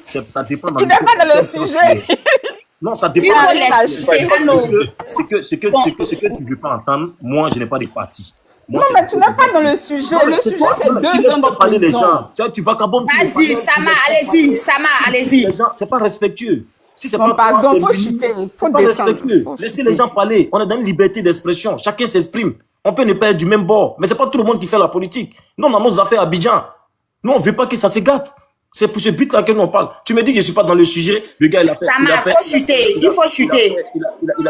Ça dépend dans Tu n'es pas dans le sujet. Non, ça dépend. Ce que tu ne veux pas entendre, moi, je n'ai pas de parti. Non, mais tu n'es pas dans le sujet. Le sujet, c'est 2 ans de parler les prison. gens. Tu vas cabom. Vas-y, Sama, allez-y. Sama, allez-y. Les gens, c'est pas respectueux. Si c'est Bon, pas pardon, il faut chuter. Il faut descendre. Laissez les gens parler. On est dans une liberté d'expression. Chacun s'exprime. On peut ne pas être du même bord. Mais c'est pas tout le monde qui fait la politique. Nous, on a nos affaires à Abidjan. Nous, on veut pas que ça se gâte. C'est pour ce but-là que nous on parle. Tu me dis que je ne suis pas dans le sujet. Le gars, il a fait. Sama, il faut chuter. Il faut chuter.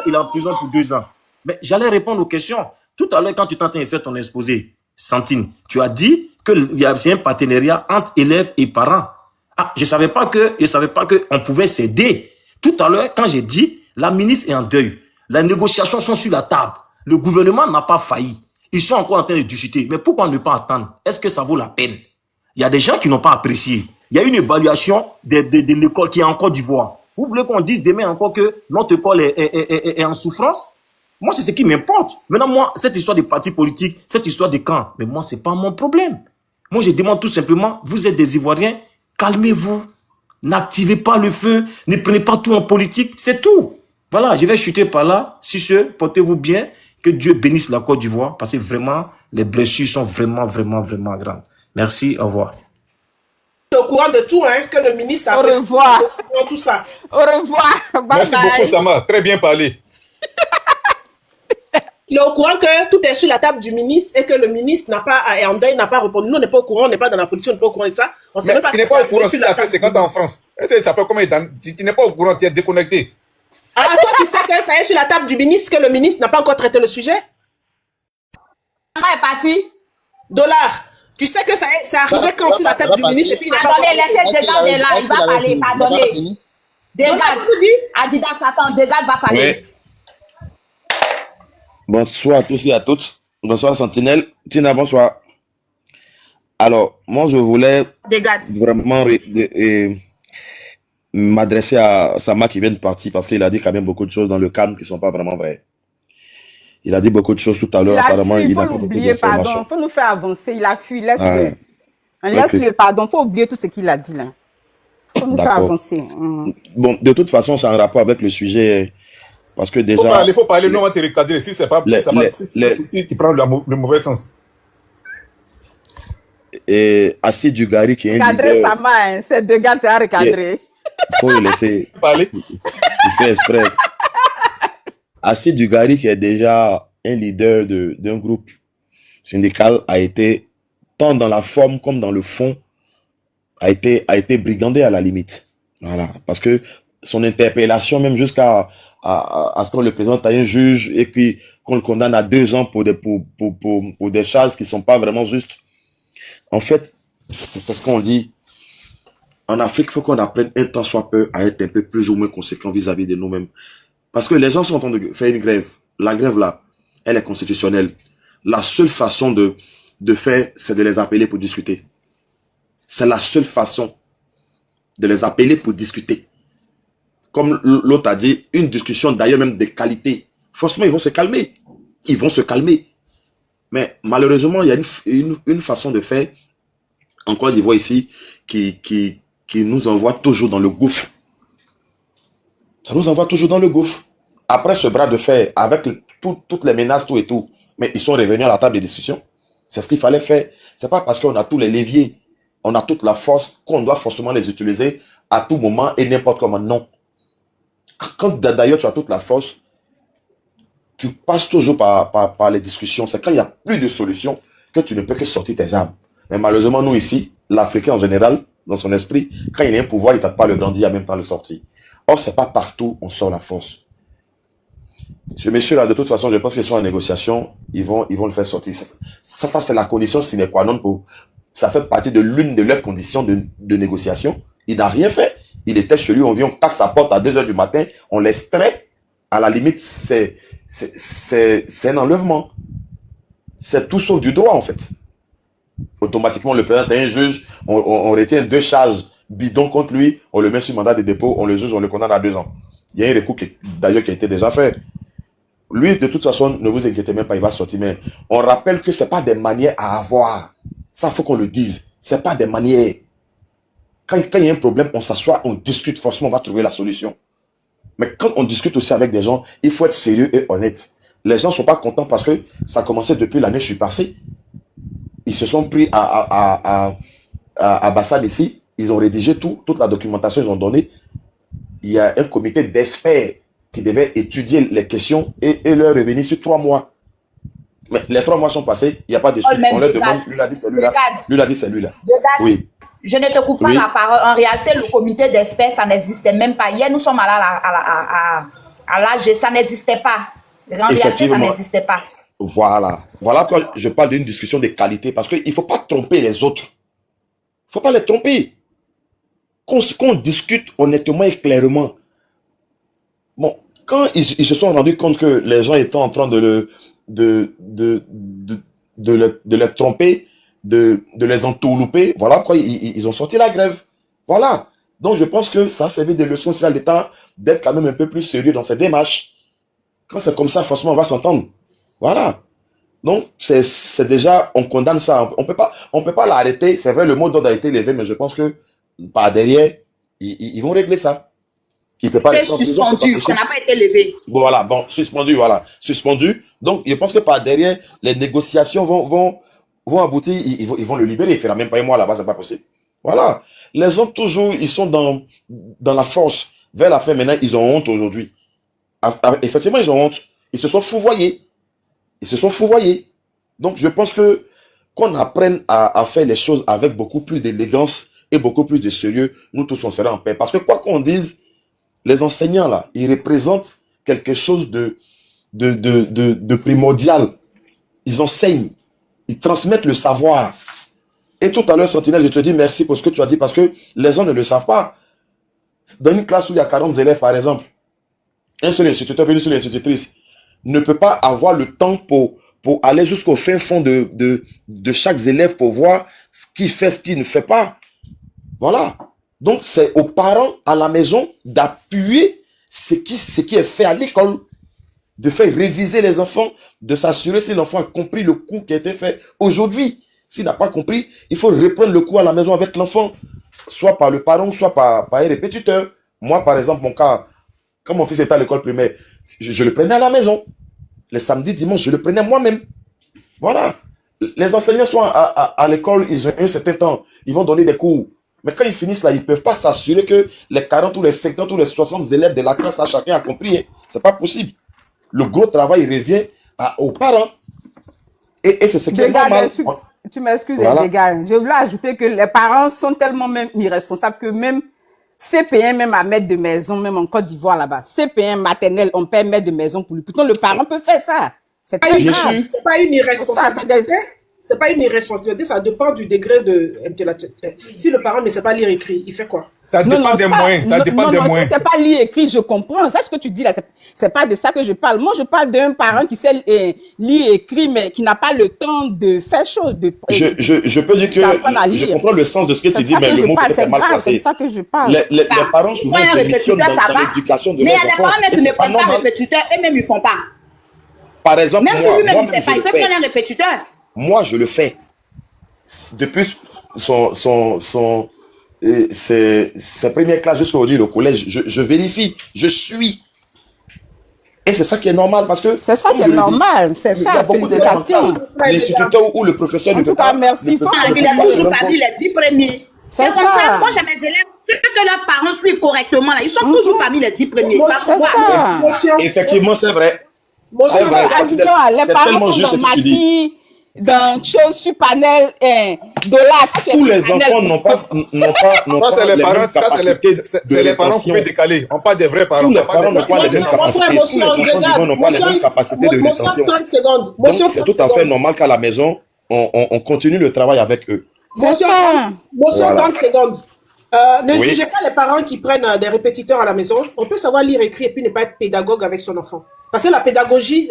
Il est en prison pour 2 ans. Mais j'allais répondre aux questions. Tout à l'heure, quand tu t'entends faire ton exposé, Santine, tu as dit qu'il y a un partenariat entre élèves et parents. Ah, je ne savais pas qu'on pouvait s'aider. Tout à l'heure, quand j'ai dit, la ministre est en deuil. Les négociations sont sur la table. Le gouvernement n'a pas failli. Ils sont encore en train de discuter. Mais pourquoi ne pas attendre? Est-ce que ça vaut la peine? Il y a des gens qui n'ont pas apprécié. Il y a une évaluation de l'école qui est en Côte d'Ivoire. Vous voulez qu'on dise demain encore que notre école est en souffrance? Moi, c'est ce qui m'importe. Maintenant, moi, cette histoire de partis politiques, cette histoire de camps, mais moi, ce n'est pas mon problème. Moi, je demande tout simplement, vous êtes des Ivoiriens, calmez-vous. N'activez pas le feu, ne prenez pas tout en politique, c'est tout. Voilà, je vais chuter par là. Si ce, portez-vous bien, que Dieu bénisse la Côte d'Ivoire, parce que vraiment, les blessures sont vraiment, vraiment, vraiment grandes. Merci, au revoir. Au courant de tout, hein, que le ministre a au revoir. Tout ça. Au revoir. Bye Merci beaucoup, Sama. Très bien parlé. Il est au courant que tout est sur la table du ministre et que le ministre n'a pas, en deuil, n'a pas répondu. Nous, on n'est pas au courant, on n'est pas dans la politique, on n'est pas au courant de ça. On sait Mais même pas tu n'es pas au courant, c'est quand tu es en France. Ça fait combien de temps? Tu n'es pas au courant, tu es déconnecté. Ah, toi, tu sais que ça est sur la table du ministre, que le ministre n'a pas encore traité le sujet? Sama est parti. Dollar. Tu sais que ça est arrivé quand sur la table du ministre et puis il n'a pas... Attendez, laissez Dégard de là, il va parler, pardonnez. Dégard, Adidas, attends, Dégard va parler. Bonsoir à tous et à toutes. Bonsoir Sentinelle. Tina, bonsoir. Alors, moi je voulais vraiment m'adresser à Sama qui vient de partir parce qu'il a dit quand même beaucoup de choses dans le calme qui ne sont pas vraiment vraies. Il a dit beaucoup de choses tout à l'heure. Apparemment, il a pas beaucoup d'informations. Il faut nous faire avancer. Il a fui. Laisse-le. Laisse-le, pardon. Il faut oublier tout ce qu'il a dit là. Il faut nous faire avancer. Bon, de toute façon, c'est en rapport avec le sujet. Parce que déjà. Il faut parler, non, on va te recadrer. Si c'est pas. Si tu prends le mauvais sens. Et Assis Dugari qui est un leader. Cadrer sa main, c'est deux gars à recadrer. Il faut le laisser parler. Il fait exprès. Assis Dugari qui est déjà un leader d'un groupe syndical a été, tant dans la forme comme dans le fond, a été brigandé à la limite. Voilà. Parce que son interpellation, même jusqu'à ce qu'on le présente à un juge et qu'on le condamne à 2 ans pour des charges qui sont pas vraiment justes. En fait, c'est ce qu'on dit. En Afrique, il faut qu'on apprenne un tant soit peu à être un peu plus ou moins conséquent vis-à-vis de nous-mêmes. Parce que les gens sont en train de faire une grève. La grève, là, elle est constitutionnelle. La seule façon de faire, c'est de les appeler pour discuter. C'est la seule façon de les appeler pour discuter. Comme l'autre a dit, une discussion d'ailleurs même de qualité. Forcément, ils vont se calmer. Ils vont se calmer. Mais malheureusement, il y a une façon de faire, en Côte d'Ivoire ici, qui nous envoie toujours dans le gouffre. Ça nous envoie toujours dans le gouffre. Après ce bras de fer, avec toutes les menaces, tout et tout, mais ils sont revenus à la table de discussion. C'est ce qu'il fallait faire. C'est pas parce qu'on a tous les leviers, on a toute la force, qu'on doit forcément les utiliser à tout moment et n'importe comment. Non. Quand d'ailleurs tu as toute la force, tu passes toujours par les discussions. C'est quand il n'y a plus de solution que tu ne peux que sortir tes armes. Mais malheureusement, nous ici, l'Africain en général, dans son esprit, quand il a un pouvoir, il ne tape pas le brandir, en même temps le sortir. Or, c'est pas partout on sort la force. Ce monsieur-là, de toute façon, je pense qu'ils sont en négociation, ils vont le faire sortir. Ça c'est la condition sine qua non pour... Ça fait partie de l'une de leurs conditions de négociation. Il n'a rien fait. Il était chez lui, on vient, on casse sa porte à 2 h du matin, on l'extrait. À la limite, c'est un enlèvement. C'est tout sauf du droit, en fait. Automatiquement, on le présente à un juge, on retient 2 charges bidons contre lui, on le met sur mandat de dépôt, on le juge, on le condamne à 2 ans. Il y a un recours d'ailleurs qui a été déjà fait. Lui, de toute façon, ne vous inquiétez même pas, il va sortir. Mais on rappelle que ce n'est pas des manières à avoir. Ça, il faut qu'on le dise. Ce n'est pas des manières. quand il y a un problème, on s'assoit, on discute, forcément, on va trouver la solution. Mais quand on discute aussi avec des gens, il faut être sérieux et honnête. Les gens ne sont pas contents parce que ça a commencé depuis l'année je suis passé. Ils se sont pris à Bassal ici, ils ont rédigé toute la documentation, ils ont donné. Il y a un comité d'experts qui devait étudier les questions et leur revenir sur 3 mois. Mais les 3 mois sont passés, il n'y a pas de suite. On leur demande, lui l'a dit, c'est lui-là. Lui l'a dit, c'est lui-là. Oui. Je ne te coupe pas la parole. En réalité, le comité d'experts, ça n'existait même pas. Hier, nous sommes allés à l'AG, ça n'existait pas. En réalité, ça n'existait pas. Voilà. Voilà pourquoi je parle d'une discussion de qualité, parce qu'il ne faut pas tromper les autres. Il ne faut pas les tromper. Qu'on discute honnêtement et clairement. Bon, quand ils se sont rendus compte que les gens étaient en train de les tromper, de les entoulouper, voilà pourquoi ils ont sorti la grève. Voilà. Donc, je pense que ça servait de leçon aussi à l'État d'être quand même un peu plus sérieux dans ses démarches. Quand c'est comme ça, forcément, on va s'entendre. Voilà. Donc, c'est déjà, on condamne ça. On peut pas l'arrêter. C'est vrai, le mot d'ordre a été élevé, mais je pense que par derrière, ils vont régler ça. Il peut pas être suspendu, ça n'a pas été levé. Bon, voilà, bon, suspendu, voilà. Suspendu. Donc, je pense que par derrière, les négociations vont aboutir, ils vont le libérer. Il fera même pas un mois là-bas, c'est pas possible. Voilà. Les hommes, toujours, ils sont dans la force. Vers la fin, maintenant, ils ont honte aujourd'hui. Effectivement, ils ont honte. Ils se sont fouvoyés. Donc, je pense que qu'on apprenne à faire les choses avec beaucoup plus d'élégance et beaucoup plus de sérieux, nous tous, on sera en paix. Parce que quoi qu'on dise, les enseignants, là, ils représentent quelque chose de primordial. Ils enseignent. Ils transmettent le savoir. Et tout à l'heure, Sentinelle, je te dis merci pour ce que tu as dit, parce que les gens ne le savent pas. Dans une classe où il y a 40 élèves, par exemple, un seul instituteur, une seule institutrice, ne peut pas avoir le temps pour aller jusqu'au fin fond de chaque élève pour voir ce qu'il fait, ce qu'il ne fait pas. Voilà. Donc, c'est aux parents à la maison d'appuyer ce qui est fait à l'école, de faire réviser les enfants, de s'assurer si l'enfant a compris le cours qui a été fait aujourd'hui. S'il n'a pas compris, il faut reprendre le cours à la maison avec l'enfant, soit par le parent, soit par un répétiteur. Moi, par exemple, mon cas, quand mon fils était à l'école primaire, je le prenais à la maison. Les samedis, dimanches, je le prenais moi-même. Voilà. Les enseignants sont à l'école, ils ont un certain temps, ils vont donner des cours. Mais quand ils finissent là, ils ne peuvent pas s'assurer que les 40 ou les 50 ou les 60 élèves de la classe, là, chacun a compris. Hein. Ce n'est pas possible. Le gros travail revient aux parents. Et c'est ce qui est normal. Tu m'excuses, voilà. Les gars. Je voulais ajouter que les parents sont tellement même irresponsables que même CP1, même à maître de maison, même en Côte d'Ivoire là-bas, CP1 maternelle, on paie maître de maison pour lui. Pourtant, le parent peut faire ça. C'est très grave. C'est pas une irresponsabilité. C'est pas une irresponsabilité, ça dépend du degré de intellectualité. Si le parent ne sait pas lire et écrire, il fait quoi? Ça dépend des moyens. Ça dépend des moyens. Si c'est pas lire et écrire, je comprends. C'est ce que tu dis là. C'est pas de ça que je parle. Moi, je parle d'un parent qui sait lire et écrire, mais qui n'a pas le temps de faire chose. Je peux dire que je comprends le sens de ce que tu dis, mais le mot peut être mal placé. C'est ça que je parle. Les parents souvent démissionnent dans l'éducation de leurs enfants. Mais il y a des parents qui ne prennent pas répétiteur, eux-mêmes ils font pas. Par exemple, même si lui-même il ne fait pas, il peut prendre un répétiteur. Moi, je le fais. Depuis ses premières classes jusqu'à aujourd'hui, le collège, je vérifie, je suis. Et c'est ça qui est normal parce que. C'est ça qui est normal, c'est ça, félicitations. L'instituteur ou le professeur ne peut pas. En tout cas, merci. Il a toujours parmi les 10 premiers. C'est comme ça. Moi, j'ai mes élèves, ceux que leurs parents suivent correctement, là, ils sont toujours parmi les 10 premiers. C'est ça. Effectivement, c'est vrai. C'est vrai. Les parents sont dans Maki, dans choses sur panel, dollars. Tous les enfants n'ont pas ça, c'est les parents, c'est les parents qui peuvent décaler. On parle des vrais parents. Tous les parents n'ont pas les mêmes capacités. Tous les enfants n'ont pas les mêmes capacités de rétention. Donc, c'est tout à fait normal qu'à la maison, on continue le travail avec eux. Motion 30 secondes. Ne jugez pas les parents qui prennent des répétiteurs à la maison. On peut savoir lire, écrire et puis ne pas être pédagogue avec son enfant. Parce que la pédagogie,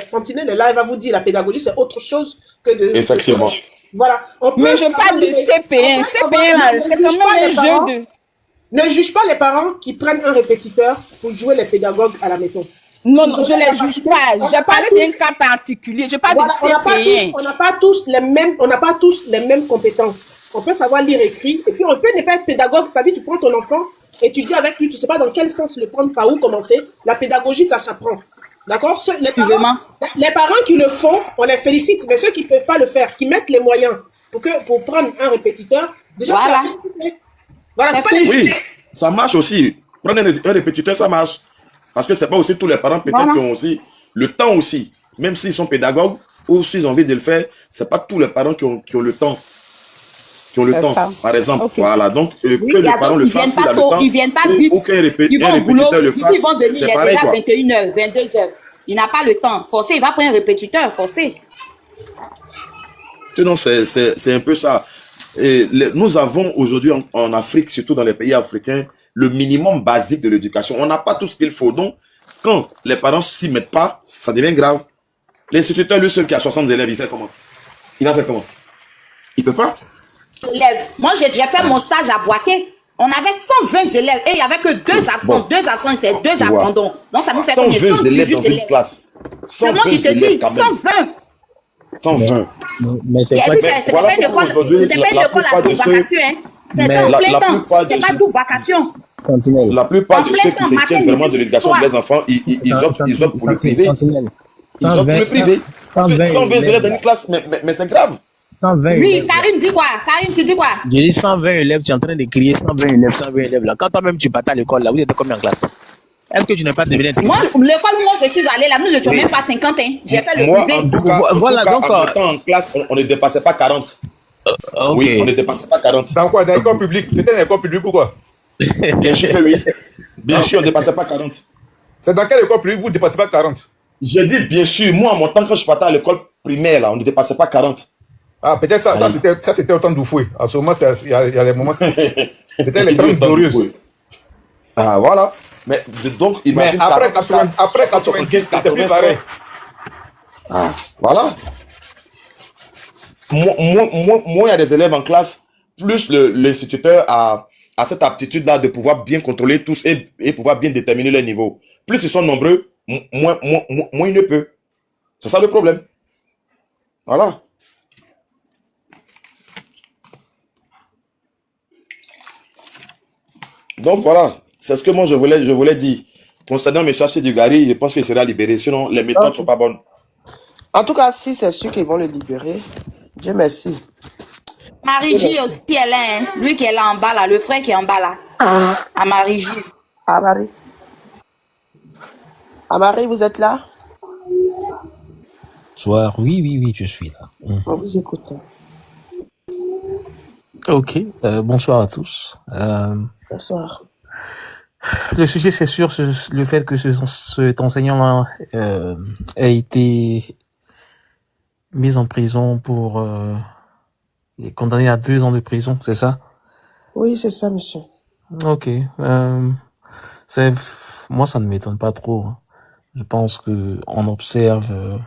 Sentinelle est là, elle va vous dire, la pédagogie, c'est autre chose que de... Effectivement. Voilà. Mais je parle de CP1. CP1, là, c'est quand même un jeu de... Ne juge pas les parents qui prennent un répétiteur pour jouer les pédagogues à la maison. Non, je ne les juge pas. J'ai parlé d'un cas particulier. Je parle Voilà, de CPN. on n'a pas tous les mêmes compétences. On peut savoir lire écrit, et puis on peut ne pas être pédagogue, c'est-à-dire tu prends ton enfant et tu dis avec lui, tu sais pas dans quel sens le prendre, par où commencer. La pédagogie, ça s'apprend. D'accord? Les parents qui le font, on les félicite, mais ceux qui ne peuvent pas le faire, qui mettent les moyens pour prendre un répétiteur, déjà, Voilà. Voilà, c'est pas les Oui, ça marche aussi. Prendre un répétiteur, ça marche. Parce que c'est pas aussi tous les parents peut-être Voilà. qui ont aussi le temps aussi. Même s'ils sont pédagogues ou s'ils ont envie de le faire, c'est pas tous les parents qui ont le temps. Qui ont le C'est temps, ça. par exemple. Ok. Voilà, donc Oui, que il y le a parent d'autres le qui viennent fasse s'il pas a le tôt, temps. ils viennent pas Ou vite. qu'un Ils vont au boulot, répétiteur le ici fasse. ils vont venir, il C'est est pareil, déjà quoi. 21h, 22h. Il n'a pas le temps. Forcé, il va prendre un répétiteur, forcé. Sinon, c'est un peu ça. Et nous avons aujourd'hui en Afrique, surtout dans les pays africains, le minimum basique de l'éducation. On n'a pas tout ce qu'il faut. Donc, quand les parents s'y mettent pas, ça devient grave. L'instituteur, lui seul qui a 60 élèves, il fait comment? Il va faire comment? Il peut pas. Moi, j'ai fait mon stage à Boaké. On avait 120 élèves et il n'y avait que 2 absents. Bon. 2 absents, c'est 2 Tu vois. abandons. Donc, ça nous fait combien? 120 élèves 118 dans une élèves. classe. C'est moi 120 qui te élèves dis, quand même. 120. 120. Mais c'est Et quoi puis, que- c'était voilà pas une pourquoi école, aujourd'hui, c'était pas une la école plupart à de tout ceux- vacation, hein. C'était Mais en la plein temps. plupart de C'est pas ceux- tout vacation. Sentinelle. La plupart En de plein ceux temps, qui s'inquiètent matin, vraiment de midi, l'éducation soir. des enfants, ils optent pour le privé. Sentinelle. Ils optent pour le privé. Parce que 120 120 élèves dans élèves. une classe, mais c'est grave. 120 Oui, élèves. Karim dit quoi? Karim, tu dis quoi? J'ai dit 120 élèves, tu es en train de crier 120 élèves, 120 élèves là. Quand toi-même tu partais à l'école là, vous étiez combien en classe? Est-ce que tu n'es pas devenu Moi, intelligent? l'école où moi je suis allée, là, nous n'étions même pas 50, hein. J'ai fait le Moi, privé. en tout cas, Voilà, donc, en étant en classe, on ne dépassait pas 40. Ok. Oui, on ne dépassait pas 40. Dans quoi? Dans l'école publique? C'était dans l'école publique ou quoi? Bien sûr que oui. Bien sûr, on ne dépassait pas 40. C'est dans quelle école publique vous ne dépassez pas 40? J'ai dit bien sûr, moi, en mon temps, quand je partais à l'école primaire, là, on ne dépassait pas 40. Ah, peut-être ça c'était au temps d'Oufoué. À ce moment, il y a les moments. C'était les 30 glorieuses. Ah, voilà. Mais donc, Mais imagine. après 40, 90, c'était plus pareil. Ah, voilà. Moins il y a des élèves en classe, plus l'instituteur a cette aptitude-là de pouvoir bien contrôler tous et pouvoir bien déterminer leur niveau. Plus ils sont nombreux, moins il ne peut. C'est ça le problème. Voilà. Donc voilà, c'est ce que moi je voulais dire. Concernant M. Achille Dugari, je pense qu'il sera libéré, sinon les méthodes ne sont pas bonnes. En tout cas, si c'est sûr qu'ils vont le libérer, Dieu merci. Marie-J aussi, elle est, hein. Lui qui est là en bas, là, le frère qui est en bas, là. À Marie-J. Ah, Marie. Ah, Marie, vous êtes là? Bonsoir, oui, je suis là. On vous écoute. Ok, bonsoir à tous. Bonsoir. Le sujet, c'est sûr, le fait que cet enseignant-là a été mis en prison pour... il est condamné à 2 ans de prison, c'est ça? Oui, c'est ça, monsieur. Ok. Moi, ça ne m'étonne pas trop. Hein. Je pense que on observe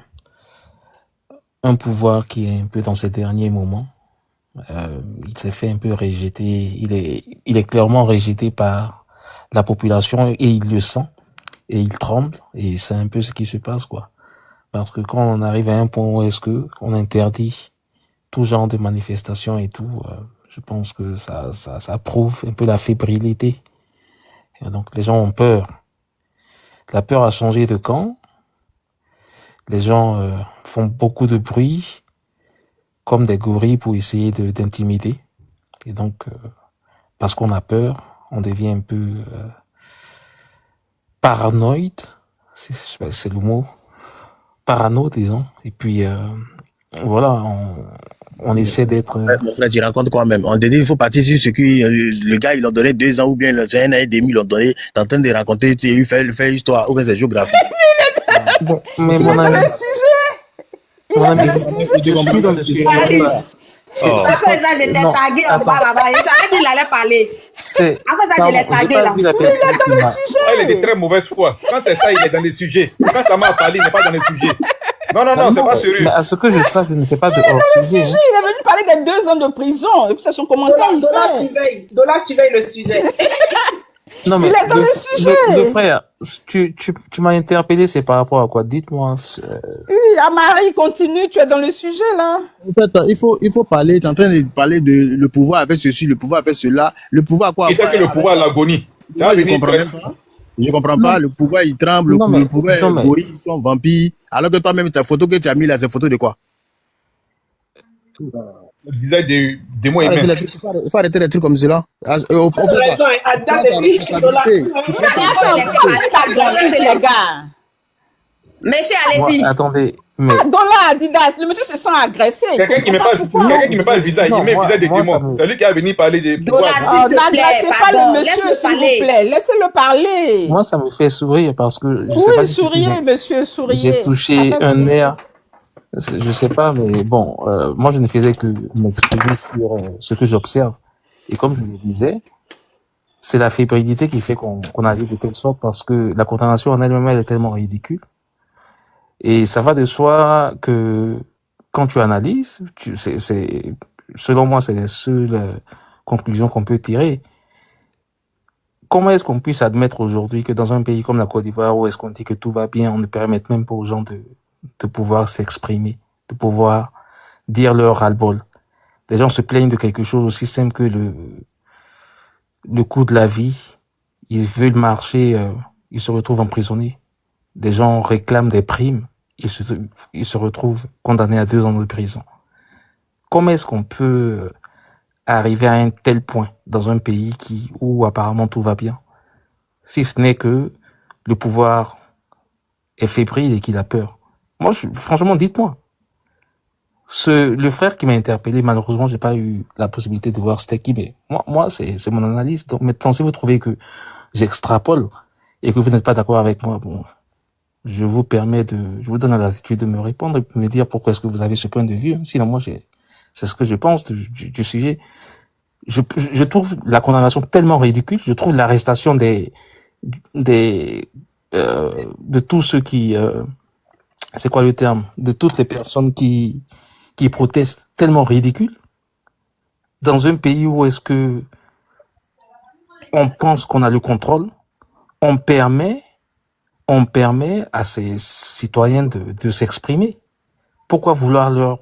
un pouvoir qui est un peu dans ces derniers moments. Il s'est fait un peu rejeter. Il est clairement rejeté par la population et il le sent et il tremble et c'est un peu ce qui se passe quoi. Parce que quand on arrive à un point où est-ce que on interdit tout genre de manifestations et tout, je pense que ça prouve un peu la fébrilité. Et donc les gens ont peur. La peur a changé de camp. Les gens font beaucoup de bruit, comme des gorilles pour essayer d'intimider. Et donc, parce qu'on a peur, on devient un peu paranoïde. C'est le mot. Parano, disons. Et puis, voilà, on essaie d'être... Mon frère, tu racontes quoi même? On te dit il faut partir sur ce que le gars, il a donné 2 ans ou bien c'est 1 an et demi, il a donné. T'es en train de raconter, tu fais histoire ou bien c'est géographie. Bon, mais mon ami... Mon ami, je suis dans le sujet. Après ça, j'étais Non, tagué en bas là-bas. Il savait qu'il allait parler. C'est... Après ça, je l'ai Pardon, j'ai tagué pas là. vu la personne qui m'a... Il est de très mauvaise foi. Quand c'est ça, il est dans les sujets. Quand ça m'a parlé, il n'est pas dans les sujets. Non, c'est pas sérieux. Mais à ce que je sache, je ne fais pas de Il est hors-sujet. sujet, il est venu parler des 2 ans de prison. Et puis c'est son commentaire, il fait. Dola surveille le sujet. Non, Il mais est dans le le sujet. frère, tu m'as interpellé, c'est par rapport à quoi? Dites-moi. Oui, Amari, continue, tu es dans le sujet là. En fait, il faut parler, tu es en train de parler de le pouvoir avec ceci, le pouvoir avec cela. Le pouvoir quoi? Qui sait que le pouvoir a l'agonie. Ça va Moi, je venir comprends très... même pas. Je comprends Non, pas. Le pouvoir, il tremble. non, Le mais, pouvoir non, est mais, gorille, ils sont vampires. Alors que toi-même, ta photo que tu as mis là, c'est photo de quoi? Le visage des mots Il humains. faut arrêter les trucs comme cela. Au Tu as pire, raison, Adas et puis Dola. Laissez agresser les gars. Monsieur, moi, allez-y. attendez, mais, Ah, dans là, Adidas, le monsieur se sent agressé. Quelqu'un qui met pas le visage, non, il met le visage des moi, ça démons. me, C'est lui qui a venu parler des Dola, pouvoirs. s'il te plaît, N'agressez pas pardon, le monsieur, laisse-le s'il vous parler. plaît. Laissez-le parler. moi, ça me fait sourire parce que je sais Oui, pas si c'est que souriez, monsieur, j'ai souriez. Ça touché fait un sourire. nerf, je sais pas, mais bon, moi, je ne faisais que m'exprimer sur ce que j'observe. Et comme je le disais, c'est la fébrilité qui fait qu'on agit de telle sorte parce que la condamnation en elle-même, elle est tellement ridicule. Et ça va de soi que quand tu analyses, selon moi, c'est les seules conclusions qu'on peut tirer. Comment est-ce qu'on puisse admettre aujourd'hui que dans un pays comme la Côte d'Ivoire, où est-ce qu'on dit que tout va bien, on ne permette même pas aux gens de pouvoir s'exprimer, de pouvoir dire leur ras-le-bol. Les gens se plaignent de quelque chose aussi simple que le coût de la vie. Ils veulent marcher, ils se retrouvent emprisonnés. Des gens réclament des primes, ils se retrouvent condamnés à 2 ans de prison. Comment est-ce qu'on peut arriver à un tel point dans un pays où apparemment tout va bien, si ce n'est que le pouvoir est fébrile et qu'il a peur? Moi, franchement, dites-moi. Le frère qui m'a interpellé, malheureusement, j'ai pas eu la possibilité de voir c'était qui, mais moi, c'est mon analyse. Donc maintenant, si vous trouvez que j'extrapole et que vous n'êtes pas d'accord avec moi, bon, je vous donne la latitude de me répondre et de me dire pourquoi est-ce que vous avez ce point de vue. Sinon, moi, c'est ce que je pense du sujet. Je trouve la condamnation tellement ridicule. Je trouve l'arrestation de tous ceux qui, c'est quoi le terme? De toutes les personnes qui protestent tellement ridicule. Dans un pays où est-ce que on pense qu'on a le contrôle, on permet à ces citoyens de s'exprimer. Pourquoi vouloir leur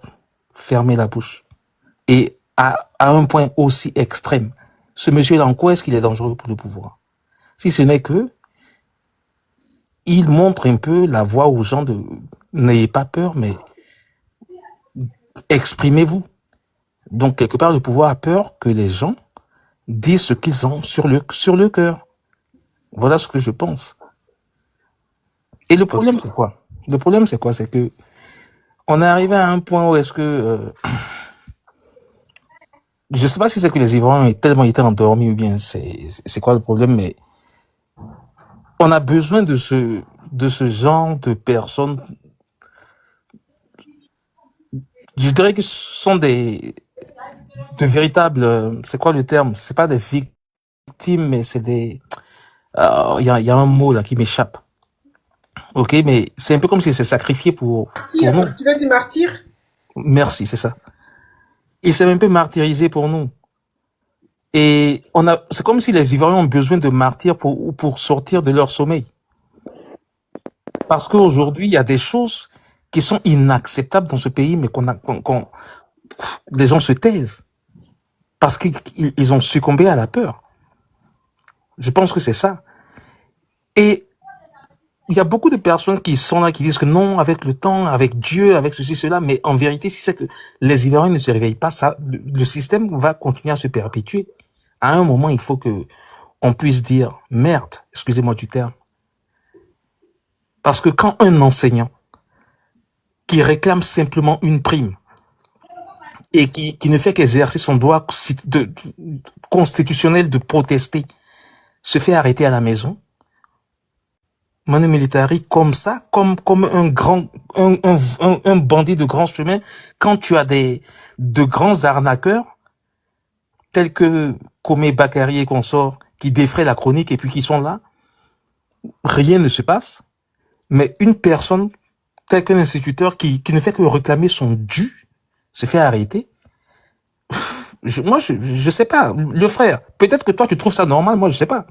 fermer la bouche? Et à un point aussi extrême, ce monsieur-là, en quoi est-ce qu'il est dangereux pour le pouvoir? Si ce n'est que il montre un peu la voie aux gens de n'ayez pas peur, mais exprimez-vous. Donc, quelque part, le pouvoir a peur que les gens disent ce qu'ils ont sur le cœur. Voilà ce que je pense. Et le problème, c'est quoi? Le problème, c'est quoi? C'est que on est arrivé à un point où est-ce que je sais pas si c'est que les Ivoiriens ont tellement été endormis ou bien c'est quoi le problème, mais on a besoin de ce genre de personnes. Je dirais que ce sont de véritables, c'est quoi le terme? C'est pas des victimes, mais c'est des, il y a un mot là qui m'échappe. Ok, mais c'est un peu comme si c'est sacrifié pour nous. Tu veux dire martyr? Merci, c'est ça. Il s'est un peu martyrisé pour nous. Et c'est comme si les Ivoiriens ont besoin de martyrs pour sortir de leur sommeil. Parce qu'aujourd'hui, il y a des choses qui sont inacceptables dans ce pays, mais les gens se taisent. Parce qu'ils ont succombé à la peur. Je pense que c'est ça. Et il y a beaucoup de personnes qui sont là, qui disent que non, avec le temps, avec Dieu, avec ceci, cela, mais en vérité, si c'est que les Ivoiriens ne se réveillent pas, le système va continuer à se perpétuer. À un moment, il faut que on puisse dire merde, excusez-moi du terme. Parce que quand un enseignant qui réclame simplement une prime et qui ne fait qu'exercer son droit constitutionnel de protester se fait arrêter à la maison, Manu Militari, comme ça, comme un bandit de grand chemin, quand tu as de grands arnaqueurs, tels que Komé Bakary et consorts, qui défraient la chronique et puis qui sont là, rien ne se passe. Mais une personne, telle qu'un instituteur qui ne fait que réclamer son dû, se fait arrêter. Moi, je sais pas. Le frère, peut-être que toi, tu trouves ça normal, moi, je sais pas.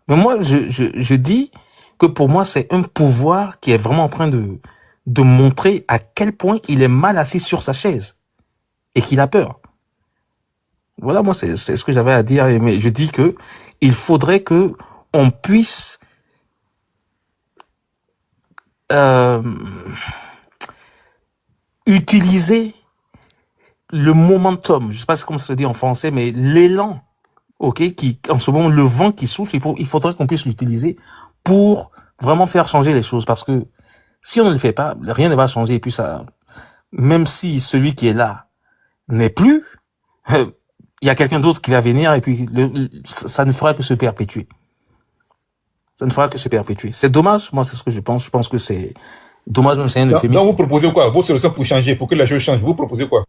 Mais moi, je dis que pour moi, c'est un pouvoir qui est vraiment en train de montrer à quel point il est mal assis sur sa chaise et qu'il a peur. Voilà, moi, c'est ce que j'avais à dire. Mais je dis que il faudrait que on puisse utiliser le momentum, je sais pas comment ça se dit en français, mais l'élan, ok, qui, en ce moment, le vent qui souffle, il faudrait qu'on puisse l'utiliser pour vraiment faire changer les choses, parce que si on ne le fait pas, rien ne va changer, et puis ça, même si celui qui est là n'est plus, il y a quelqu'un d'autre qui va venir, et puis ça ne fera que se perpétuer. Ça ne fera que se perpétuer. C'est dommage, moi, c'est ce que je pense. Je pense que c'est dommage, même c'est un euphémisme. Donc, vous proposez quoi? Vos solutions pour changer, pour que la chose change, vous proposez quoi?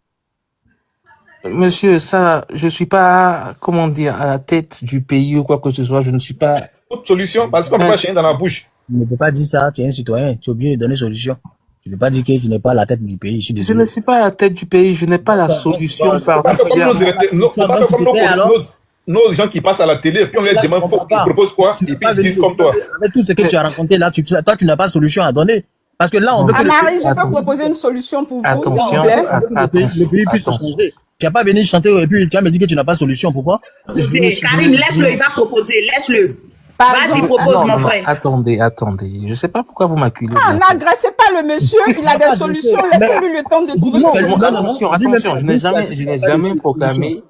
Monsieur, ça, je suis pas, comment dire, à la tête du pays ou quoi que ce soit, je ne suis pas... Autre solution, parce qu'on ne peut pas chier dans la bouche. Tu ne peux pas dire ça, tu es un citoyen, tu es obligé de donner solution. Tu ne peux pas dire que tu n'es pas à la tête du pays, je suis Je désolé. ne suis pas à la tête du pays, je n'ai pas la solution nos gens qui passent à la télé, puis on les demande, ils proposent quoi, et puis ils disent comme toi. Avec tout ce que tu as raconté là, toi, tu n'as pas de solution à donner. Parce que là, on veut que Marie, je peux proposer une solution pour vous, s'il vous plaît. le pays puisse se changer. Tu n'as pas venu chanter et puis tu vas me dire que tu n'as pas de solution. Pourquoi? Karim, laisse-le, il va proposer, laisse-le. Vas-y, propose, mon frère. Attendez. Je ne sais pas pourquoi vous m'acculez. Ah, n'agressez pas le monsieur, il a des solutions, laissez-lui le temps de trouver des solutions. Attention, je n'ai jamais proclamé.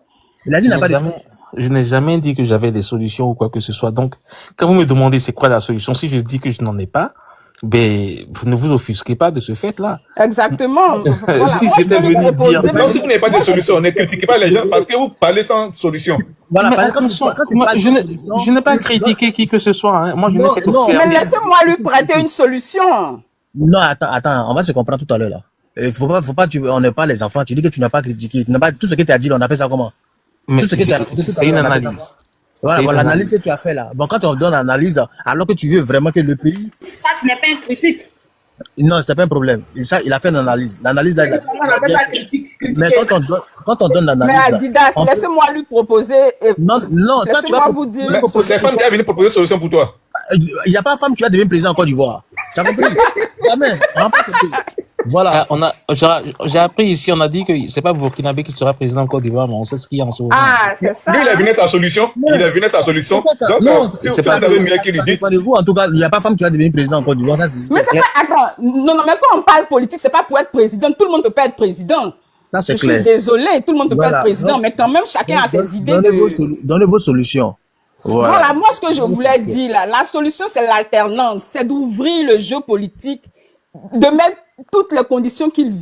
Il a dit, il n'a pas de solution. Je n'ai jamais dit que j'avais des solutions ou quoi que ce soit. Donc, quand vous me demandez c'est quoi la solution, si je dis que je n'en ai pas, ben, vous ne vous offusquez pas de ce fait-là. Exactement. Voilà. Si j'étais venu dire... Non, si vous n'avez pas de solution, ne critiquez pas les gens parce que vous parlez sans solution. Voilà, mais attention, je n'ai pas critiqué qui que ce soit. Hein. Moi, je n'ai fait qu'observer. Mais laissez-moi lui prêter une solution. Non, attends, on va se comprendre tout à l'heure là. Faut pas, on n'est pas les enfants. Tu dis que tu n'as pas critiqué. Tu n'as pas tout ce que tu as dit, on appelle ça comment? Mais c'est une analyse. Voilà, l'analyse que tu as fait là. Bon, quand on donne l'analyse, alors que tu veux vraiment que le pays... Ça, ce n'est pas une critique. Non, c'est pas un problème. Ça, il a fait une analyse. L'analyse là, On appelle ça critique. mais quand on donne l'analyse... Mais Adidas, laissez-moi lui proposer... Non, toi, tu vas vous dire... C'est femme qui a venu proposer une solution pour toi. Il n'y a pas de femme qui va devenir président en Côte d'Ivoire. Tu as compris? Jamais. Voilà. J'ai appris ici, on a dit que c'est pas Burkinabé qui sera président en Côte d'Ivoire, mais on sait ce qu'il y a en ce moment. Ah, c'est ça. Lui, il a venu sa solution. Donc, non, si vous avez mieux qu'il dit. En tout cas, il n'y a pas de femme qui va devenir président en Côte d'Ivoire. Mais c'est pas... Attends, non, mais quand on parle politique, c'est pas pour être président. Tout le monde ne peut pas être président. Ça, c'est clair. Je suis désolé, tout le monde ne peut pas être président, mais quand même, chacun a ses idées. Donnez vos solutions. Voilà, moi, ce que je voulais dire là, la solution, c'est l'alternance, c'est d'ouvrir le jeu politique, de mettre toutes les conditions qu'il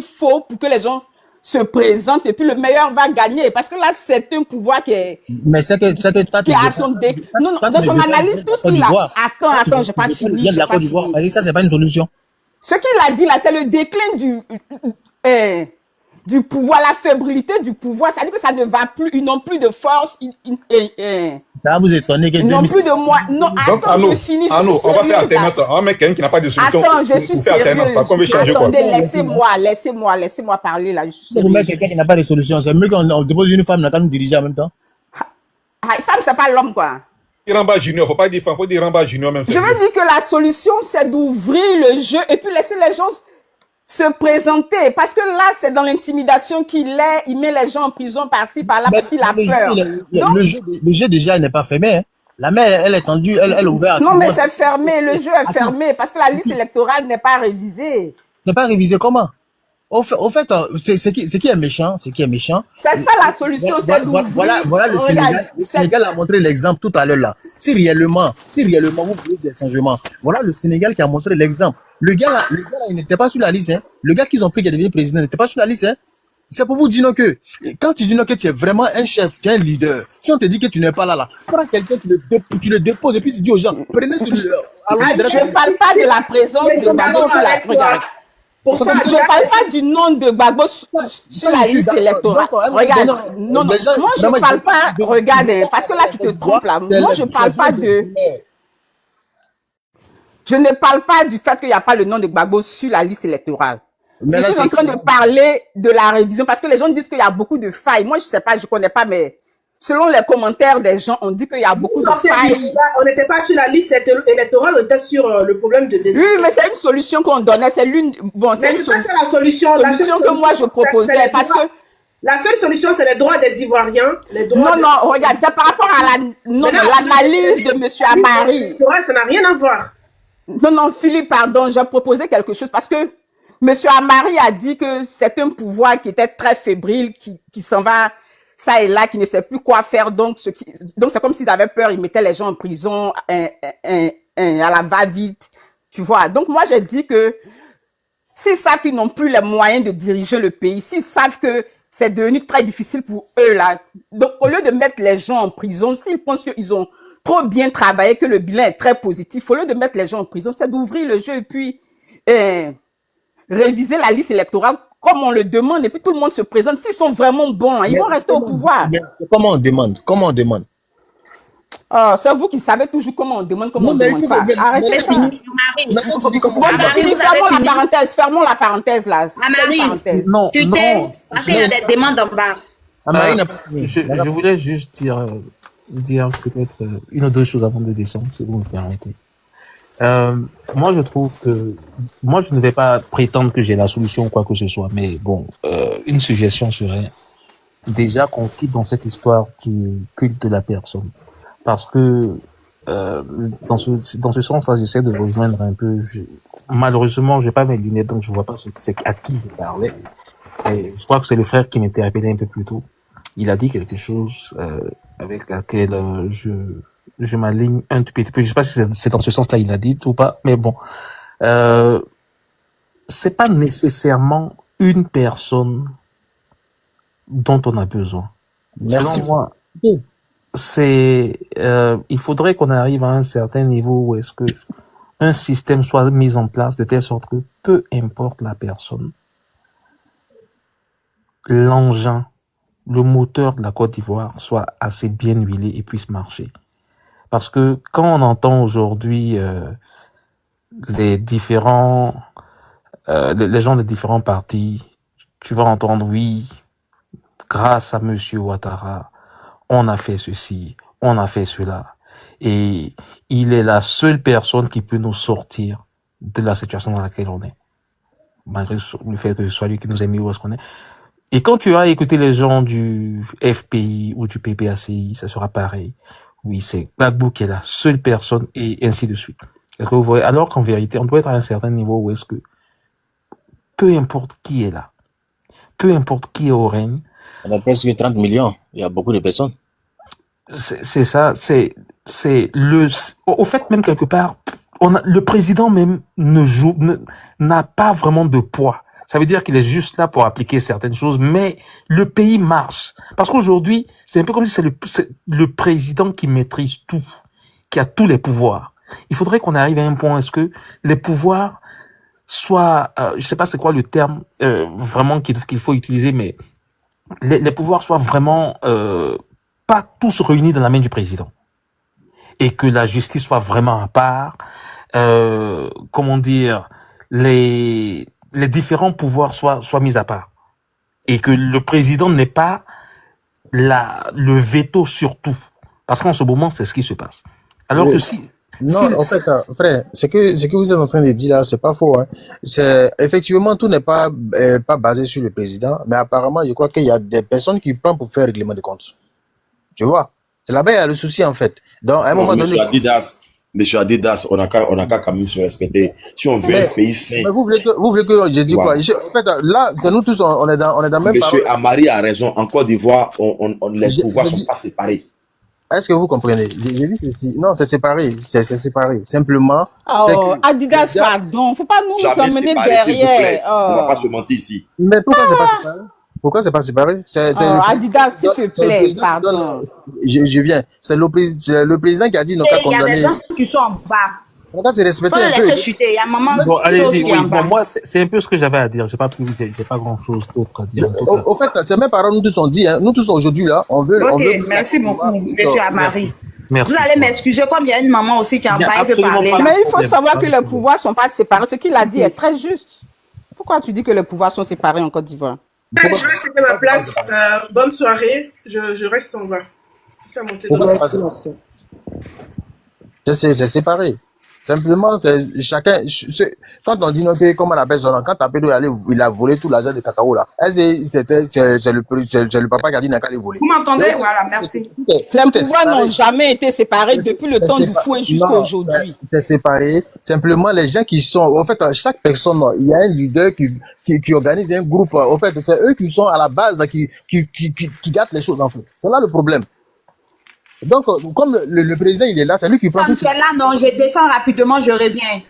faut pour que les gens se présentent et puis le meilleur va gagner. Parce que là, c'est un pouvoir qui est... Mais c'est que toi, tu a son non, dans son analyse, tout ce qu'il a... Attends, j'ai pas fini. Ça, c'est pas une solution. Ce qu'il a dit là, c'est le déclin du pouvoir, la fébrilité du pouvoir, ça veut dire que ça ne va plus, ils n'ont plus de force. Ça va vous étonner que... Ils n'ont plus de moi. Non, attends, je finis. On va faire alternance. On va mettre quelqu'un qui n'a pas de solution. Attends, je suis sérieuse. Attendez, laissez-moi parler là. Je suis vous mettez quelqu'un qui n'a pas de solution, c'est mieux qu'on dépose une femme quand nous diriger en même temps. Femme, c'est pas l'homme, quoi. Ramba Junior, faut pas dire femme, faut dire Ramba Junior même. Je veux dire que la solution, c'est d'ouvrir le jeu et puis laisser les gens se présenter, parce que là, c'est dans l'intimidation qu'il est, il met les gens en prison par-ci, par-là, parce qu'il a peur. Le jeu déjà n'est pas fermé, hein. La main, elle est tendue, elle est ouverte. Non, mais c'est fermé, le jeu est fermé, parce que la liste électorale n'est pas révisée. N'est pas révisée comment? Au fait, c'est qui est méchant, C'est ça la solution, c'est d'ouvrir. Voilà le Sénégal. Le Sénégal a montré l'exemple tout à l'heure là. Si réellement vous voulez des changements, voilà le Sénégal qui a montré l'exemple. Le gars là, il n'était pas sur la liste, hein. Le gars qu'ils ont pris qui est devenu président n'était pas sur la liste, hein. C'est pour vous dire non que, quand tu dis non que tu es vraiment un chef, tu es un leader, si on te dit que tu n'es pas là, prends quelqu'un, tu le déposes et puis tu dis aux gens, prenez ce... Je ne parle pas de la présence de Gbagbo sur la... Regarde. Je ne parle pas du nom de Gbagbo sur la liste électorale. Regarde, non, moi je ne parle pas, regarde, parce que là tu te trompes là. Moi je ne parle pas de... Je ne parle pas du fait qu'il n'y a pas le nom de Gbagbo sur la liste électorale. Je suis en train de parler de la révision parce que les gens disent qu'il y a beaucoup de failles. Moi, je ne sais pas, je ne connais pas, mais selon les commentaires des gens, on dit qu'il y a beaucoup de failles. On n'était pas sur la liste électorale, on était sur le problème de Oui, mais c'est une solution qu'on donnait. C'est l'une. Bon, c'est la solution que moi je proposais parce que. La seule solution, c'est les droits des Ivoiriens. Non, regarde, c'est par rapport à l'analyse de M. Amari. Ça n'a rien à voir. Non, Philippe, pardon, j'ai proposé quelque chose parce que M. Amari a dit que c'est un pouvoir qui était très fébrile, qui s'en va ça et là, qui ne sait plus quoi faire. Donc, c'est comme s'ils avaient peur, ils mettaient les gens en prison à la va-vite, tu vois. Donc, moi, j'ai dit que s'ils savent qu'ils n'ont plus les moyens de diriger le pays, s'ils savent que c'est devenu très difficile pour eux, là. Donc, au lieu de mettre les gens en prison, s'ils pensent qu'ils ont trop bien travaillé, que le bilan est très positif, au lieu de mettre les gens en prison, c'est d'ouvrir le jeu et puis réviser la liste électorale comme on le demande. Et puis, tout le monde se présente. S'ils sont vraiment bons, ils vont rester au pouvoir. Comment on demande? Oh, c'est vous qui savez toujours comment on demande, comment on demande pas. Arrêtez ça. Fermons la parenthèse là. Amari, tu t'aimes parce qu'il y a des demandes en bas. Je voulais juste dire peut-être une ou deux choses avant de descendre, si vous me permettez. Moi, je trouve que moi, je ne vais pas prétendre que j'ai la solution ou quoi que ce soit, mais bon, une suggestion serait déjà qu'on quitte dans cette histoire du culte de la personne. Parce que dans ce sens-là, j'essaie de rejoindre un peu. Malheureusement, j'ai pas mes lunettes, donc je vois pas c'est à qui je parlais. Et je crois que c'est le frère qui m'était appelé un peu plus tôt. Il a dit quelque chose avec laquelle je m'aligne un tout petit peu. Je sais pas si c'est dans ce sens-là il a dit ou pas, mais bon, c'est pas nécessairement une personne dont on a besoin. Merci. Selon moi, il faudrait qu'on arrive à un certain niveau où est-ce que un système soit mis en place de telle sorte que peu importe la personne, l'engin, le moteur de la Côte d'Ivoire soit assez bien huilé et puisse marcher. Parce que quand on entend aujourd'hui les gens des différents partis, tu vas entendre oui, grâce à Monsieur Ouattara, on a fait ceci, on a fait cela. Et il est la seule personne qui peut nous sortir de la situation dans laquelle on est. Malgré le fait que ce soit lui qui nous a mis où est-ce qu'on est. Et quand tu vas écouter les gens du FPI ou du PPACI, ça sera pareil. Oui, c'est Gbagbo qui est la seule personne et ainsi de suite. Est-ce que vous voyez? Alors qu'en vérité, on doit être à un certain niveau où est-ce que peu importe qui est là, peu importe qui est au règne. On a presque 30 millions. Il y a beaucoup de personnes. C'est ça, au fait, même quelque part, le président même n'a pas vraiment de poids. Ça veut dire qu'il est juste là pour appliquer certaines choses, mais le pays marche. Parce qu'aujourd'hui, c'est un peu comme si c'est le président qui maîtrise tout, qui a tous les pouvoirs. Il faudrait qu'on arrive à un point où est-ce que les pouvoirs soient, je sais pas c'est quoi le terme vraiment qu'il faut utiliser, mais les pouvoirs soient vraiment pas tous réunis dans la main du président. Et que la justice soit vraiment à part, comment dire, les différents pouvoirs soient mis à part. Et que le président n'ait pas le veto sur tout. Parce qu'en ce moment, c'est ce qui se passe. Alors que en fait, frère, ce que vous êtes en train de dire là, c'est pas faux, hein. Effectivement, tout n'est pas basé sur le président, mais apparemment, je crois qu'il y a des personnes qui prennent pour faire règlement de compte. Tu vois? C'est là-bas, il y a le souci, en fait. Donc, à un moment donné. Monsieur Adidas, on a qu'à quand même se respecter. Si on veut un pays sain. Mais vous voulez que je dis quoi? En fait, là, nous tous, on est dans même. Monsieur Amari a raison. En Côte d'Ivoire, les pouvoirs ne sont pas séparés. Est-ce que vous comprenez? J'ai dit ceci. Non, c'est séparé. C'est séparé. Simplement. Adidas, pardon. Faut pas nous emmener derrière. On va pas se mentir ici. Mais pourquoi c'est pas séparé? Pourquoi c'est pas séparé? Adidas, s'il te plaît, pardon. Je viens. C'est le président qui a dit non qu'à condamner. Il y a des gens qui sont en bas. On va se respecter un peu. Laisser chuter. Il y a un moment. Bon, allez-y. Oui, moi, c'est un peu ce que j'avais à dire. J'ai pas grand-chose d'autre à dire. Au fait, c'est mes parents, nous tous on dit, hein. Nous tous aujourd'hui là, on veut. Merci beaucoup, monsieur Amari. Merci. Vous allez m'excuser, comme il y a une maman aussi qui en bas, elle veut parler. Mais il faut savoir que les pouvoirs sont pas séparés. Ce qu'il a dit est très juste. Pourquoi tu dis que les pouvoirs sont séparés en Côte d'Ivoire? Je vais céder ma place. Bonne soirée. Je reste en bas. Fais monter Pourquoi notre... c'est pas ça? C'est séparé. Simplement, c'est chacun. Quand on dit non, comment on appelle son nom, quand Tapédo il a volé tout l'argent de cacao là. C'est le papa qui a dit n'a qu'à les voler. Vous m'entendez? Voilà, merci. Les pouvoirs n'ont jamais été séparés depuis le temps du fouet jusqu'à aujourd'hui. C'est séparé. Simplement, les gens qui sont, en fait, chaque personne, il y a un leader qui organise un groupe. En fait, c'est eux qui sont à la base, qui gâtent les choses, en fait. C'est là le problème. Donc, comme le président, il est là, c'est lui qui prend Quand tu es là, non, je descends rapidement, je reviens.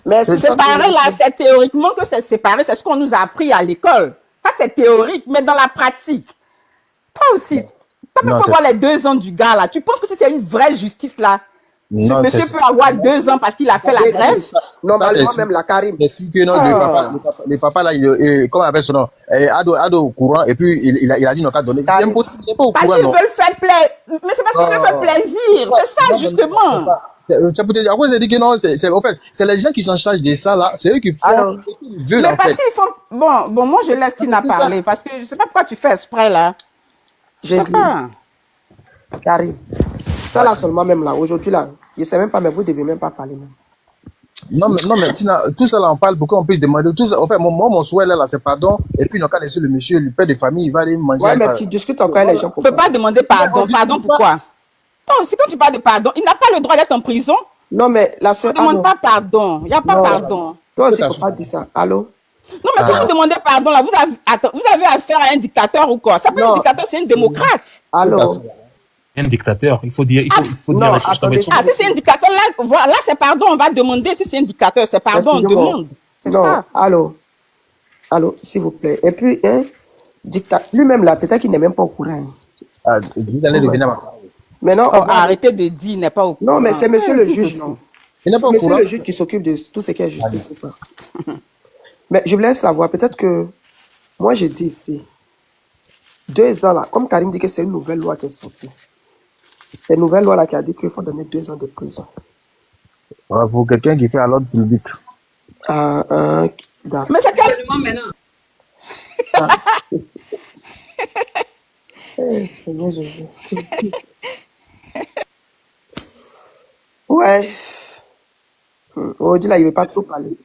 Mais C'est séparé là, c'est théoriquement que c'est séparé, c'est ce qu'on nous a appris à l'école. Ça, c'est théorique, mais dans la pratique, toi aussi, tu peux voir les 2 ans du gars là. Tu penses que c'est une vraie justice là? Ce monsieur peut avoir 2 ans parce qu'il a fait la grève? Normalement, même la Karim. C'est sûr que non, le papa là, comment on appelle son nom? Ado au courant, et puis il a dit non qu'à donner. C'est impossible, il n'est pas au courant. Parce qu'ils veulent faire plaisir. Mais c'est parce qu'ils veulent faire plaisir. C'est ça, justement. C'est pour te dire, après, j'ai dit que non, en fait, c'est les gens qui s'en chargent de ça là, c'est eux qui font ce qu'ils veulent. Mais parce qu'ils font. Bon, moi je laisse Tina parler parce que je sais pas pourquoi tu fais exprès là. Je sais pas. Karim. Ça là seulement même là, aujourd'hui là, je sais même pas, mais vous devez même pas parler même. Non mais Tina, tout ça là on parle, pourquoi on peut demander tout ça. En fait, mon souhait là, c'est pardon, et puis on a laissé le monsieur, le père de famille, il va aller manger. Ouais, mais tu discutes encore les gens. On peut pas demander pardon. Pardon pourquoi? Non, c'est quand tu parles de pardon, il n'a pas le droit d'être en prison. Non, mais la soeur. Ne demande pas pardon. Il n'y a pas pardon. Toi aussi, il ne faut pas dire ça. Allô? Non, mais quand vous demandez pardon, là, vous avez affaire à un dictateur ou quoi? Ça peut être un dictateur, c'est un démocrate. Allô? Un dictateur, il faut dire les choses comme elles sont. Ah, si c'est un dictateur, là c'est pardon, on va demander. Si c'est un dictateur, c'est pardon, on demande. C'est ça. Allô, s'il vous plaît. Et puis, lui-même là, peut-être qu'il n'est même pas au courant. Vous allez devenir. Mais non, arrêtez de dire, il n'est pas au courant. Non, mais c'est monsieur le juge, non. Il n'est pas au courant. Monsieur le juge qui s'occupe de tout ce qui est justice ou pas. Mais je voulais savoir, peut-être que moi j'ai dit ici, 2 ans là, comme Karim dit que c'est une nouvelle loi qui est sortie. C'est une nouvelle loi là qui a dit qu'il faut donner 2 ans de prison. Pour quelqu'un qui fait à l'ordre public. Mais c'est tellement maintenant. Seigneur Jésus. Ouais. Aujourd'hui, là, il ne veut pas trop parler.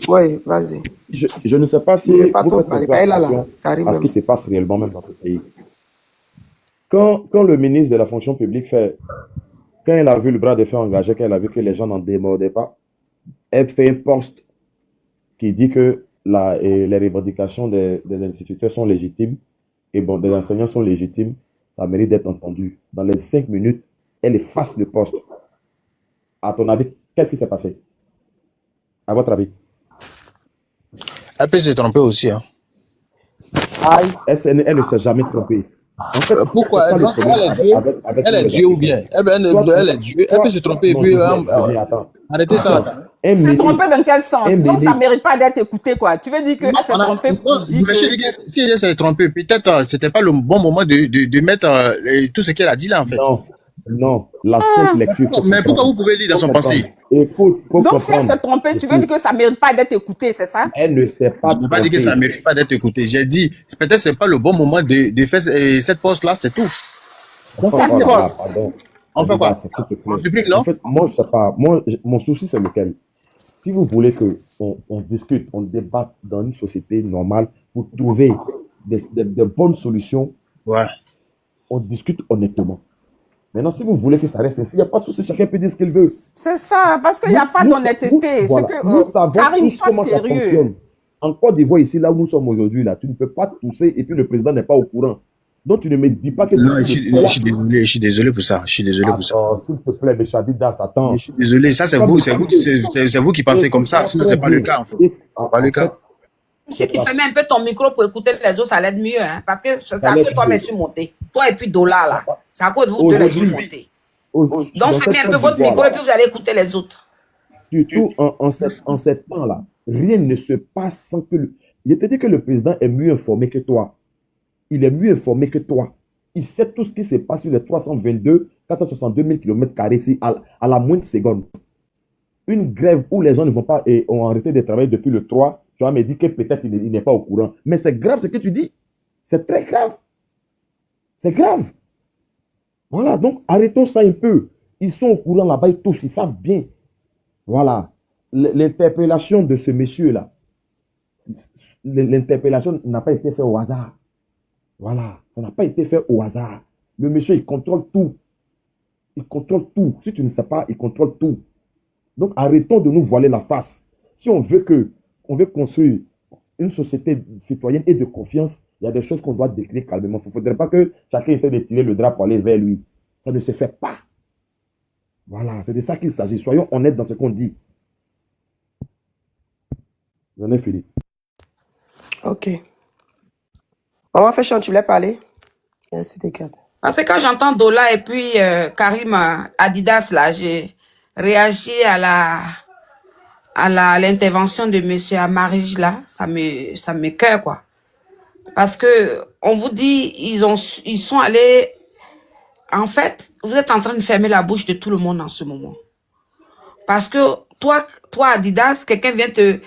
Ouais, vas-y. Je ne sais pas si il ne veut pas trop parler. À ce qui se passe réellement même dans ce pays. Quand le ministre de la fonction publique quand elle a vu le bras de fer engagé, quand elle a vu que les gens n'en démordaient pas, elle fait un post qui dit que les revendications des instituteurs sont légitimes et bon, des enseignants sont légitimes, ça mérite d'être entendu. Dans les 5 minutes, elle efface le poste. À ton avis, qu'est-ce qui s'est passé? À votre avis? Elle peut se tromper aussi. Hein. Elle ne s'est jamais trompée. En fait, pourquoi elle est Dieu ou bien elle est Dieu. Elle peut se tromper et puis arrêtez ça. Se tromper dans quel sens? Donc ça ne mérite pas d'être écouté, quoi. Tu veux dire qu'elle s'est trompée pour dire si elle s'est trompée, peut-être c'était pas le bon moment de mettre tout ce qu'elle a dit là en fait. Non, la simple lecture. Mais pourquoi vous pouvez lire dans son pensée? Donc si elle s'est trompée, tu veux dire que ça ne mérite pas d'être écouté, c'est ça? Elle ne sait pas. Je ne peux pas dire que ça ne mérite pas d'être écouté. J'ai dit, peut-être que ce n'est pas le bon moment de faire cette poste-là, c'est tout. Cette poste. On fait quoi? On supprime, non? En fait, moi, je ne sais pas. Mon souci, c'est lequel? Si vous voulez qu'on discute, on débatte dans une société normale pour trouver de bonnes solutions, on discute honnêtement. Maintenant, si vous voulez que ça reste ainsi, il n'y a pas de souci, chacun peut dire ce qu'il veut. C'est ça, parce qu'il n'y a pas d'honnêteté. Nous savons Karim, tous comment ça fonctionne. En Côte d'Ivoire, ici, là où nous sommes aujourd'hui, là, tu ne peux pas tousser et puis le président n'est pas au courant. Donc, tu ne me dis pas que... Non, je suis désolé pour ça. S'il te plaît, mes Chadidas, attends. Je suis désolé, ça c'est vous qui pensez comme ça, sinon ce n'est pas le cas, en fait. C'est pas le cas. Si tu fermes un peu ton micro pour écouter les autres, ça l'aide mieux, hein, parce que c'est à cause de toi, mais je suis monté. Toi et puis Dollar, là, c'est à cause de vous deux, les suis montés. Donc, fermez un peu votre micro et puis vous allez écouter les autres. Surtout en ces temps-là, rien ne se passe sans que... Je te dis que le président est mieux informé que toi. Il est mieux informé que toi. Il sait tout ce qui se passe sur les 462 000 km² ici à la moindre seconde. Une grève où les gens ne vont pas et ont arrêté de travailler depuis le 3, tu vas me dire que peut-être il n'est pas au courant. Mais c'est grave ce que tu dis. C'est très grave. C'est grave. Voilà, donc arrêtons ça un peu. Ils sont au courant là-bas, ils touchent, ils savent bien. Voilà. L'interpellation de ce monsieur-là, l'interpellation n'a pas été faite au hasard. Voilà, ça n'a pas été fait au hasard. Le monsieur, il contrôle tout. Il contrôle tout. Si tu ne sais pas, il contrôle tout. Donc arrêtons de nous voiler la face. Si on veut construire une société citoyenne et de confiance, il y a des choses qu'on doit décrire calmement. Il ne faudrait pas que chacun essaie de tirer le drap pour aller vers lui. Ça ne se fait pas. Voilà, c'est de ça qu'il s'agit. Soyons honnêtes dans ce qu'on dit. J'en ai fini. Ok. Maman Fashion, tu voulais parler? Merci, des gars. Parce que quand j'entends Dola et puis Karim Adidas, là, j'ai réagi à l'intervention de monsieur Amarige, là. Ça me cœur, quoi. Parce que, on vous dit, ils sont allés... En fait, vous êtes en train de fermer la bouche de tout le monde en ce moment. Parce que toi Adidas, quelqu'un vient tu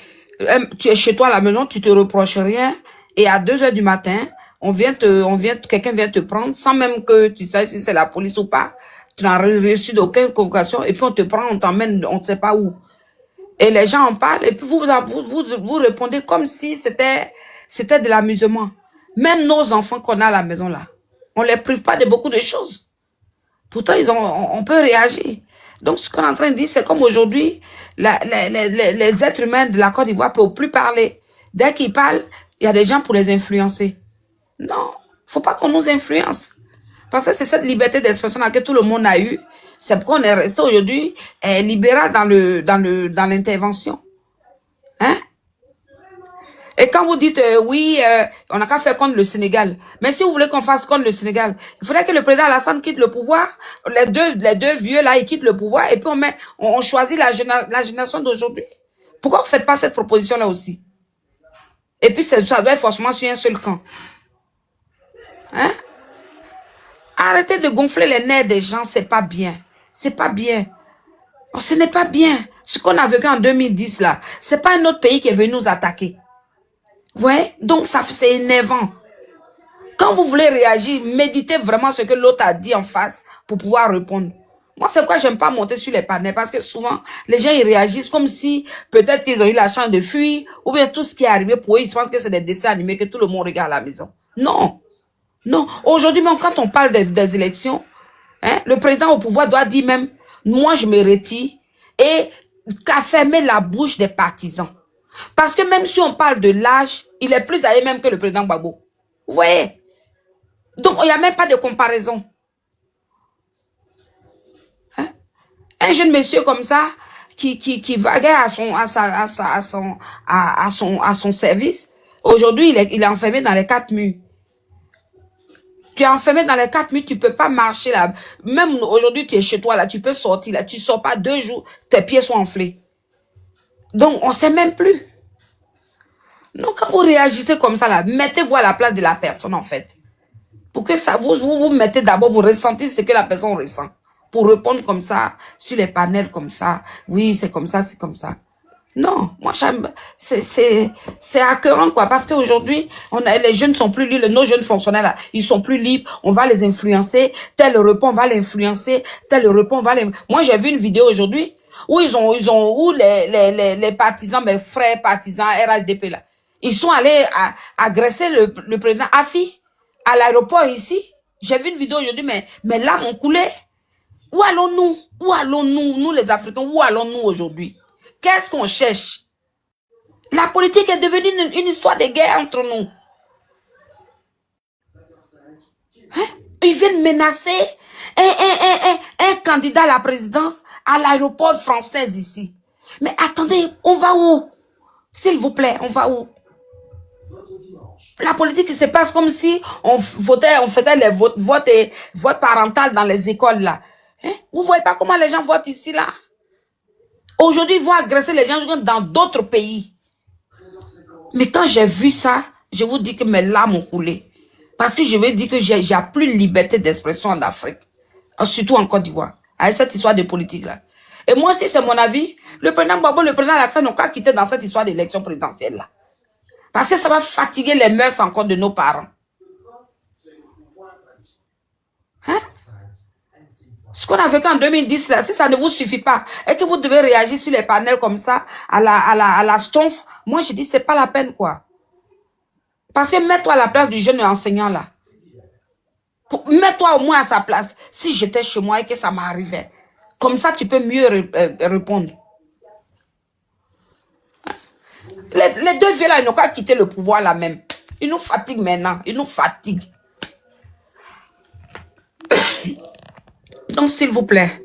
es chez toi à la maison, tu te reproches rien, et à 2 h du matin, quelqu'un vient te prendre, sans même que tu sais si c'est la police ou pas. Tu n'as reçu d'aucune convocation, et puis on te prend, on t'emmène, on ne sait pas où. Et les gens en parlent, et puis vous répondez comme si c'était de l'amusement. Même nos enfants qu'on a à la maison là, on les prive pas de beaucoup de choses. Pourtant, on peut réagir. Donc, ce qu'on est en train de dire, c'est comme aujourd'hui, les êtres humains de la Côte d'Ivoire ne peuvent plus parler. Dès qu'ils parlent, il y a des gens pour les influencer. Non, faut pas qu'on nous influence. Parce que c'est cette liberté d'expression que tout le monde a eu. C'est pourquoi on est resté aujourd'hui libéral dans l'intervention. Hein? Et quand vous dites, oui, on n'a qu'à faire contre le Sénégal. Mais si vous voulez qu'on fasse contre le Sénégal, il faudrait que le président Alassane quitte le pouvoir, les deux vieux là, ils quittent le pouvoir, et puis on choisit la génération d'aujourd'hui. Pourquoi vous ne faites pas cette proposition-là aussi? Et puis ça doit être forcément sur un seul camp. Hein? Arrêtez de gonfler les nerfs des gens, c'est pas bien. C'est pas bien. Oh, ce n'est pas bien. Ce qu'on a vécu en 2010 là, c'est pas un autre pays qui est venu nous attaquer. Ouais, donc c'est énervant. Quand vous voulez réagir, méditez vraiment ce que l'autre a dit en face pour pouvoir répondre. Moi, c'est pourquoi j'aime pas monter sur les panneaux, parce que souvent, les gens, ils réagissent comme si peut-être qu'ils ont eu la chance de fuir, ou bien tout ce qui est arrivé pour eux, ils pensent que c'est des dessins animés que tout le monde regarde à la maison. Non. Non. Aujourd'hui, même quand on parle des élections, hein, le président au pouvoir doit dire même, moi, je me retire, et qu'à fermer la bouche des partisans. Parce que même si on parle de l'âge, il est plus âgé même que le président Gbagbo. Vous voyez? Donc, il n'y a même pas de comparaison. Hein? Un jeune monsieur comme ça, qui vaguait à son service, aujourd'hui, il est enfermé dans les 4 murs. Tu es enfermé dans les 4 murs, tu ne peux pas marcher là. Même aujourd'hui, tu es chez toi là, tu peux sortir là. Tu ne sors pas 2 jours, tes pieds sont enflés. Donc, on ne sait même plus. Donc, quand vous réagissez comme ça, là, mettez-vous à la place de la personne, en fait. Pour que ça vous mettez d'abord, vous ressentez ce que la personne ressent. Pour répondre comme ça, sur les panels comme ça. Oui, c'est comme ça, c'est comme ça. Non, moi, j'aime, c'est accueillant, quoi. Parce qu'aujourd'hui, les jeunes sont plus libres, nos jeunes fonctionnaires, là, ils sont plus libres, on va les influencer. Tel repas, on va l'influencer. Tel repas, on va l'influencer. Moi, j'ai vu une vidéo aujourd'hui, où où les partisans, mes frères partisans, RHDP là, ils sont allés agresser le président Afi à l'aéroport ici. J'ai vu une vidéo aujourd'hui, mais là, on coulait. Où allons-nous? Où allons-nous, nous les Africains, où allons-nous aujourd'hui? Qu'est-ce qu'on cherche? La politique est devenue une histoire de guerre entre nous. Hein? Ils viennent menacer un candidat à la présidence à l'aéroport français ici. Mais attendez, on va où? S'il vous plaît, on va où? La politique se passe comme si on faisait les votes parental dans les écoles là. Hein? Vous voyez pas comment les gens votent ici là? Aujourd'hui, ils vont agresser les gens dans d'autres pays. Mais quand j'ai vu ça, je vous dis que mes larmes ont coulé. Parce que je veux dire que j'ai plus de liberté d'expression en Afrique. Surtout en Côte d'Ivoire. Avec cette histoire de politique là. Et moi aussi, c'est mon avis. Le président Gbagbo, le président Alassane n'ont qu'à quitter dans cette histoire d'élection présidentielle là. Parce que ça va fatiguer les mœurs encore de nos parents. Ce qu'on a vécu en 2010, là, si ça ne vous suffit pas, et que vous devez réagir sur les panels comme ça, à la stonf, moi je dis, c'est pas la peine, quoi. Parce que mets-toi à la place du jeune enseignant, là. Mets-toi au moins à sa place. Si j'étais chez moi et que ça m'arrivait, comme ça, tu peux mieux répondre. Les deux vieux, là, ils n'ont qu'à quitter le pouvoir, là, même. Ils nous fatiguent maintenant. Ils nous fatiguent. Donc, s'il vous plaît,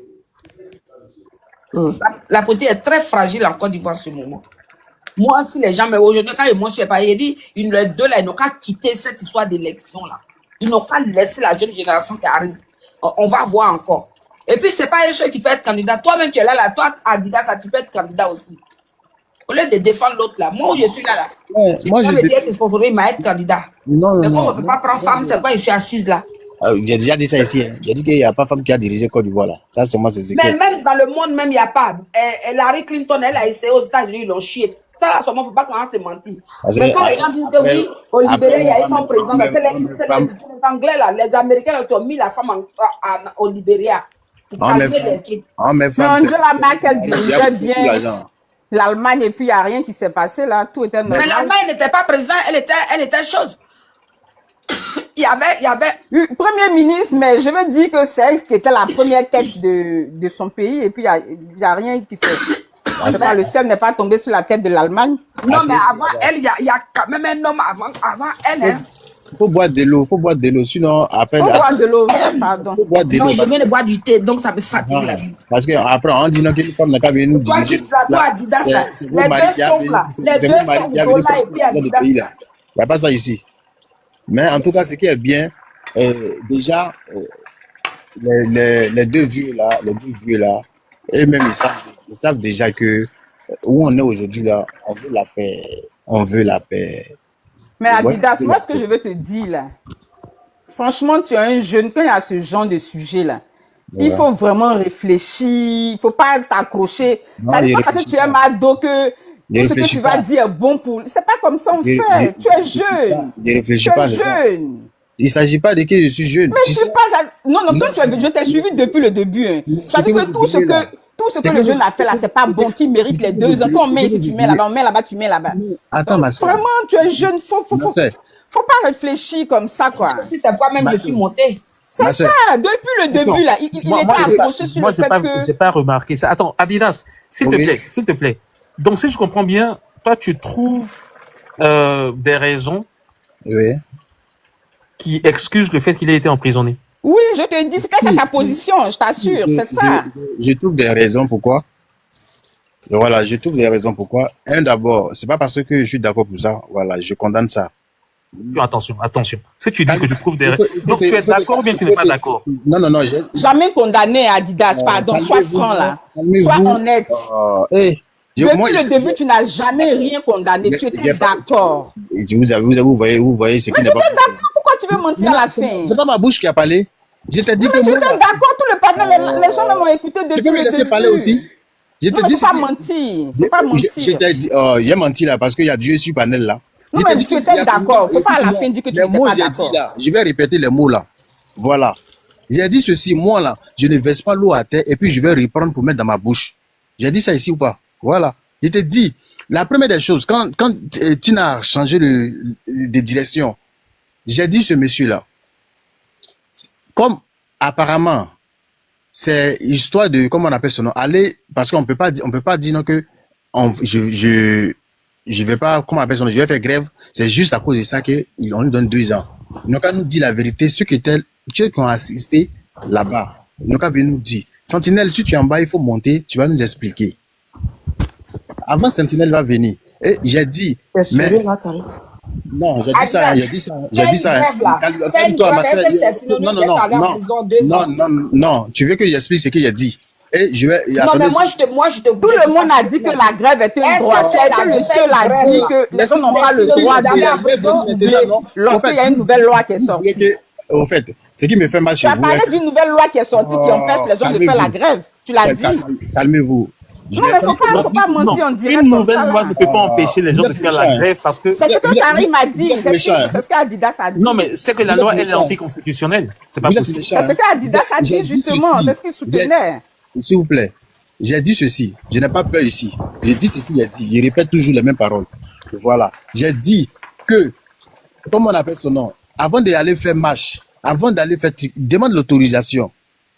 la politique est très fragile en Côte d'Ivoire en ce moment. Moi, si les gens, mais aujourd'hui, quand moi je suis pas, il dit, les deux là, ils n'ont qu'à quitter cette histoire d'élection là. Ils n'ont qu'à laisser la jeune génération qui arrive. On va voir encore. Et puis, c'est pas un chose qui peut être candidat. Toi-même, tu es là, toi, Adidas, ça, tu peux être candidat aussi. Au lieu de défendre l'autre là, moi, je suis là. Si moi, je me dis que sponsorisé, il m'a être candidat. Non, mais comme on ne peut pas prendre femme, c'est quoi, je suis assise là. J'ai déjà dit ça ici. Hein. J'ai dit qu'il n'y a pas de femme qui a dirigé Côte d'Ivoire là. Ça, c'est moi, c'est Mais même dans le monde, même, il n'y a pas. Larry Clinton, elle a essayé aux États-Unis, ils l'ont chié. Ça, là, seulement, il ne faut pas qu'on se mentir. Mais quand les gens disent que oui, au Libéria, il y a eu son président, c'est les Anglais, là, les Américains qui ont mis la femme au Libéria. Pour calmer les trucs. Mais Angela Merkel dirigeait bien l'Allemagne et puis il n'y a rien qui s'est passé là. Tout était normal. Mais l'Allemagne n'était pas président, elle était chose. Il y avait... Premier ministre, mais je veux dire que c'est elle qui était la première tête de son pays et puis il n'y a rien qui s'est... Le ciel n'est pas tombé sur la tête de l'Allemagne. Non, mais avant elle, il y a quand même un homme avant elle. Il faut boire de l'eau, sinon après... Faut boire de l'eau, pardon. Non, je viens de boire du thé, donc ça me fatigue la vie. Parce qu'après, on dit qu'une femme n'a qu'à venir nous diriger. Toi, Adidas, là, les deux sauf là. Les deux sauf Gola et puis Adidas. Il n'y a pas ça ici. Mais en tout cas, ce qui est bien, déjà, les deux vieux là, eux-mêmes, ils savent déjà que où on est aujourd'hui là, on veut la paix. Mais Adidas, moi, ce que je veux te dire là, franchement, tu es un jeune, quand il y a ce genre de sujet là, il faut vraiment réfléchir, il ne faut pas t'accrocher. Ça n'est pas parce que tu es Mado que ce que tu vas dire est bon pour... C'est pas comme ça on fait. Tu es jeune. Tu es jeune. Il ne s'agit pas de qui je suis jeune. Mais tu parles... Non, toi, je t'ai suivi depuis le début. Hein. Ça veut dire que tout ce que le jeune a fait là, c'est pas bon, qui mérite les 2 ans. Quand on met ici, tu mets là-bas, on met là-bas, tu mets là-bas. Attends, ma soeur. Vraiment, tu es jeune, faut pas réfléchir comme ça, quoi. C'est quoi même je suis monté. C'est ça, depuis le début là, il était accroché sur le fait que... J'ai pas remarqué ça. Attends, Adidas, s'il te plaît. Donc, si je comprends bien, toi, tu trouves des raisons qui excusent le fait qu'il ait été emprisonné. Oui, je te dis, c'est sa position, je t'assure, c'est ça. Je trouve des raisons pourquoi. Voilà, je trouve des raisons pourquoi. D'abord, c'est pas parce que je suis d'accord pour ça. Voilà, je condamne ça. Attention. Si tu dis que tu trouves des raisons. Donc, tu es d'accord ou bien tu n'es pas d'accord? Non. Jamais condamné, Adidas, pardon. Sois franc là. Sois honnête. Depuis le début, tu n'as jamais rien condamné. Tu étais d'accord. Vous voyez ce qui n'est pas... Mais tu étais d'accord, pourquoi tu veux mentir à la fin? C'est pas ma bouche qui a parlé. Je t'ai dit que... Mais tu étais d'accord, tout le panel, les gens m'ont écouté depuis le début. Tu peux me laisser parler aussi? Je te dis... Faut pas mentir. Faut pas mentir. Je t'ai dit... J'ai menti là parce qu'il y a Dieu sur le panel là. Non, mais tu étais d'accord. Faut pas à la fin dire que tu n'étais pas d'accord. Je vais répéter les mots là. Voilà. J'ai dit ceci, moi là, je ne verse pas l'eau à terre et puis je vais reprendre pour mettre dans ma bouche. J'ai dit ça ici ou pas? Voilà. Je te dis, la première des choses, quand Tina a changé de direction, j'ai dit ce monsieur-là, comme apparemment, c'est histoire de, comment on appelle son nom, aller, parce qu'on peut pas dire non que je vais pas, comment on appelle son nom, je vais faire grève, c'est juste à cause de ça qu'on lui donne 2 ans. Donc, quand nous dit la vérité, ceux qui ont assisté là-bas, donc quand nous dit, Sentinelle, si tu es en bas, il faut monter, tu vas nous expliquer. Avant, Sentinelle va venir. Et j'ai dit... Mais... Non, j'ai dit ça. Non, tu veux que j'explique ce qu'il a dit. Et je vais... Non, mais moi, je te... Tout le monde a dit que la grève était un droit. C'est le seul a dit que les gens n'ont pas le droit de... Lorsqu'il y a une nouvelle loi qui est sortie. Au fait, ce qui me fait mal chez vous... Tu as parlé d'une nouvelle loi qui est sortie qui empêche les gens de faire la grève. Tu l'as dit. Calmez-vous. Non, mais faut pas mentir en direct. Une nouvelle loi ne peut pas empêcher les gens de faire la grève parce que... C'est ce que Karim a dit. C'est ce qu'Adidas a dit. Non, mais c'est que la loi, elle est anticonstitutionnelle. C'est pas possible. C'est ce qu'Adidas a dit, justement. C'est ce qu'il soutenait. S'il vous plaît, j'ai dit ceci. Je n'ai pas peur ici. J'ai dit ceci, j'ai dit. Je répète toujours les mêmes paroles. Voilà. J'ai dit que, comment on appelle son nom, avant d'aller faire marche, avant d'aller faire, demande l'autorisation.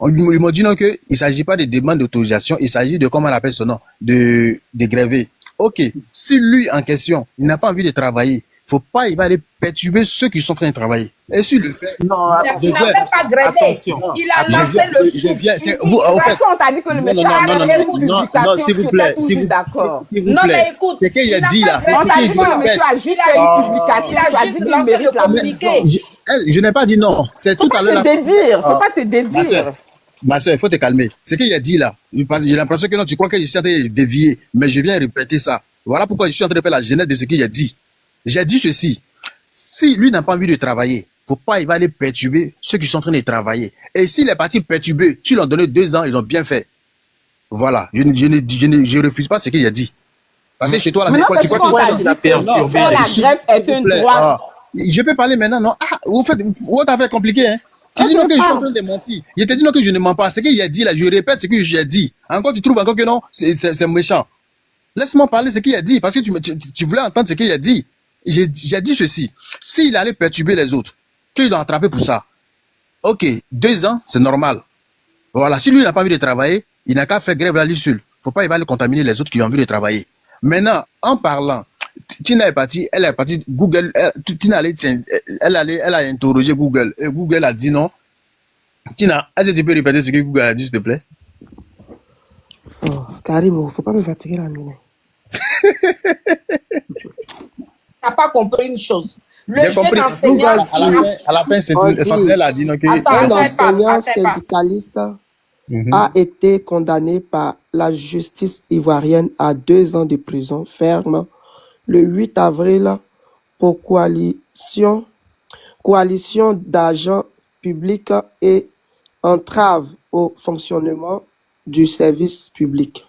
Ils m'ont dit non qu'il ne s'agit pas de demande d'autorisation, il s'agit de, comment on appelle son nom, de gréver. Ok, si lui en question, il n'a pas envie de travailler, faut pas, il va aller perturber ceux qui sont en train de travailler. Et s'il le fait, non, il n'a même pas grévé. Attention. Il a lancé le je viens, c'est vous, en fait, on t'a dit que le monsieur non, s'il vous plaît, d'accord. Non, mais écoute, c'est qu'il a dit là. On t'a dit que le monsieur a juste fait une publication, tu as dit qu'il mérite la publication. Je n'ai pas dit non. C'est tout à l'heure. Faut pas te dédire. Ma soeur, il faut te calmer. Ce qu'il a dit là, j'ai l'impression que non, tu crois que je suis en train de dévier, mais je viens répéter ça. Voilà pourquoi je suis en train de faire la genèse de ce qu'il a dit. J'ai dit ceci. Si lui n'a pas envie de travailler, faut pas, il va aller perturber ceux qui sont en train de travailler. Et s'il est parti perturber, tu lui as donné 2 ans, ils ont bien fait. Voilà. Je refuse pas ce qu'il a dit. Parce que chez toi, là, tu crois qu'il a perturbé. La grève est un droit. Je peux parler maintenant, non? Ah, vous faites, votre affaire est compliquée, hein? Tu dis non que je suis en train de mentir. Je te dis non que je ne mens pas. Ce qu'il a dit là, je répète ce que j'ai dit. Encore, tu trouves encore que non, c'est méchant. Laisse-moi parler ce qu'il a dit, parce que tu voulais entendre ce qu'il a dit. J'ai dit ceci. S'il allait perturber les autres, qu'il doit attraper pour ça. Ok, 2 ans, c'est normal. Voilà, si lui n'a pas envie de travailler, il n'a qu'à faire grève là, lui seul. Faut pas, il va aller contaminer les autres qui ont envie de travailler. Maintenant, en parlant, Tina est partie, elle est partie, Google, Tina elle a interrogé Google, et Google a dit non. Tina, est-ce que tu peux répéter ce que Google a dit, s'il te plaît? Oh, Karim, faut pas me fatiguer la nuit. Tu n'as pas compris une chose. Le jeune enseignant à la fin, elle a dit non. Un enseignant syndicaliste a été condamné par la justice ivoirienne à 2 ans de prison ferme le 8 avril pour coalition d'agents publics et entrave au fonctionnement du service public.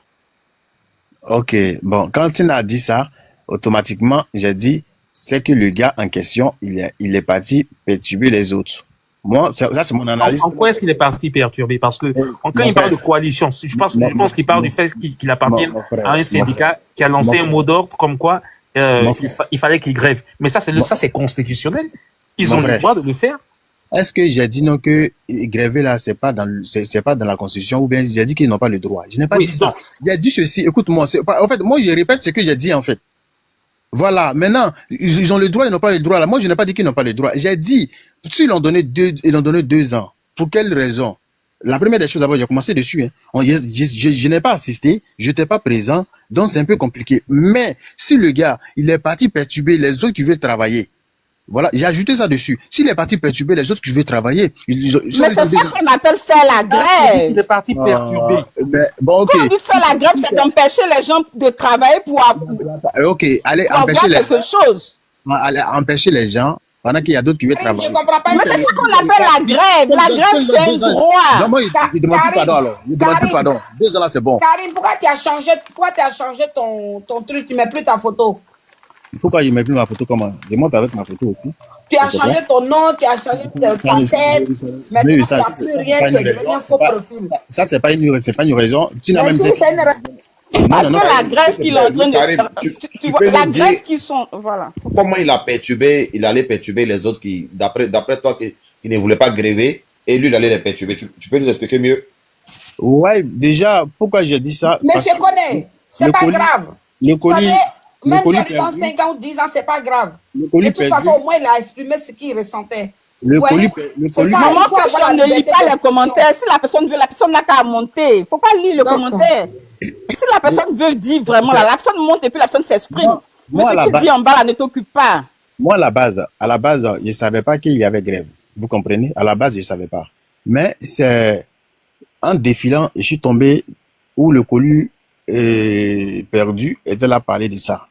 Ok, bon, quand il a dit ça, automatiquement, j'ai dit, c'est que le gars en question, il est parti perturber les autres. Moi, ça c'est mon analyse. En quoi est-ce qu'il est parti perturber? Parce que quand il parle de coalition, je pense qu'il parle du fait qu'il appartient à un syndicat qui a lancé un mot d'ordre comme quoi il fallait qu'il grève. Mais ça, c'est constitutionnel. Ils ont le droit de le faire. Est-ce que j'ai dit non que gréver là, c'est pas dans la Constitution, ou bien j'ai dit qu'ils n'ont pas le droit? Je n'ai pas dit ça. J'ai dit ceci. Écoute-moi, en fait, moi, je répète ce que j'ai dit, en fait. Voilà. Maintenant, ils ont le droit, ils n'ont pas le droit. Là, moi, je n'ai pas dit qu'ils n'ont pas le droit. J'ai dit, s'ils ont donné 2 ans, pour quelle raison? La première des choses, d'abord, j'ai commencé dessus, hein. Je n'ai pas assisté, je n'étais pas présent, donc c'est un peu compliqué. Mais, si le gars, il est parti perturber les autres qui veulent travailler, voilà, j'ai ajouté ça dessus. S'il est parti perturber les autres qui veulent travailler, mais c'est ça qu'on appelle faire la grève. Il est parti perturber. Bon, ok. Quand on dit faire la grève, c'est d'empêcher les gens de travailler pour allez pour empêcher avoir quelque chose. Allez empêcher les gens pendant qu'il y a d'autres qui veulent travailler. Je comprends pas. Mais c'est ça qu'on appelle la grève. La grève, c'est un droit. Non, moi, il demande plus pardon alors. Il demande plus pardon. 2 ans là, c'est bon. Karim, pourquoi tu as changé ton truc? Tu mets plus ta photo. Pourquoi il met plus ma photo? Comment? Je monte avec ma photo aussi. Tu as changé ton nom, tu as changé ta tête. Maintenant, il n'y a plus rien, tu es devenu un faux profil. Ça, c'est pas une raison. Mais si, c'est une raison. Parce que la grève qu'il est en train de faire, tu vois, la grève qui sont, voilà. Comment il a perturbé, il allait perturber les autres qui, d'après toi, qui ne voulaient pas gréver, et lui, il allait les perturber. Tu peux nous expliquer mieux? Ouais, déjà, pourquoi j'ai dit ça? Mais je connais, c'est pas grave. Le colis. Même si dans 5 ans ou 10 ans, c'est pas grave. De toute façon, au moins, il a exprimé ce qu'il ressentait. Le colis. Maman, on ne lit pas les commentaires. Si la personne veut, la personne n'a qu'à monter. Il ne faut pas lire le commentaire. Si la personne veut dire vraiment, la personne monte et puis la personne s'exprime. Mais ce qu'il dit en bas, là, ne t'occupe pas. Moi, à la base, je ne savais pas qu'il y avait grève. Vous comprenez? À la base, je ne savais pas. Mais c'est en défilant, je suis tombé où le colis perdu était là à parler de ça.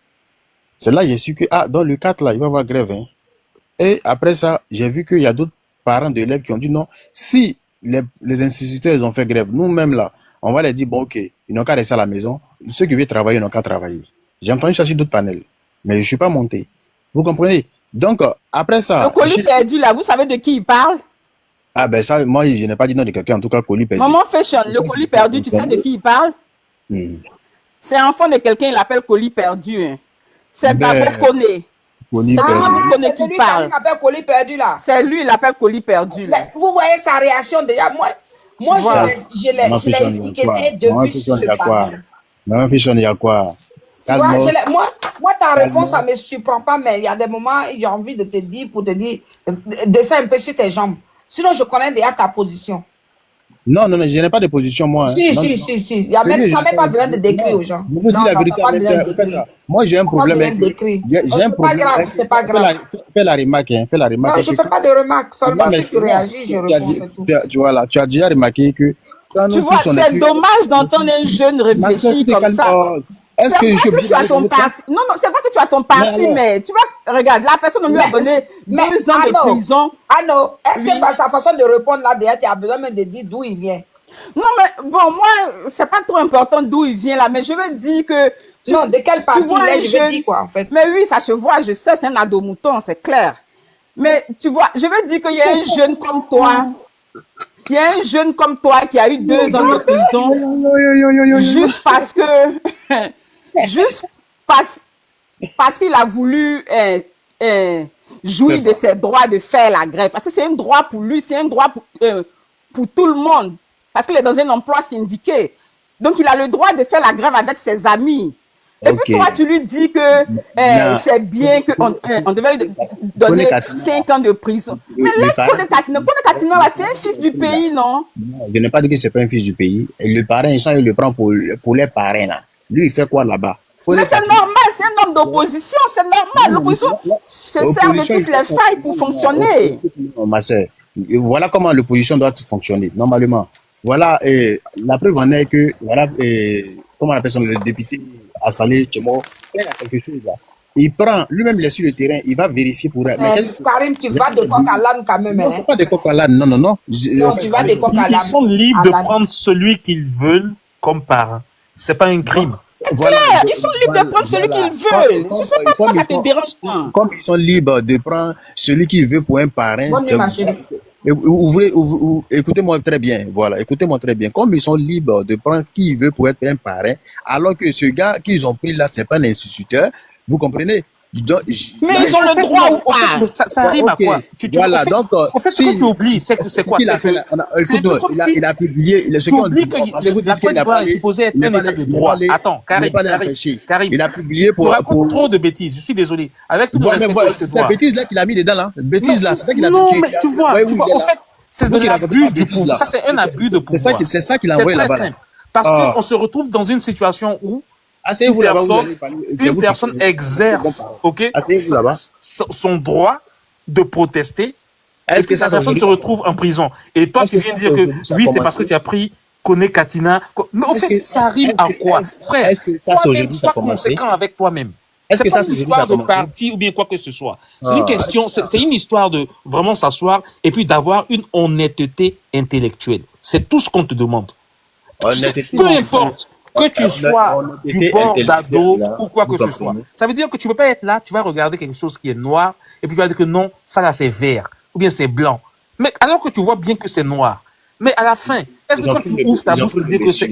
C'est là que j'ai su que, dans le 4, là, il va y avoir grève. Hein. Et après ça, j'ai vu qu'il y a d'autres parents d'élèves qui ont dit non, si les instituteurs ont fait grève, nous-mêmes là, on va leur dire, bon, ok, ils n'ont qu'à rester à la maison. Ceux qui veulent travailler n'ont qu'à travailler. J'ai entendu chercher d'autres panels, mais je ne suis pas monté. Vous comprenez? Donc, après ça... Le colis perdu, là, vous savez de qui il parle? Ah ben ça, moi, je n'ai pas dit non de quelqu'un, en tout cas, colis perdu. Maman Fashion, le colis perdu, tu sais de qui il parle? C'est un enfant de quelqu'un, il l'appelle colis perdu. Hein. C'est Babo Koné. Colis c'est perdu. Babo Koné qui parle. Il appelle colis perdu, là. C'est lui, il l'appelle colis perdu. Là. Mais vous voyez sa réaction déjà. Moi je l'ai étiqueté depuis ce panel. Maman Fashion, il y a quoi? Tu vois, moi, ta réponse, ça ne me surprend pas, mais il y a des moments, j'ai envie de te dire, pour te dire, descends un peu sur tes jambes. Sinon, je connais déjà ta position. Non, je n'ai pas de position, moi. Si. Il n'y a même pas besoin de décrire aux gens. Je vous dis la vérité. Moi, j'ai un problème avec... C'est pas grave. Fais la remarque. Non, je ne fais pas de remarque. Seulement si tu réagis, je réponds, c'est tout. Tu as déjà remarqué que... Tu vois, c'est dommage d'entendre un jeune réfléchir comme ça. Est-ce que je peux tu as ton parti? Non, c'est vrai que tu as ton parti, mais tu vois, regarde, la personne lui a donné 2 ans de prison. Ah non, est-ce que sa façon de répondre là, déjà, tu as besoin même de dire d'où il vient? Non, mais bon, moi, c'est pas trop important d'où il vient là, mais je veux dire que... Non, de quelle partie il est, je veux dire quoi, en fait. Mais oui, ça se voit, je sais, c'est un ado mouton, c'est clair. Mais tu vois, je veux dire qu'il y a un jeune comme toi... Il y a un jeune comme toi qui a eu 2 ans de prison juste parce que parce qu'il a voulu jouir de ses droits de faire la grève. Parce que c'est un droit pour lui, c'est un droit pour tout le monde. Parce qu'il est dans un emploi syndiqué. Donc il a le droit de faire la grève avec ses amis. Et puis toi, tu lui dis que c'est bien qu'on devait lui donner 5 ans de prison. Mais laisse Kone Katina. Kone Katina, c'est un fils du pays, non? Non, je n'ai pas dit que ce n'est pas un fils du pays. Et le parrain, il le prend pour les parrains, là. Lui, il fait quoi là-bas? Mais c'est normal, c'est un homme d'opposition, c'est normal. L'opposition se sert de toutes les failles pour fonctionner. Ma soeur, voilà comment l'opposition doit fonctionner, normalement. Voilà, la preuve en est que, voilà, comment on appelle ça, le député Assalé Tchemo, il y a quelque chose là. Il prend, lui-même il est sur le terrain, il va vérifier pour... Mais Karim, tu vas de coq à l'âne quand même. Non, c'est pas de coq à l'âne, non. Non, tu vas de coq à l'âne. Ils sont libres de prendre celui qu'ils veulent comme parrain. C'est pas un crime. Voilà, ils sont libres de prendre celui qu'ils veulent. Je ne sais pas pourquoi ça te dérange pas. Comme ils sont libres de prendre celui qu'ils veulent pour un parrain... Écoutez-moi très bien, voilà, écoutez-moi très bien. Comme ils sont libres de prendre qui ils veulent pour être un parrain, alors que ce gars qu'ils ont pris là, c'est pas un instituteur, vous comprenez? Donc, mais ils ont le droit ou pas? Mais ça rime à quoi? Voilà, donc... En fait, ce que tu oublies, c'est quoi? Il a publié... Tu oublies que la Côte d'Ivoire est supposée être un état de droit. Attends, Karim, il a publié pour... Tu racontes trop de bêtises, je suis désolé. Avec tout le respect que je te dois. C'est bêtise là qu'il a mis dedans, là. Bêtise là, c'est ça qu'il a mis. Non, mais tu vois, en fait, c'est de l'abus du pouvoir. Ça, c'est un abus de pouvoir. C'est ça qu'il a envoyé là-bas. C'est très simple. Parce qu'on se retrouve dans une situation où une personne exerce son droit de protester et que cette personne se retrouve en prison. Et toi, tu viens de dire que oui, c'est parce que tu as pris Kone Katina. Mais en fait, ça arrive à quoi? Frère, toi-même, sois conséquent avec toi-même. C'est pas une histoire de parti ou bien quoi que ce soit. C'est une question, c'est une histoire de vraiment s'asseoir et puis d'avoir une honnêteté intellectuelle. C'est tout ce qu'on te demande. Peu importe que tu sois du bord d'ado ou quoi que ce soit. Ça veut dire que tu ne peux pas être là, tu vas regarder quelque chose qui est noir et puis tu vas dire que non, ça là c'est vert ou bien c'est blanc. Mais alors que tu vois bien que c'est noir. Mais à la fin, est-ce que quand tu ouvres ta bouche pour dire que c'est...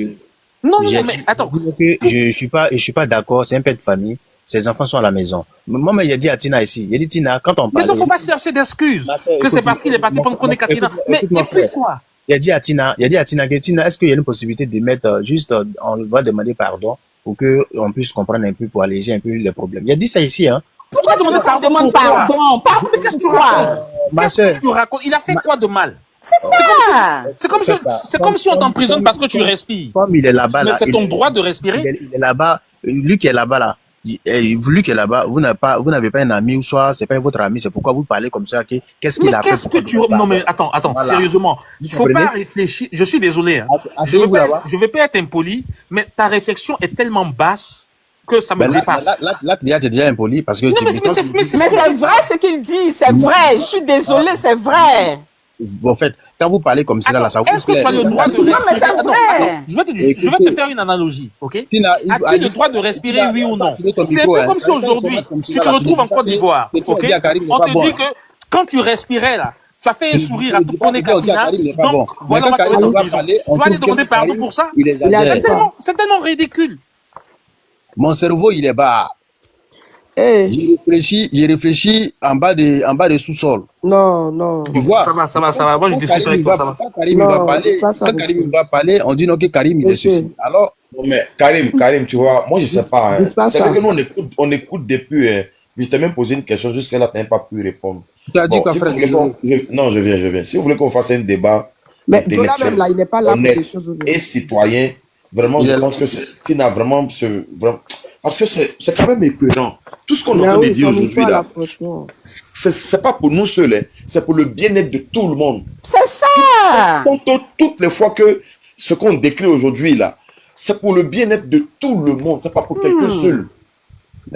Non, mais attends. Je suis pas d'accord, c'est un père de famille. Ses enfants sont à la maison. Moi, il a dit à Tina ici, il a dit Tina, quand on parle... Mais il ne faut pas chercher d'excuses que c'est parce qu'il est parti prendre Kone Katina. Mais pourquoi? Il a dit à Tina, est-ce qu'il y a une possibilité de mettre juste, on va demander pardon pour qu'on puisse comprendre un peu, pour alléger un peu les problèmes. Il a dit ça ici, hein. Pourquoi demander pardon? Mais qu'est-ce que tu racontes? Ma soeur. Il a fait quoi de mal? C'est ça. C'est comme si on t'emprisonne parce que tu respires. Comme il est là-bas, mais c'est ton droit de respirer. Il est là-bas, lui qui est là-bas, là. Lui qui est là-bas, vous n'avez pas un ami ou soit c'est pas votre ami, c'est pourquoi vous parlez comme ça. Qu'est-ce qu'il a fait? Qu'est-ce que tu... Non mais attends, voilà. Sérieusement, il faut pas réfléchir. Je suis désolé. Hein. Je vais pas être impoli, mais ta réflexion est tellement basse que ça me dépasse. Là, tu es déjà impoli parce que... Non, mais c'est vrai ce qu'il dit, c'est vrai. Je suis désolé, c'est vrai. En fait, quand vous parlez comme cela, là, ça vous Est-ce que tu as le droit de Non, mais respirer? c'est Attends, vrai. je vais te faire une analogie, ok? Tina, As-tu le droit de respirer, oui ou non? C'est un peu comme si aujourd'hui, tu te retrouves en Côte d'Ivoire, ok? On te dit que quand tu respirais là, tu as fait un sourire à Toukoné Katina, donc voilà, on va te mettre en prison. Tu vas aller demander pardon pour ça? C'est tellement ridicule. Mon cerveau, il est bas. Eh, Il réfléchit en bas de sous-sol. non. Tu vois? Ça va. Moi, je discute avec toi, ça va. Quand Karim va parler, on dit non que Karim, il est ceci. Alors, Non, mais Karim, tu vois, moi je sais pas. C'est-à-dire que nous on écoute depuis. Je t'ai même posé une question jusqu'à là, tu n'as pas pu répondre. tu as dit quoi, Si frère? vous voulez non, je viens. Si vous voulez qu'on fasse un débat Mais Dola même là, il n'est pas là pour honnête des choses aujourd'hui. et citoyen, vraiment, je pense que Tina vraiment parce que c'est quand même épeurant. Tout ce qu'on est en train de dire aujourd'hui là, franchement. c'est pas pour nous seuls, hein, c'est pour le bien-être de tout le monde. C'est ça. Toutes les fois que ce qu'on décrit aujourd'hui là, c'est pour le bien-être de tout le monde, c'est pas pour quelqu'un seul.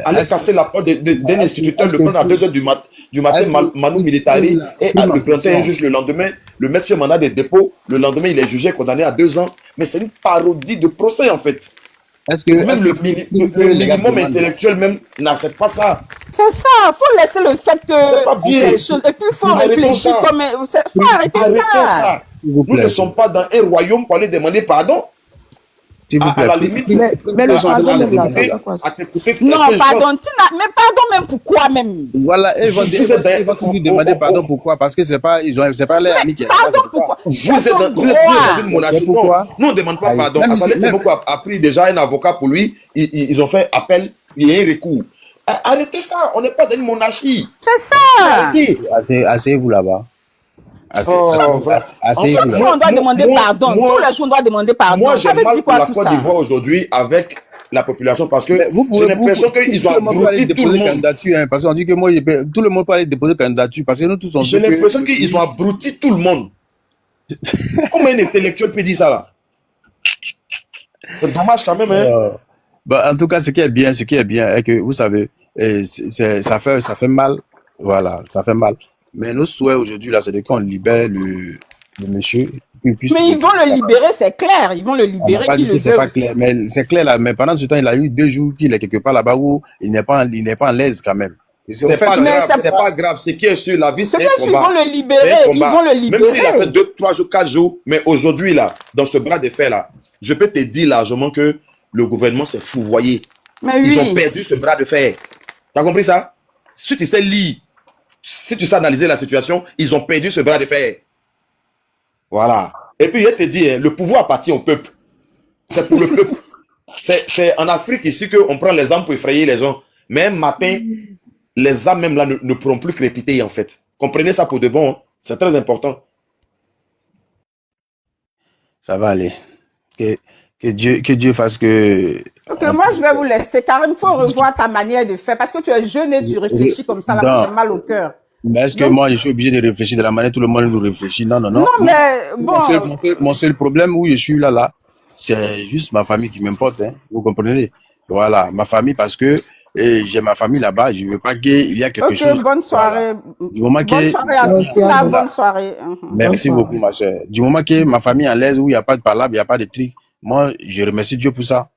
Aller casser la porte d'un instituteur, le prendre à 2h du matin, Manu Militari, et le présenter un juge le lendemain, le mettre sur mandat de dépôt, le lendemain il est jugé, condamné à 2 ans. Mais c'est une parodie de procès en fait. Même le minimum intellectuel même n'accepte pas ça. C'est ça. Il faut laisser le fait que les choses. Et puis il faut réfléchir comme. Il faut arrêter ça. Nous ne sommes pas dans un royaume pour aller demander pardon. À la limite, mais le pardon même là, non, pardon, mais pardon même pourquoi même? Voilà, ils vont toujours demander pardon pourquoi? Parce que c'est pas l'air ami qui est. Pardon pourquoi? Vous êtes dans une monarchie. Nous on ne demande pas pardon. Assalé Teboko a pris déjà un avocat pour lui. Ils ont fait appel, il y a un recours. Arrêtez ça, on n'est pas dans une monarchie. C'est ça. Asseyez-vous là-bas. On doit demander pardon. Tous les jours, on doit demander pardon. Moi, j'ai mal pour la Côte d'Ivoire aujourd'hui avec la population parce que j'ai l'impression qu'ils ont abruti tout le monde. Parce qu'on dit que moi, tout le monde peut aller déposer candidature parce que nous tous on j'ai l'impression qu'ils ont abruti tout le monde. Comment un intellectuel peut dire ça là? C'est dommage quand même. Hein? Bah, en tout cas, ce qui est bien, est que vous savez, ça fait mal. Voilà, ça fait mal. Mais nos souhaits aujourd'hui, là, c'est qu'on libère le monsieur. Mais ils vont le libérer, c'est clair. Ils vont le libérer. C'est pas clair. Mais c'est clair, là. Mais pendant ce temps, il a eu 2 jours qu'il est quelque part là-bas où il n'est pas en l'aise quand même. C'est pas grave. Ce qui est sur la vie, c'est un combat. Ils vont le libérer. Même s'il a fait 2, 3 jours, 4 jours. Mais aujourd'hui, là, dans ce bras de fer, là, je peux te dire largement que le gouvernement s'est fouvoyé. Ils ont perdu ce bras de fer. T'as compris ça? Si tu sais lire, si tu sais analyser la situation, ils ont perdu ce bras de fer. Voilà. Et puis, je te dis, le pouvoir appartient au peuple. C'est pour le peuple. C'est en Afrique ici qu'on prend les armes pour effrayer les gens. Mais un matin, les armes même là ne pourront plus crépiter en fait. Comprenez ça pour de bon. Hein? C'est très important. Ça va aller. Que Dieu fasse que... Ok, moi je vais vous laisser. Karim, il faut revoir ta manière de faire parce que tu es jeune et tu réfléchis comme ça. Là, j'ai mal au cœur. Mais est-ce que moi je suis obligé de réfléchir de la manière tout le monde nous réfléchit? Non. Non, mais bon. Mon seul problème où je suis là, c'est juste ma famille qui m'importe. Hein, vous comprenez? Voilà, ma famille parce que j'ai ma famille là-bas. Je ne veux pas qu'il y a quelque chose. Bonne soirée. Du moment bonne soirée à tous. Bonne soirée. Merci beaucoup, ma soeur. Du moment que ma famille est à l'aise, où il n'y a pas de palabre, il n'y a pas de trucs, moi, je remercie Dieu pour ça.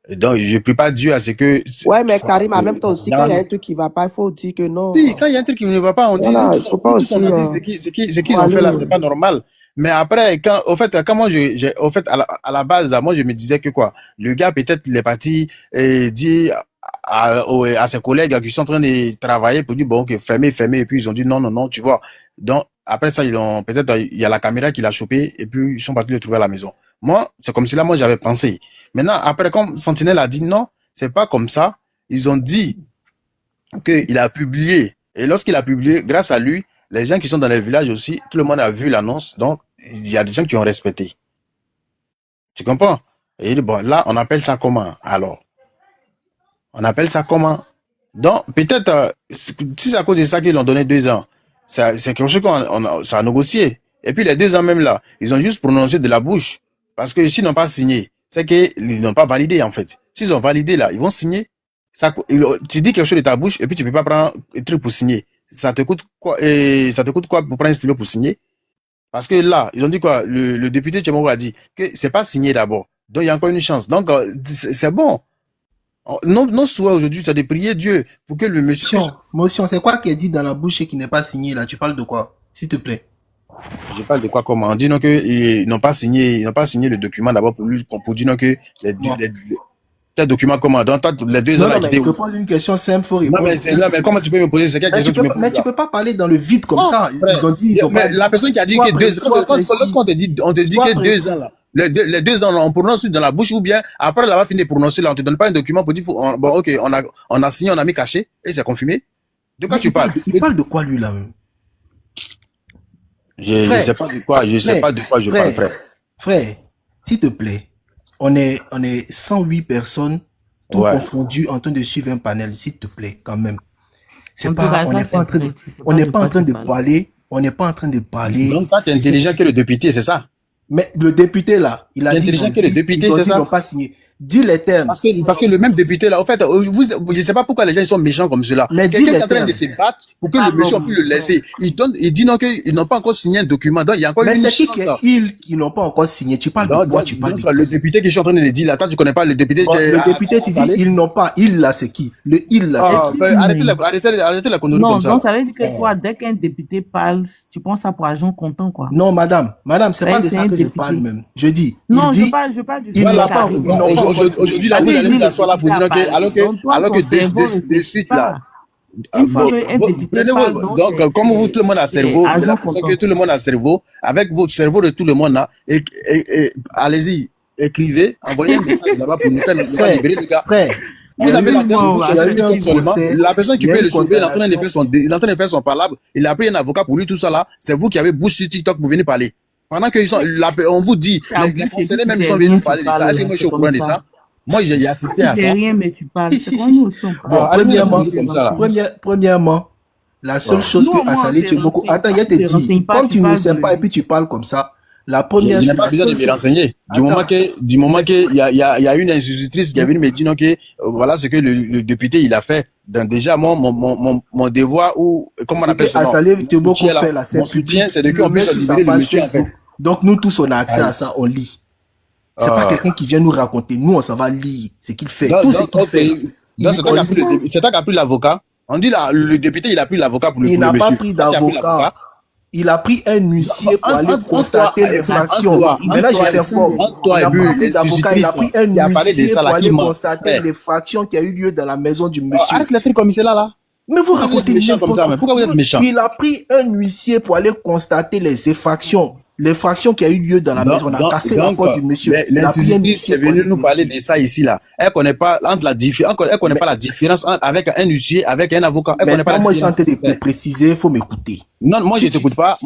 Et donc, je ne prie pas Dieu à ce que... Ouais, mais Karim, en même temps aussi, quand il y a un truc qui ne va pas, il faut dire que non. Si, quand il y a un truc qui ne va pas, on dit... Voilà, il faut pas aussi... Ce qu'ils ont fait là, c'est pas normal. Mais après, quand moi, à la base, moi, je me disais que quoi, le gars, peut-être, il est parti et dit à ses collègues qui sont en train de travailler pour dire, bon, ok, fermez, et puis ils ont dit non, tu vois. Donc, après ça, peut-être, il y a la caméra qui l'a chopé et puis ils sont partis le trouver à la maison. Moi, c'est comme si là, moi, j'avais pensé. Maintenant, après, comme Sentinelle a dit non, c'est pas comme ça. Ils ont dit qu'il a publié. Et lorsqu'il a publié, grâce à lui, les gens qui sont dans les villages aussi, tout le monde a vu l'annonce. Donc, il y a des gens qui ont respecté. Tu comprends? Et il dit, bon, là, on appelle ça comment? Alors, on appelle ça comment? Donc, peut-être, si c'est à cause de ça qu'ils ont donné 2 ans, c'est quelque chose ça a négocié. Et puis, les 2 ans même là, ils ont juste prononcé de la bouche. Parce que s'ils n'ont pas signé, c'est qu'ils n'ont pas validé, en fait. S'ils ont validé, là, ils vont signer. Tu dis quelque chose de ta bouche et puis tu ne peux pas prendre un truc pour signer. Ça te coûte quoi pour prendre un stylo pour signer? Parce que là, ils ont dit quoi? Le député Tchemoro a dit que c'est pas signé d'abord. Donc, il y a encore une chance. Donc, c'est bon. Nos souhaits aujourd'hui, c'est de prier Dieu pour que le monsieur... Motion, c'est quoi qui est dit dans la bouche et qui n'est pas signé là? Tu parles de quoi? S'il te plaît. Je parle de quoi comment? On dit non que ils n'ont pas signé le document d'abord pour dire non que quel document comment? Donc, les deux ans là, je te pose une question simple, faut répondre. Non, mais comment tu peux me poser cette question? Mais tu peux pas parler dans le vide comme ça. Ils ont dit, la personne qui a dit que 2 ans, lorsqu'on te dit que 2 ans là, les 2 ans là, on prononce dans la bouche ou bien après l'avoir fini de prononcer là, on te donne pas un document pour dire, bon, ok, on a signé, on a mis caché et c'est confirmé. De quoi tu parles? Il parle de quoi lui là même? Je sais pas de quoi je parle, frère. Frère, s'il te plaît, on est 108 personnes, tout confondues, en train de suivre un panel, s'il te plaît, quand même. On n'est pas en train de parler. Donc, toi, tu es intelligent que le député, c'est ça? Mais le député, là, il a dit que le député, c'est ça? Ils n'ont pas signé. Dis les termes. Parce que le même député là, en fait, je ne sais pas pourquoi les gens ils sont méchants comme cela. Quelqu'un est en train de se battre pour que le monsieur puisse le laisser. Il dit non qu'ils n'ont pas encore signé un document. Donc il y a encore une chance. Mais c'est qui n'ont pas encore signé. Tu parles de quoi? Tu parles de le député que je suis en train de le dire là. Toi tu connais pas le député. Le député tu dis ils n'ont pas. Il là c'est qui? Le il là. Arrêtez la connerie comme ça. Non, ça veut dire que toi, dès qu'un député parle, tu penses ça pour agent content quoi. Non madame, c'est pas de ça que je parle même. Je dis. Non, je parle du. Aujourd'hui, là, vous allez vous asseoir là pour dire que, alors que de suite là. Donc, comme vous, tout le monde a cerveau, j'ai l'impression que tout le monde a cerveau, avec votre cerveau de tout le monde là, et allez-y, écrivez, envoyez un message là-bas pour nous libérer le gars. Vous avez la tête bouche seulement. La personne qui peut le sauver, il est en train de faire son parlable. Il a pris un avocat pour lui, tout ça là. C'est vous qui avez bouche sur TikTok pour venir parler. Pendant on vous dit, les conseillers même sont venus parler de ça. Est-ce que moi je suis au courant de ça? Moi, j'ai assisté à ça. C'est rien, mais tu parles. C'est quoi nous aussi? Premièrement, la seule chose que Assalé Tchemoko... Attends, il te dit, comme tu ne sais pas et puis tu parles comme ça, la première chose... Il n'a pas besoin de me renseigner. Du moment qu'il y a une institutrice qui est venue me dire que voilà ce que le député il a fait. Donc déjà, mon devoir ou... Comment on appelle ça? Assalé Tchemoko fait là, mon soutien, c'est de qu'on puisse libérer le monsieur en fait. Donc nous tous, on a accès à ça, on lit. C'est pas quelqu'un qui vient nous raconter. Nous, on s'en va lire ce qu'il fait. Tout ce qu'il fait. C'est toi qui as pris l'avocat. On dit là, le député, il a pris l'avocat pour le monsieur. Il n'a pas pris d'avocat. Il a pris un huissier pour aller constater l'infraction. Maintenant, je t'informe. Il n'a pas pris d'avocat. Il a pris un huissier pour aller constater l'infraction qui a eu lieu dans la maison du monsieur. Arrête les trucs comme ça là. Mais vous racontez méchant comme ça. Pourquoi vous êtes méchant? Il a pris un huissier pour aller constater les infractions. L'infraction qui a eu lieu dans la maison, on a cassé la porte du monsieur. L'institutrice qui est venue nous parler de ça ici, là, elle connaît pas la différence avec un huissier, avec un avocat. Elle connaît pas moi, je suis en train de préciser, il faut m'écouter. Non, moi, je t'écoute pas.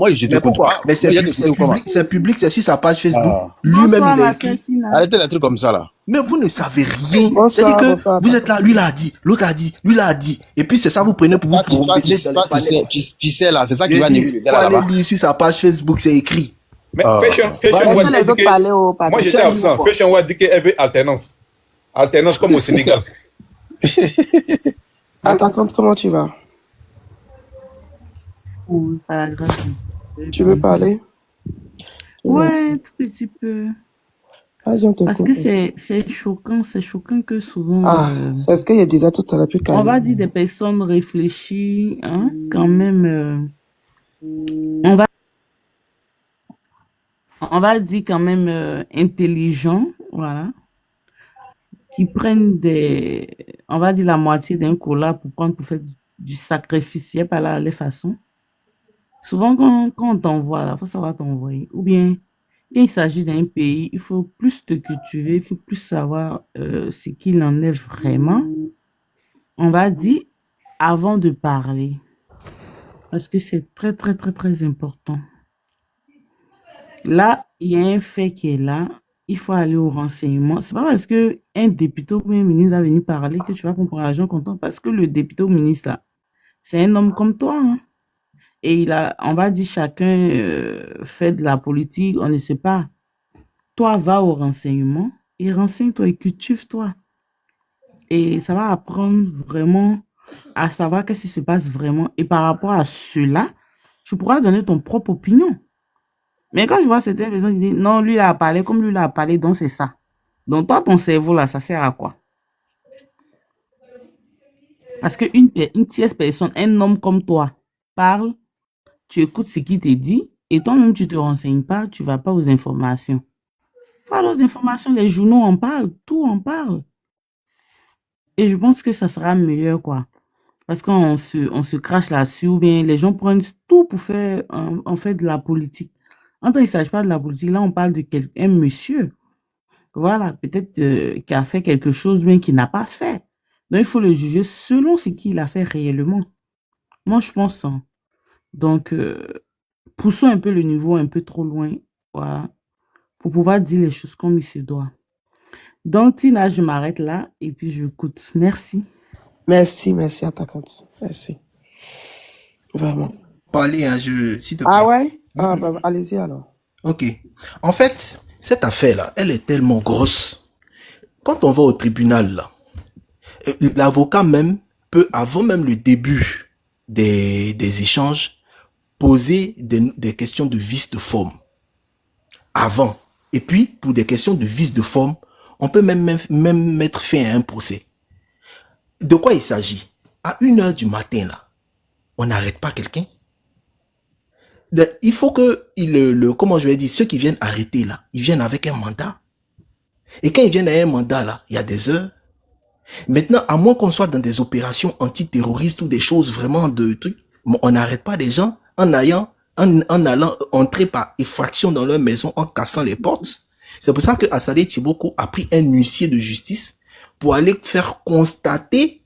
Mais c'est public, c'est sur sa page Facebook. Lui-même, il a écrit. Arrêtez les trucs comme ça, là. Mais vous ne savez rien. C'est-à-dire que vous êtes là, lui l'a dit, l'autre a dit, lui l'a dit. Et puis c'est ça, vous prenez pour vous promener dans le palais. Tu sais, là, c'est ça qui va négocier là-bas. Il faut aller lire sur sa page Facebook, c'est écrit. Mais Fashion moi j'étais absent. Fashion Wa dit qu'elle veut alternance. Alternance comme au Sénégal. Attends, comment tu vas? Tu veux parler? Ouais, un tout petit peu. Vas-y, on te Parce que c'est choquant que souvent... c'est ce que je disais tout à l'heure. On va dire des personnes réfléchies, hein, quand même... on va dire quand même intelligents, voilà, qui prennent on va dire la moitié d'un cola pour faire du sacrifice, il n'y a pas là les façons. Souvent quand on t'envoie, il faut savoir t'envoyer. Ou bien, quand il s'agit d'un pays, il faut plus te cultiver, il faut plus savoir ce qu'il en est vraiment. On va dire, avant de parler, parce que c'est très, très, très, très important. Là, il y a un fait qui est là. Il faut aller au renseignement. C'est pas parce que un député ou un ministre va venir parler que tu vas comprendre l'argent comptant. Parce que le député ou ministre, là, c'est un homme comme toi. Hein? Et on va dire, chacun fait de la politique, on ne sait pas. Toi, va au renseignement et renseigne-toi et cultive-toi. Et ça va apprendre vraiment à savoir qu'est-ce qui se passe vraiment. Et par rapport à cela, tu pourras donner ton propre opinion. Mais quand je vois certaines personnes qui disent, non, lui, il a parlé, comme lui, il a parlé, donc c'est ça. Donc, toi, ton cerveau, là, ça sert à quoi? Parce qu'une tierce personne, un homme comme toi, parle, tu écoutes ce qu'il te dit, et toi-même, tu ne te renseignes pas, tu ne vas pas aux informations. Voilà, aux informations, les journaux en parlent, tout en parle. Et je pense que ça sera meilleur, quoi. Parce qu'on se crache là-dessus, ou bien les gens prennent tout pour faire, en fait, de la politique. En tant qu'il ne s'agit pas de la politique, là, on parle de un monsieur, voilà, peut-être qui a fait quelque chose, mais qui n'a pas fait. Donc, il faut le juger selon ce qu'il a fait réellement. Moi, je pense. Hein. Donc, poussons un peu le niveau un peu trop loin, voilà, pour pouvoir dire les choses comme il se doit. Donc, Tina, je m'arrête là et puis je écoute. Merci. Merci, attaquante. Merci. Vraiment. Parlez, hein, s'il te plaît. Ah ouais? Ah, bah, allez-y alors. Ok. En fait, cette affaire-là, elle est tellement grosse. Quand on va au tribunal, là, l'avocat même peut, avant même le début des échanges, poser des questions de vice de forme. Avant. Et puis, pour des questions de vice de forme, on peut même mettre fin à un procès. De quoi il s'agit? À 1h du matin, là, on n'arrête pas quelqu'un. Il faut que, comment je vais dire, ceux qui viennent arrêter, là, ils viennent avec un mandat. Et quand ils viennent avec un mandat, là, il y a des heures. Maintenant, à moins qu'on soit dans des opérations antiterroristes ou des choses vraiment de trucs, on n'arrête pas des gens en allant entrer par effraction dans leur maison en cassant les portes. C'est pour ça que Assalé Tiboko a pris un huissier de justice pour aller faire constater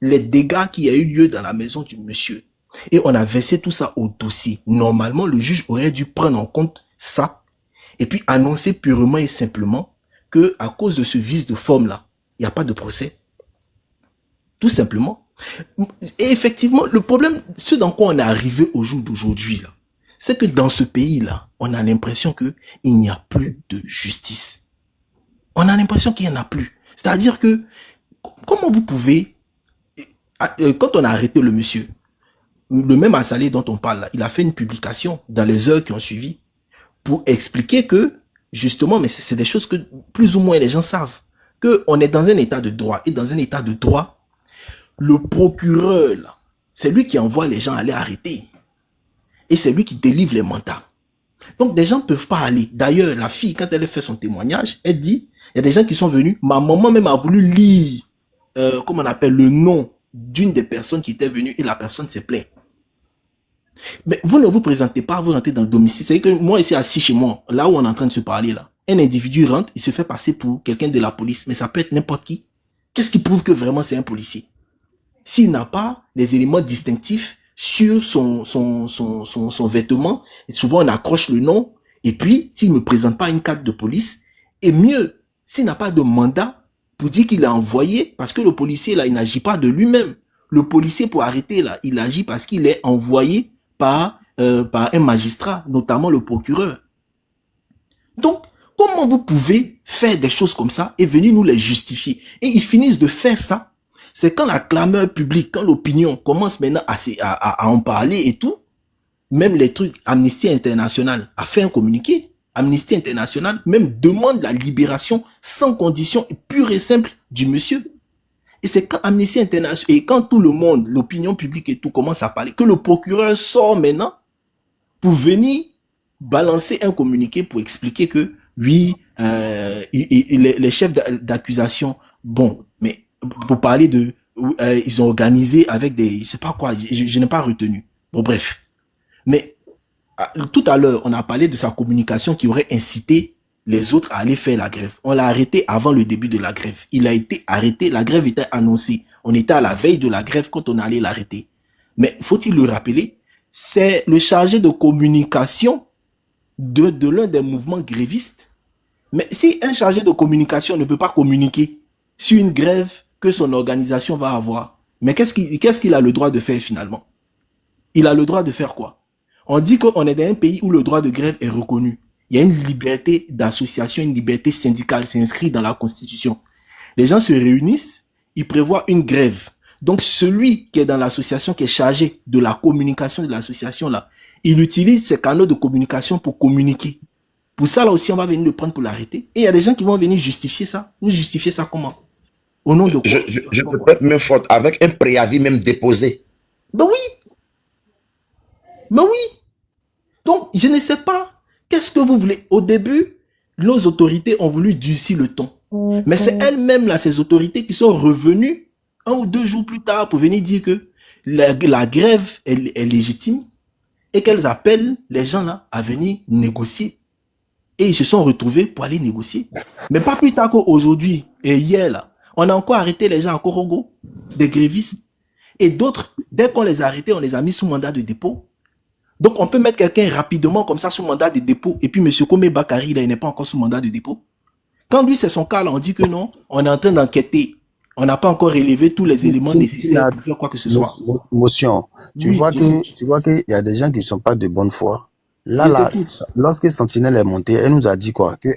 les dégâts qui a eu lieu dans la maison du monsieur. Et on a versé tout ça au dossier. Normalement, le juge aurait dû prendre en compte ça et puis annoncer purement et simplement que à cause de ce vice de forme-là, il n'y a pas de procès. Tout simplement. Et effectivement, le problème, ce dans quoi on est arrivé au jour d'aujourd'hui, là, c'est que dans ce pays-là, on a l'impression qu'il n'y a plus de justice. On a l'impression qu'il n'y en a plus. C'est-à-dire que, comment vous pouvez, quand on a arrêté le monsieur, le même Assalé dont on parle là, il a fait une publication dans les heures qui ont suivi pour expliquer que, justement, mais c'est des choses que plus ou moins les gens savent, qu'on est dans un état de droit. Et dans un état de droit, le procureur, là, c'est lui qui envoie les gens aller arrêter. Et c'est lui qui délivre les mandats. Donc, des gens ne peuvent pas aller. D'ailleurs, la fille, quand elle fait son témoignage, elle dit, il y a des gens qui sont venus. Ma maman même a voulu lire, comment on appelle, le nom d'une des personnes qui était venue et la personne s'est plainte. Mais vous ne vous présentez pas, vous rentrez dans le domicile. C'est-à-dire que moi, ici, assis chez moi, là où on est en train de se parler, là, un individu rentre, il se fait passer pour quelqu'un de la police, mais ça peut être n'importe qui. Qu'est-ce qui prouve que vraiment c'est un policier? S'il n'a pas les éléments distinctifs sur son vêtement, et souvent on accroche le nom, et puis s'il ne me présente pas une carte de police, et mieux, s'il n'a pas de mandat pour dire qu'il a envoyé, parce que le policier là, il n'agit pas de lui-même. Le policier pour arrêter là, il agit parce qu'il est envoyé par un magistrat, notamment le procureur. Donc, comment vous pouvez faire des choses comme ça et venir nous les justifier? Et ils finissent de faire ça. C'est quand la clameur publique, quand l'opinion commence maintenant à en parler et tout, même les trucs, Amnesty International a fait un communiqué. Amnesty International même demande la libération sans condition et pure et simple du monsieur. Et c'est quand Amnesty International et quand tout le monde, l'opinion publique et tout commence à parler, que le procureur sort maintenant pour venir balancer un communiqué pour expliquer que oui, les chefs d'accusation, bon, mais pour parler de, ils ont organisé avec des, je sais pas quoi, je n'ai pas retenu. Bon, bref. Mais tout à l'heure, on a parlé de sa communication qui aurait incité les autres à aller faire la grève. On l'a arrêté avant le début de la grève. Il a été arrêté, la grève était annoncée. On était à la veille de la grève quand on allait l'arrêter. Mais faut-il le rappeler, c'est le chargé de communication de l'un des mouvements grévistes. Mais si un chargé de communication ne peut pas communiquer sur une grève que son organisation va avoir, mais qu'est-ce qu'il a le droit de faire finalement? Il a le droit de faire quoi? On dit qu'on est dans un pays où le droit de grève est reconnu. Il y a une liberté d'association, une liberté syndicale, c'est inscrit dans la Constitution. Les gens se réunissent, ils prévoient une grève. Donc celui qui est dans l'association, qui est chargé de la communication de l'association là, il utilise ses canaux de communication pour communiquer. Pour ça, là aussi, on va venir le prendre pour l'arrêter. Et il y a des gens qui vont venir justifier ça. Vous justifiez ça comment? Au nom de quoi? Je te prête même faute avec un préavis même déposé. Ben oui. Ben oui. Donc, je ne sais pas. Qu'est-ce que vous voulez? Au début, nos autorités ont voulu durcir le ton. Mais c'est elles-mêmes, là, ces autorités qui sont revenues 1 ou 2 jours plus tard pour venir dire que la grève est légitime et qu'elles appellent les gens là à venir négocier. Et ils se sont retrouvés pour aller négocier. Mais pas plus tard qu'aujourd'hui et hier là, on a encore arrêté les gens à Korogo, des grévistes. Et d'autres, dès qu'on les a arrêtés, on les a mis sous mandat de dépôt. Donc on peut mettre quelqu'un rapidement comme ça sous mandat de dépôt. Et puis M. Kome Bakari, là, il n'est pas encore sous mandat de dépôt. Quand lui c'est son cas, là, on dit que non, on est en train d'enquêter. On n'a pas encore élevé tous les éléments nécessaires pour faire quoi que ce soit. Motion, tu vois qu'il y a des gens qui ne sont pas de bonne foi. Là, lorsque Sentinelle est montée, elle nous a dit quoi? Que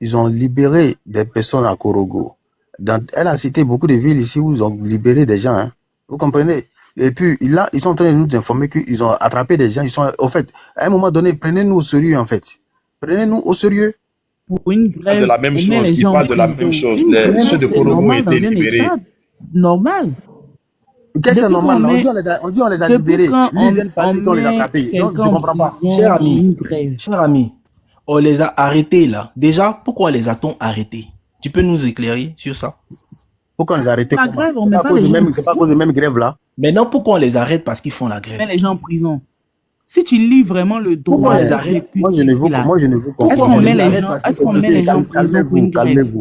ils ont libéré des personnes à Korogo. Elle a cité beaucoup de villes ici où ils ont libéré des gens. Hein. Vous comprenez? Et puis là, ils sont en train de nous informer qu'ils ont attrapé des gens. Ils sont, au fait, à un moment donné, prenez-nous au sérieux en fait. Prenez-nous au sérieux. Pour une grève, de la même chose. Ils parlent de la même chose. Ceux de Korogo ont été libérés. Normal. Qu'est-ce que c'est normal là? On dit on les a libérés. Lui, ils viennent parler qu'on les a attrapés. Donc, je ne comprends pas. Cher ami, on les a arrêtés là. Déjà, pourquoi les a-t-on arrêtés? Tu peux nous éclairer sur ça? Pourquoi on les a arrêtés? C'est pas à cause des mêmes grèves là. Maintenant, pourquoi on les arrête? Parce qu'ils font la grève. Mais les gens en prison. Si tu lis vraiment le droit, pourquoi on les arrête? Moi, je ne veux pas. Est-ce qu'on met les gens en prison pour une grève?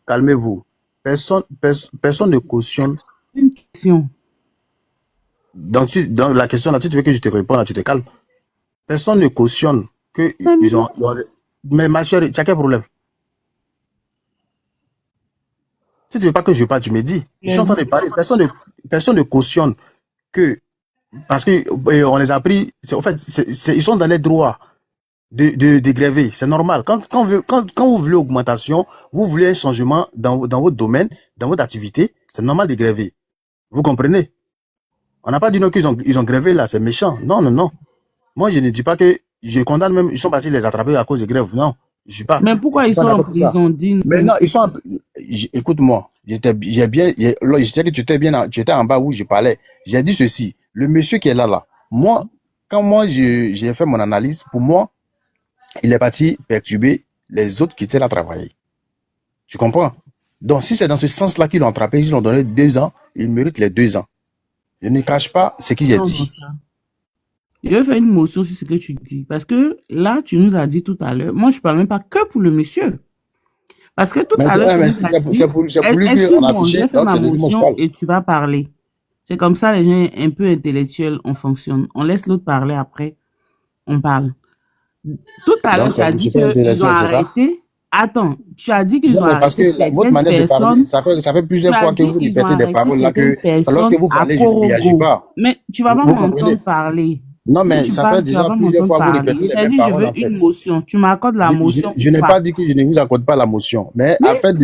Calmez-vous. Personne ne cautionne. Une question. Donc, la question là, si tu veux que je te réponde, là, tu te calmes. Personne ne cautionne que ils ont. Mais ma chère, tu as quel problème? Si tu veux pas que je parle, tu me dis. Je suis en train de parler. Personne ne cautionne que parce que on les a pris. En fait, ils sont dans les droits de gréver. C'est normal. Quand vous voulez augmentation, vous voulez un changement dans votre domaine, dans votre activité, c'est normal de gréver. Vous comprenez? On n'a pas dit non qu'ils ont grévé là, c'est méchant. Non. Moi, je ne dis pas que je condamne même. Ils sont partis les attraper à cause de grève. Non, je suis pas. Mais pourquoi ils sont en prison, Dine? Mais non, ils sont. Écoute-moi, je sais que tu étais en bas où je parlais. J'ai dit ceci. Le monsieur qui est là, moi, quand j'ai fait mon analyse, pour moi, il est parti perturber les autres qui étaient là travailler. Tu comprends? Donc, si c'est dans ce sens-là qu'ils l'ont attrapé, ils l'ont donné 2 ans, il mérite les 2 ans. Je ne cache pas ce qu'il a dit. Je vais faire une motion sur ce que tu dis. Parce que là, tu nous as dit tout à l'heure, moi, je ne parle même pas que pour le monsieur. Parce que tout à l'heure, c'est pour lui qu'on a affiché, donc c'est de lui que je parle. Et tu vas parler. C'est comme ça, les gens un peu intellectuels, on fonctionne. On laisse l'autre parler après, on parle. Tout à l'heure, tu as dit qu'ils ont arrêté. Attends, tu as dit qu'ils ont arrêté. Parce que votre manière de parler, ça fait plusieurs fois que vous répétez des paroles là que lorsque vous parlez, je ne réagis pas. Mais tu vas pas m'entendre parler. Non, mais ça fait déjà plusieurs fois que vous répétez les mêmes paroles. Je veux une motion. Tu m'accordes la motion. Je n'ai pas dit que je ne vous accorde pas la motion. Mais en fait,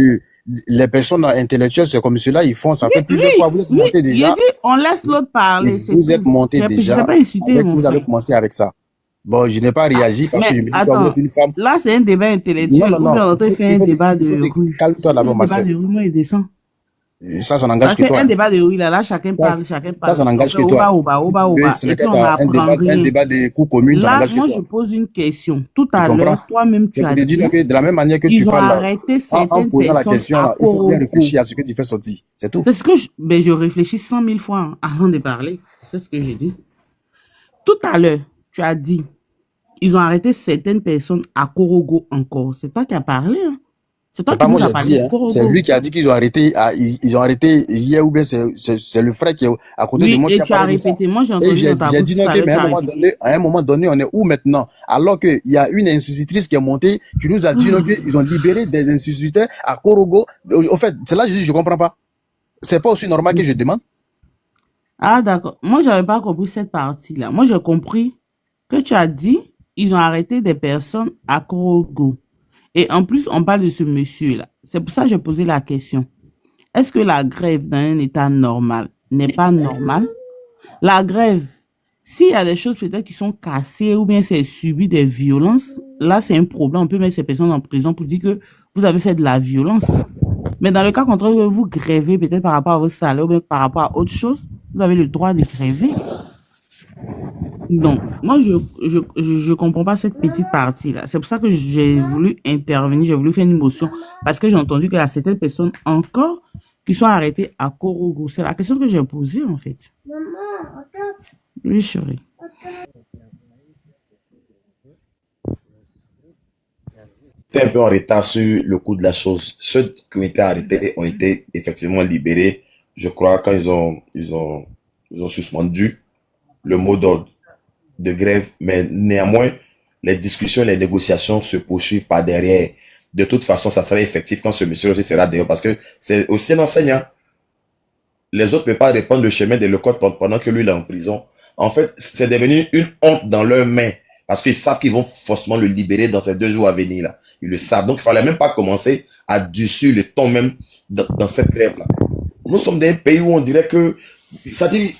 les personnes intellectuelles, c'est comme cela, ils font. Ça fait plusieurs fois. Vous êtes monté déjà. On laisse l'autre parler. Vous êtes monté déjà. Vous avez commencé avec ça. Bon, je n'ai pas réagi parce que je me dis que vous êtes une femme. Là, c'est un débat intellectuel. Non. On fait un débat de rue. Calme-toi d'abord, ma soeur. Un débat de rue, moi, il descend. Ça n'engage que toi. Un débat de rue, là, chacun parle. Ça n'engage que toi. Ce n'est qu'un débat de coups communs, ça n'engage que toi. Là, moi, je pose une question. Tout à l'heure, toi-même, tu as dit. De la même manière que tu parles, en posant la question, il faut bien réfléchir à ce que tu fais sortir. C'est tout. C'est ce que je réfléchis 100 000 fois avant de parler. C'est ce que j'ai dit. Tout à l'heure, tu as dit, ils ont arrêté certaines personnes à Korogo encore. C'est toi qui as parlé, hein? C'est pas moi qui ai dit, c'est lui qui a dit qu'ils ont arrêté, hier ou bien c'est le frère qui est à côté de moi qui a parlé de ça. Et j'ai dit non, mais à un moment donné, on est où maintenant? Alors qu'il y a une institutrice qui est montée, qui nous a dit qu'ils ont libéré des instituteurs à Korogo. Au fait, c'est là que je dis, je comprends pas. C'est pas aussi normal que je demande? Ah, d'accord. Moi, j'avais pas compris cette partie-là. Moi, j'ai compris que tu as dit, ils ont arrêté des personnes à Korogo. Et en plus, on parle de ce monsieur-là. C'est pour ça que j'ai posé la question. Est-ce que la grève dans un état normal n'est pas normale? La grève, S'il y a des choses peut-être qui sont cassées ou bien c'est subi des violences, là, c'est un problème. On peut mettre ces personnes en prison pour dire que vous avez fait de la violence. Mais dans le cas contraire, vous grèvez peut-être par rapport à vos salaires ou bien par rapport à autre chose, vous avez le droit de gréver. Donc, moi, je comprends pas cette petite partie-là. C'est pour ça que j'ai voulu intervenir, j'ai voulu faire une motion, parce que j'ai entendu qu'il y a certaines personnes encore qui sont arrêtées à Korogo. C'est la question que j'ai posée, en fait. Maman, oui, chérie. T'es un peu en retard sur le coup de la chose. Ceux qui ont été arrêtés ont été effectivement libérés, je crois, quand ils ont suspendu le mot d'ordre de grève, mais néanmoins, les discussions, les négociations se poursuivent par derrière. De toute façon, ça sera effectif quand ce monsieur aussi sera dehors, parce que c'est aussi un enseignant. Les autres ne peuvent pas répondre le chemin de l'école pendant que lui, il est en prison. En fait, c'est devenu une honte dans leurs mains, parce qu'ils savent qu'ils vont forcément le libérer dans ces 2 jours à venir, là. Ils le savent. Donc, il fallait même pas commencer à dessus le ton même dans cette grève-là. Nous sommes dans un pays où on dirait que, ça dit,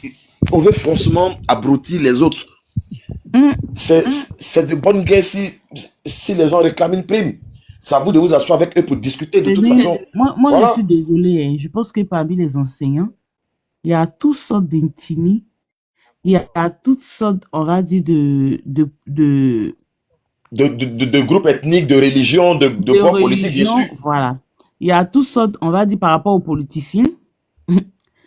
on veut forcément abrutir les autres. C'est de bonne guerre si les gens réclament une prime. C'est à vous de vous asseoir avec eux pour discuter de toute façon. Moi Voilà. je suis désolée, hein. Je pense que parmi les enseignants, il y a toutes sortes d'intimis, il y a toutes sortes, on va dire, de groupes ethniques, de religions, de poids politiques, bien sûr. Voilà. Il y a toutes sortes, on va dire, par rapport aux politiciens.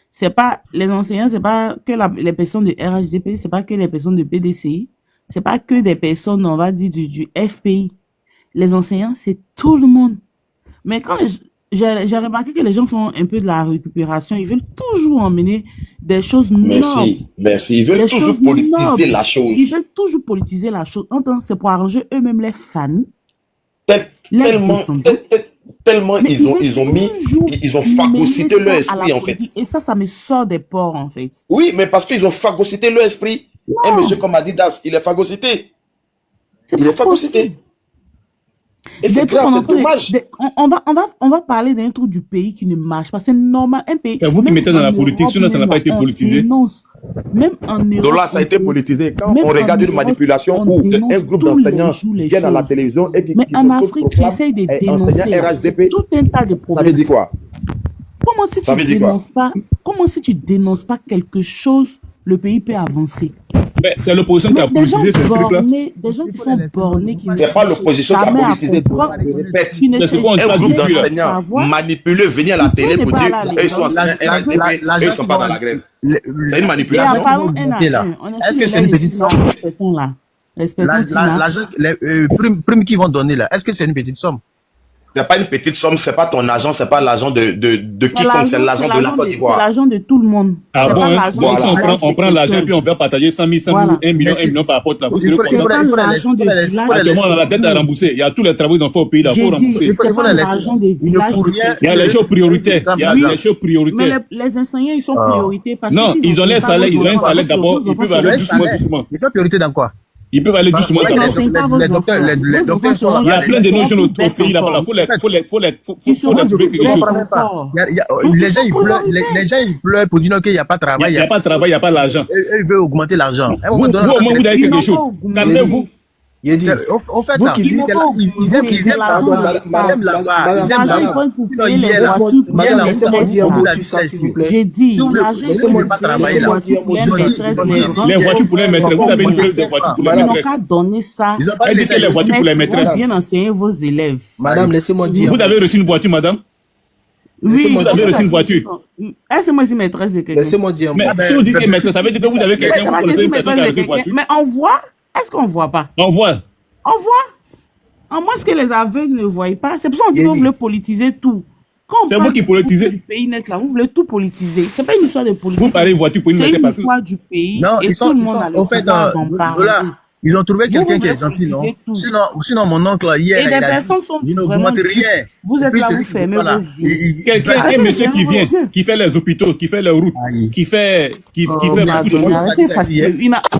C'est pas, les enseignants, c'est pas que les personnes de RHDP, c'est pas que les personnes de PDCI, c'est pas que des personnes, on va dire, du FPI. Les enseignants, c'est tout le monde. Mais quand j'ai remarqué que les gens font un peu de la récupération, ils veulent toujours emmener des choses nobles. Merci. Ils veulent toujours politiser la chose. Ils veulent toujours politiser la chose. C'est pour arranger eux-mêmes les familles. Tellement ils ont phagocyté leur esprit, en fait. Et ça me sort des pores, en fait. Oui, mais parce qu'ils ont phagocyté leur esprit. Un monsieur comme Adidas, il est phagocyté. Il est phagocyté. Et c'est grave, c'est dommage. On va parler d'un truc du pays qui ne marche pas. C'est normal. Un pays. C'est vous qui mettez dans la politique, sinon ça n'a pas été politisé. Même en Europe. Donc là, ça a été politisé. Quand on regarde une manipulation où un groupe d'enseignants vient à la télévision et qui mais en Afrique, tu essayes de dénoncer tout un tas de problèmes. Ça veut dire quoi? Comment si tu dénonces pas quelque chose, le pays peut avancer? Mais c'est l'opposition qui a politisé ce truc-là. Des gens qui sont bornés. C'est pas l'opposition qui a politisé. Un groupe d'enseignants manipulés venir à la télé pour dire qu'ils sont enseignants RHDP et ils ne sont pas dans la grève. C'est une manipulation. Est-ce que c'est une petite somme? L'argent, les primes qu'ils vont donner là, est-ce que c'est une petite somme? C'est pas une petite somme, c'est pas ton argent, c'est pas l'argent de quiconque, c'est l'argent de la Côte d'Ivoire. C'est l'argent de tout le monde. Ah bon, on prend l'argent puis on va partager 100 000, 100 000, 1 million par rapport à la la dette à rembourser. Il y a tous les travaux qu'on fait au pays, il faut rembourser. Il ne faut rien. Il y a les choses prioritaires. Il y a les choses prioritaires. Mais les enseignants, ils sont prioritaires parce que non, ils ont les salaires, ils ont un salaire d'abord, ils peuvent aller doucement. Ils sont priorité dans quoi? Ils peuvent aller doucement. Les docteurs sont là. Il y a plein de notions au pays là-bas. Faut les trouver. Les gens, ils pleurent pour dire qu'il n'y a pas de travail. Il n'y a pas de travail, il n'y a pas d'argent. Ils veulent augmenter l'argent. Vous, au moins, vous avez quelque chose. Calmez-vous. Au fait, ils aiment j'ai dit, les voitures pour les maîtresses, vous avez une grève des voitures pour les maîtresses. Ils n'ont qu'à donner ça. Elle dit que les voitures pour les maîtresses. Bien enseigner vos élèves. Madame, laissez-moi dire. Vous avez reçu une voiture, madame? Oui, vous avez reçu une voiture. Laissez-moi aussi maîtresse de quelqu'un. Laissez-moi dire. Mais si vous dites que maîtresse, ça veut dire que vous avez quelqu'un, vous connaissez une personne qui a reçu une voiture. Mais on voit? Est-ce qu'on voit pas? On voit. On voit? En moins, ce que les aveugles ne voient pas. C'est pour ça qu'on dit que vous voulez politiser tout. C'est vous qui politisez. Du pays net là, vous voulez tout politiser. C'est pas une histoire de politique. Vous parlez voiture pour une c'est une histoire du pays. Non, et tout le monde a le droit d'en parler. Ils ont trouvé quelqu'un qui est gentil, non? Sinon, mon oncle, hier, et des personnes sont il n'augmente rien. Vous êtes là, vous fermez vos yeux. Quelqu'un, un monsieur qui vient, qui fait les hôpitaux, qui fait les routes, qui fait beaucoup de choses.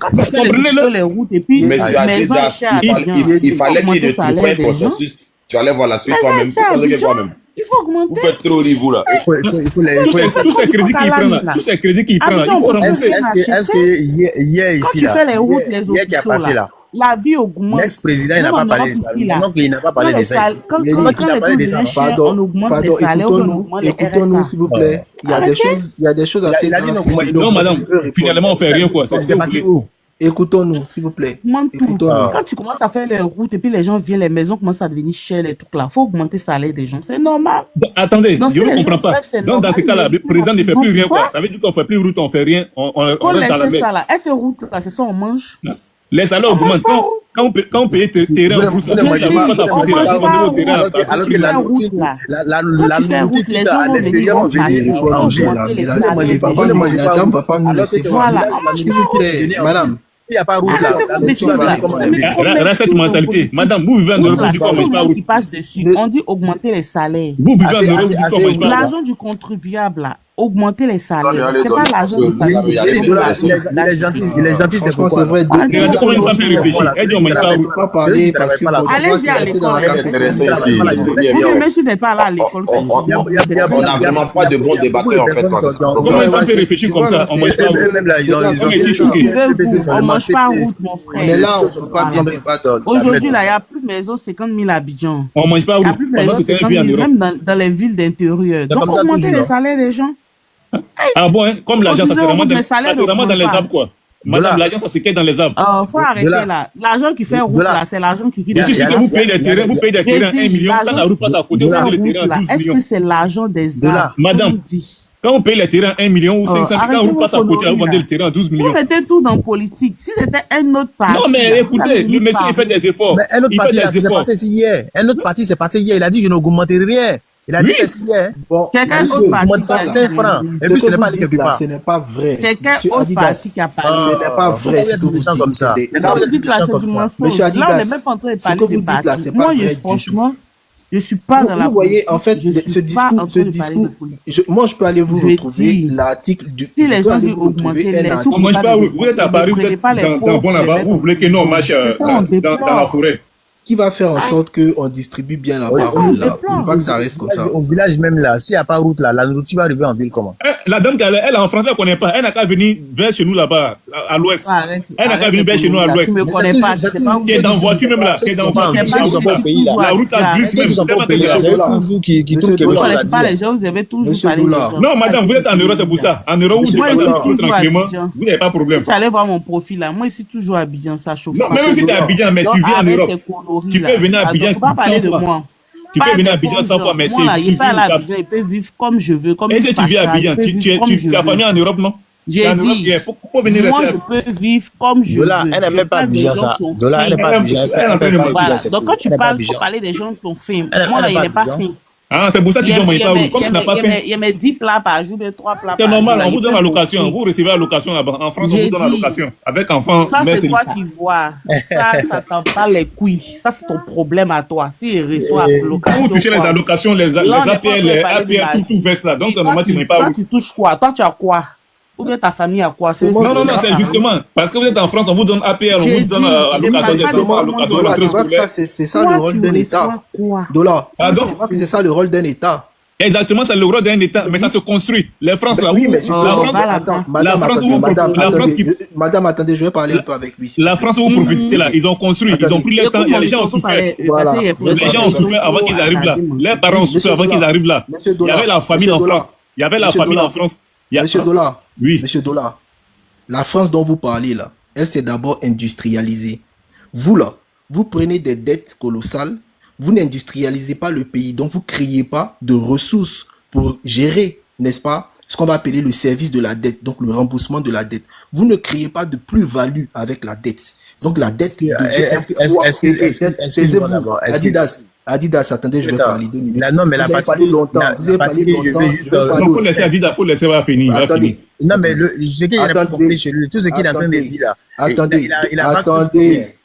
Comprenez-le. Les routes et puis, mais il fallait qu'il ne trouve pas un processus. Tu allais voir la suite toi-même. Il faut augmenter. Vous faites trop rire, vous, là. Tous ces crédits qu'il prend, là. Tous ces crédits qu'il prend, là. Il faut rembourser. Est-ce que hier, Quand ici, tu là, fais les routes, les hier qui a hôpitaux, passé, là, là, la vie augmente. l'ex-président, il n'a Même pas en parlé Europe de ça. ici, là, Donc, il n'a pas parlé de ça. quand Il les n'a trucs parlé de ça. deviennent chers, on augmente les salaires, on augmente les écoutons-nous, RSA. s'il vous plaît. Il y a des choses assez Il a dit non, Non, madame, finalement, on fait rien, quoi. c'est parti où? Écoutons-nous, s'il vous plaît. Augmente tout. Écoutons-nous. Quand tu commences à faire les routes et puis les gens viennent, les maisons commencent à devenir chères, les trucs là, il faut augmenter le salaire des gens. C'est normal. Attendez, Donc, je si ne les comprends gens pas. peuvent, c'est Donc, dans normal, ces cas-là, mais le président ne fait plus rien, quoi. quoi? Ça veut dire qu'on ne fait plus route, on ne fait rien, on Faut reste dans la laisser mer. ça là. Et ces routes là, c'est ça, on mange. Les salaires augmentent. Quand on paye terrain en brousse, Vous ne mangez pas, alors que la nourriture, la nourriture à l'extérieur, on veut dire, vous ne mangez pas, alors que c'est voilà. Madame, il n'y a pas route là. Reste cette mentalité. Madame, vous vivez en Europe, vous dites qu'on ne mange pas route. Qui passe dessus. On dit augmenter les salaires. Vous vivez en Europe, vous dites qu'on ne mange pas route. L'argent du contribuable là, augmenter les salaires. C'est pas l'argent du Il est gentil, c'est pourquoi. Regardez comment une femme peut réfléchir. Elle dit on ne mange pas route. Allez-y à l'école. Vous ne suis pas là à l'école. On n'a vraiment pas de bons débatteurs, en fait. Comment une femme peut réfléchir comme ça? On ne mange pas route. On est si choqués. On ne mange pas route, mon frère. on est là, on ne peut pas bien débattre. Aujourd'hui, là, il n'y a plus de maisons 50 000 Abidjan. On ne mange pas Il n'y a route. plus de Pendant maisons c'était 50 un 000, vie en Europe. même dans les villes d'intérieur. Donc, comme ça augmenter toujours, les salaires des gens. Ah bon, hein? Comme l'argent, ça c'est vraiment dans les arbres, arbres, quoi. Madame, l'argent, ça se cache dans les arbres. Il faut arrêter là. L'argent qui fait route, là, c'est l'argent qui quitte. Ici, si vous payez des terrains, vous payez des terrains 1 million, quand la route passe à côté, vous payez les terrains à 12 Est-ce millions. que c'est l'argent des arbres? Madame, quand vous payez les terrains 1 million ou 500, quand la route passe à côté, vous vendez le terrain à 12 Vous millions. mettez tout dans politique. Si c'était un autre parti. Non, mais écoutez, le monsieur, il fait des efforts. Mais un autre Il parti, fait là, des c'est efforts. passé ici hier. Un autre parti, c'est passé hier. Il a dit, je n'augmenterai rien. Il a dit ça hier. Bon, Quelqu'un monsieur, d'autre parti. Augmente pas 5 francs. Et puis, ce n'est pas allé quelque part. ce n'est pas vrai. Quelqu'un Monsieur autre Adidas, parti qui a parlé. ce n'est pas vrai ce que vous des gens dites. comme ça. C'est des- Quand vous dites là, c'est du mensonge. Monsieur Là, on n'est Adidas, même pas en train de ce parler que vous de dites là, parti. c'est Moi, pas vrai du franchement, je suis pas dans la Vous voyez, en fait, politique. Je ce suis pas en train de parler de politique. moi, je peux aller vous Je retrouver dis, l'article du. si les je peux gens aller disent vous retrouver augmenter un les article. On ne mange pas route. Vous êtes à Paris, vous prenez êtes pas les dans pauvres, bon là-bas, les vous voulez que nous on marche ça, on déplore. dans la forêt. Qui va faire en sorte qu'on distribue bien la parole là. Il faut pas que ça reste comme ça. Au village même là, s'il n'y a pas route là, la nourriture va arriver en ville comment? La dame, elle en français, elle ne connaît pas. Elle n'a qu'à venir vers chez nous là-bas, à l'ouest. Elle n'a qu'à venir vers chez nous à l'ouest. Tu me connais pas, tu sais pas où Qui est dans la voiture même là. Qui est dans la voiture. La route à glisse même. Qui trouve que vous ne connaissez pas les gens, vous avez toujours parlé des gens. Non, madame, vous êtes en Europe, c'est pour ça. En Europe, vous passez un peu tranquillement, vous n'avez pas de problème. Tu allais voir mon profil là. Moi, ici, toujours à Abidjan, ça chauffe. Non, même si tu es à Abidjan, mais tu vis en Europe. Tu peux venir à Abidjan 100 fois. Tu peux venir à Abidjan 100 fois, mais tu vis à Abidjan, il peut vivre comme je veux. Et si tu vis à Abidjan, tu as famille en Europe, non? J'ai dit, pourquoi venir moi, rester? je peux vivre comme je veux. Dola, elle n'est même pas Abidjan ça. Dola, elle n'est pas Abidjan. Voilà. Donc, quand tu parles, il faut parler des gens qui ont faim. Moi, là, il n'est pas faim. Ah, c'est pour ça que tu dois manger pas route. Comme tu n'as pas faim. Il y a mes 10 plats par jour, mes 3 plats par jour. C'est normal, on vous donne la location. Vous recevez la location là-bas. En France, on vous donne la location. Avec enfants. Ça, c'est toi qui vois. Ça t'en parle les couilles. Ça, c'est ton problème à toi. S'il reçoit la location. Vous touchez les allocations, les APL, les APL, tout veste là. Donc, c'est normal que tu n'aies pas route. Toi, tu touches quoi? Toi, tu as quoi? Ou bien ta famille a quoi? Non, c'est justement. Parce que vous êtes en France, on vous donne APL, on vous donne allocation des enfants, allocation de l'entrée scolaire. C'est ça le rôle d'un État. Dollar. Tu vois que c'est ça le rôle d'un État. Exactement, c'est le rôle d'un État, mais ça se construit. Les France là, oui, mais Madame, attendez, je vais parler un peu avec lui. La France où vous profitez là, ils ont construit, ils ont pris le temps, les gens ont souffert. Les gens ont souffert avant qu'ils arrivent là. Les parents ont souffert avant qu'ils arrivent là. Il y avait la famille en France. Il y avait la famille en France. Monsieur Dollar, oui. Monsieur Dollar, la France dont vous parlez là, elle s'est d'abord industrialisée. Vous là, vous prenez des dettes colossales, vous n'industrialisez pas le pays, donc vous ne créez pas de ressources pour gérer, n'est-ce pas, ce qu'on va appeler le service de la dette, donc le remboursement de la dette. Vous ne créez pas de plus-value avec la dette. Donc la dette Adidas, attendez, je vais parler 2 minutes. Non, mais vous avez parlé longtemps. Vous avez parlé longtemps. Il faut laisser Adidas, il faut laisser finir. Attendez. Non, mais ce qu'il a compris chez lui, tout ce qu'il est en train de dire là. Attendez.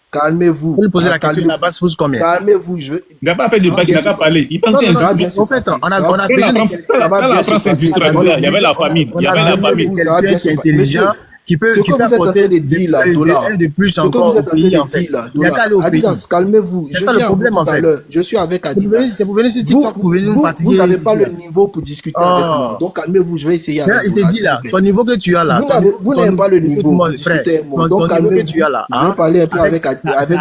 Calmez-vous. Vous lui posez la question, la base pose combien? Calmez-vous. Il n'a pas fait de débat, il n'a pas parlé. Il pense qu'il y a en fait, on a besoin Quand la France industrialisée, il y avait la famille. Il y avait la famille. Quelqu'un qui est intelligent qui peut apporter de plus encore au pays, en fait. Il n'y a qu'à aller au pays. Calmez-vous. C'est ça le problème, en fait. Je suis avec Adidas. C'est pour venir sur TikTok pour venir nous fatiguer. Vous n'avez pas le niveau pour discuter avec moi. Donc, calmez-vous, je vais essayer avec vous. Il te dit là, ton niveau que tu as là. Vous n'avez pas le niveau pour discuter avec moi. Donc, calmez-vous. Je vais parler un peu avec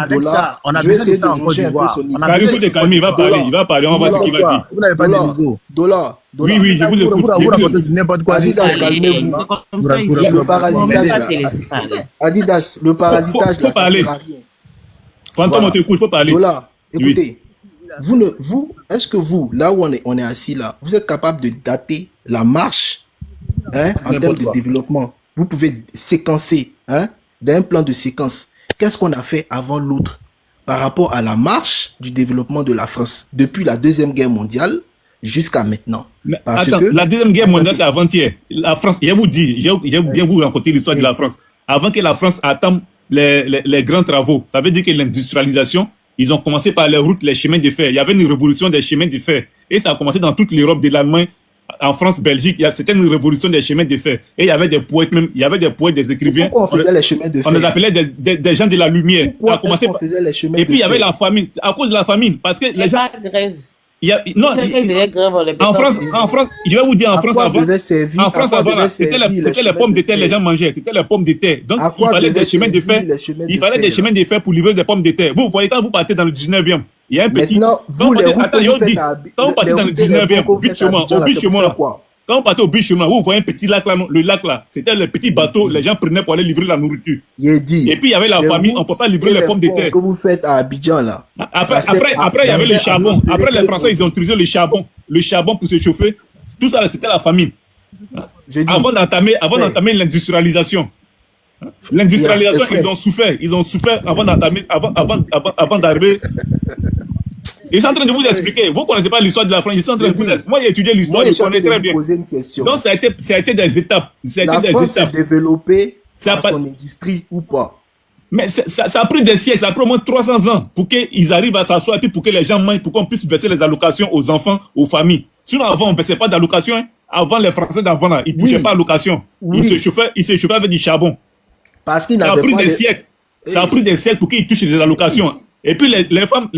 Dollar. On a besoin de ça en Côte d'Ivoire. Il faut te calmer, il va parler, on va voir ce qu'il va dire. Vous n'avez pas de niveau. Dollar. Oui, je vous écoute. Vous racontez n'importe quoi. Adidas, le parasitage. Faut parler. Fantôme, on t'écoute, faut parler. Dollar, écoutez. Est-ce que vous, là où on est assis là, vous êtes capable de dater la marche en termes de développement? Vous pouvez séquencer d'un plan de séquence. Qu'est-ce qu'on a fait avant l'autre par rapport à la marche du développement de la France depuis la Deuxième Guerre mondiale jusqu'à maintenant? La Deuxième Guerre mondiale, c'est avant-hier. La France, je vous dis, j'ai bien vous raconter l'histoire de la France. Avant que la France attende les grands travaux, ça veut dire que l'industrialisation, ils ont commencé par les routes, les chemins de fer. Il y avait une révolution des chemins de fer. Et ça a commencé dans toute l'Europe, de l'Allemagne, en France, Belgique. C'était une révolution des chemins de fer. Et il y avait des poètes même, des écrivains. Pourquoi on faisait les chemins de fer? On les appelait des gens de la lumière. Pourquoi on faisait les chemins de fer? Et puis il y avait la famine. À cause de la famine. Parce que les gens... En France, je vais vous dire, en France avant, c'était les pommes de terre, les gens mangeaient, c'était les pommes de terre. Donc, il fallait des chemins de fer, pour livrer des pommes de terre. Vous voyez, quand vous partez dans le 19e, il y a un petit... Quand vous partez dans le 19e, au but chemin là, quand vous partez au but chemin, vous voyez un petit lac là, le lac là, c'était le petit bateau, les gens prenaient pour aller livrer la nourriture. Et puis il y avait la famine, on ne peut pas livrer les pommes de terre. Que vous faites à Abidjan là. Après, il y avait le charbon. Après, les Français, ils ont utilisé le charbon pour se chauffer. Tout ça, c'était la famine. Avant d'entamer l'industrialisation. L'industrialisation, ils ont souffert avant d'arriver. Ils sont en train de vous expliquer. Vous ne connaissez pas l'histoire de la France. Ils sont en train de vous expliquer. Moi, j'ai étudié l'histoire, je connais très bien. Donc, ça a été des étapes. La France s'est développée dans son industrie ou pas? Mais ça a pris des siècles, ça a pris au moins 300 ans pour qu'ils arrivent à s'asseoir et puis pour que les gens mangent, pour qu'on puisse verser les allocations aux enfants, aux familles. Sinon, avant, on ne versait pas d'allocations. Avant, les Français d'avant, là, ils ne touchaient pas d'allocations. Ils se chauffaient avec du charbon. Parce qu'ils n'avaient pas Ça a pris des siècles pour qu'ils touchent des allocations. Et puis les femmes,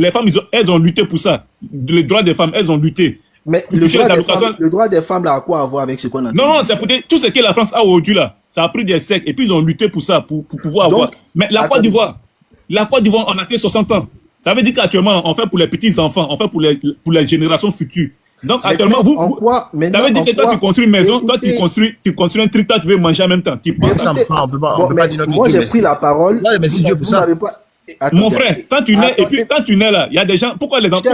elles ont lutté pour ça. Les droits des femmes, elles ont lutté. Mais le droit des femmes, là, a quoi à voir avec ce qu'on a dit? Non, c'est pour dire, tout ce que la France a aujourd'hui, là, ça a pris des siècles. Et puis ils ont lutté pour ça, pour pouvoir avoir. Mais la Côte d'Ivoire, on a que 60 ans. Ça veut dire qu'actuellement, on fait pour les petits-enfants, on fait pour les générations futures. Donc, actuellement, ça veut dire que toi, tu construis une maison, toi, tu construis un truc, toi, tu veux manger en même temps. Moi, j'ai pris la parole. Non, mais c'est Dieu pour ça. Mon frère, quand tu nais là, il y a des gens, pourquoi les enfants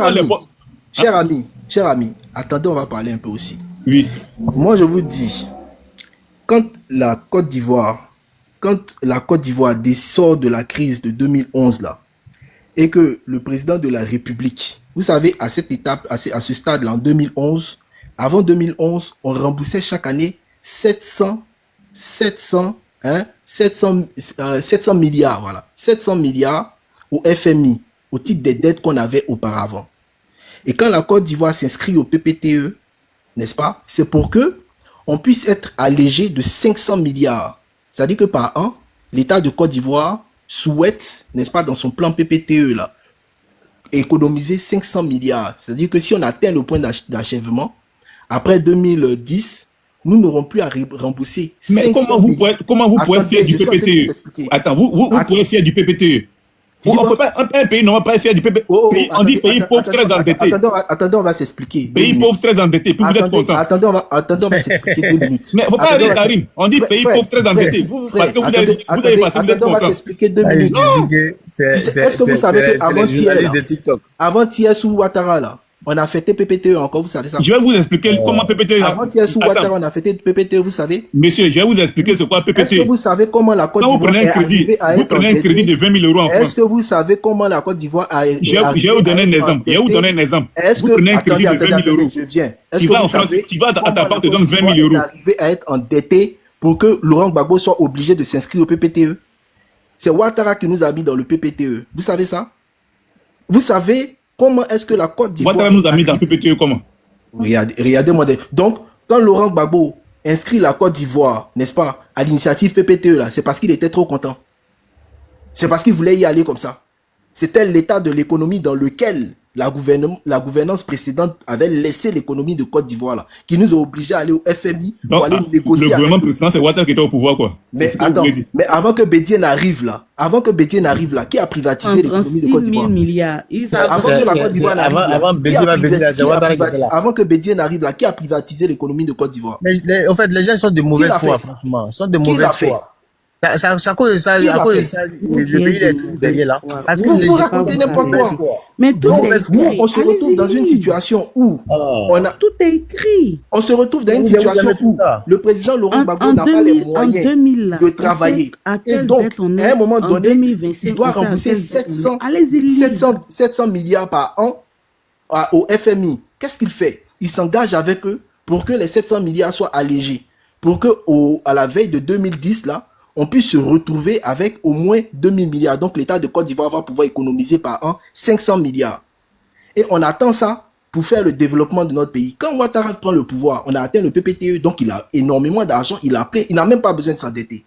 Cher ami, attendez, on va parler un peu aussi. Oui. Moi, je vous dis, quand la Côte d'Ivoire sort de la crise de 2011 là, et que le président de la République, vous savez, à cette étape, à ce stade-là, en 2011, avant 2011, on remboursait chaque année 700 milliards, voilà. 700 milliards au FMI, au titre des dettes qu'on avait auparavant. Et quand la Côte d'Ivoire s'inscrit au PPTE, n'est-ce pas, c'est pour que on puisse être allégé de 500 milliards. C'est-à-dire que par an, l'État de Côte d'Ivoire souhaite, n'est-ce pas, dans son plan PPTE, là, économiser 500 milliards. C'est-à-dire que si on atteint le point d'achèvement, après 2010, nous n'aurons plus à rembourser. Mais comment vous pouvez faire du PPTE? Attends, vous pouvez faire du PPTE. Un pays n'aura pas faire du PPTE. On dit pays pauvre très endetté. Attendez, on va s'expliquer. Pays pauvre très endetté, puis vous êtes content. Attendez, on va s'expliquer 2 minutes. Mais il ne faut pas aller, Karim. On dit pays pauvre très endetté. Parce que vous avez passé, vous êtes content. On va s'expliquer 2 minutes. Est-ce que vous savez qu'avant-hier, sous Ouattara, là, on a fêté PPTE encore, vous savez ça? Je vais vous expliquer comment PPTE... Avant-hier, sous Ouattara, on a fêté PPTE, vous savez? Monsieur, je vais vous expliquer ce qu'est PPTE. Est-ce que vous savez comment la Côte d'Ivoire est arrivée à être... Vous prenez un crédit de 20 000 euros en France. Est-ce que vous savez comment la Côte d'Ivoire a... Je vais vous donner un exemple. Vous prenez un crédit de 20 000 euros. Je viens. Tu vas à ta banque, te donne 20 000 euros. Arrivé à être endetté pour que Laurent Gbagbo soit obligé de s'inscrire au PPTE. C'est Ouattara qui nous a mis dans le PPTE. Vous savez ça? Vous savez comment est-ce que la Côte d'Ivoire... Ouattara nous a mis dans le PPTE comment? Regardez-moi. Donc, quand Laurent Gbagbo inscrit la Côte d'Ivoire, n'est-ce pas, à l'initiative PPTE, là, c'est parce qu'il était trop content. C'est parce qu'il voulait y aller comme ça. C'était l'état de l'économie dans lequel la gouvernance précédente avait laissé l'économie de Côte d'Ivoire, là, qui nous a obligés à aller au FMI pour aller négocier. Le gouvernement précédent, c'est Ouattara qui était au pouvoir, quoi. Mais attends, mais avant que Bédié n'arrive là, qui a privatisé l'économie de Côte d'Ivoire? 36 000 milliards. Avant que la Côte d'Ivoire n'arrive là, avant que Bédié n'arrive là, qui a privatisé l'économie de Côte d'Ivoire? Mais en fait, les gens sont de mauvaise foi, franchement. Ils sont de mauvaise foi. Ça cause de ça, le pays est tout derrière là. Parce que vous racontez n'importe quoi. Mais tout est écrit. Nous, on se retrouve dans une situation où tout est écrit. On se retrouve dans une situation où le président Laurent Gbagbo n'a pas les moyens de travailler. Et donc, à un moment donné, il doit rembourser 700 milliards par an au FMI. Qu'est-ce qu'il fait? Il s'engage avec eux pour que les 700 milliards soient allégés. Pour que à la veille de 2010, là, on puisse se retrouver avec au moins 2000 milliards. Donc, l'État de Côte d'Ivoire va pouvoir économiser par an 500 milliards. Et on attend ça pour faire le développement de notre pays. Quand Ouattara prend le pouvoir, on a atteint le PPTE, donc il a énormément d'argent, il n'a même pas besoin de s'endetter.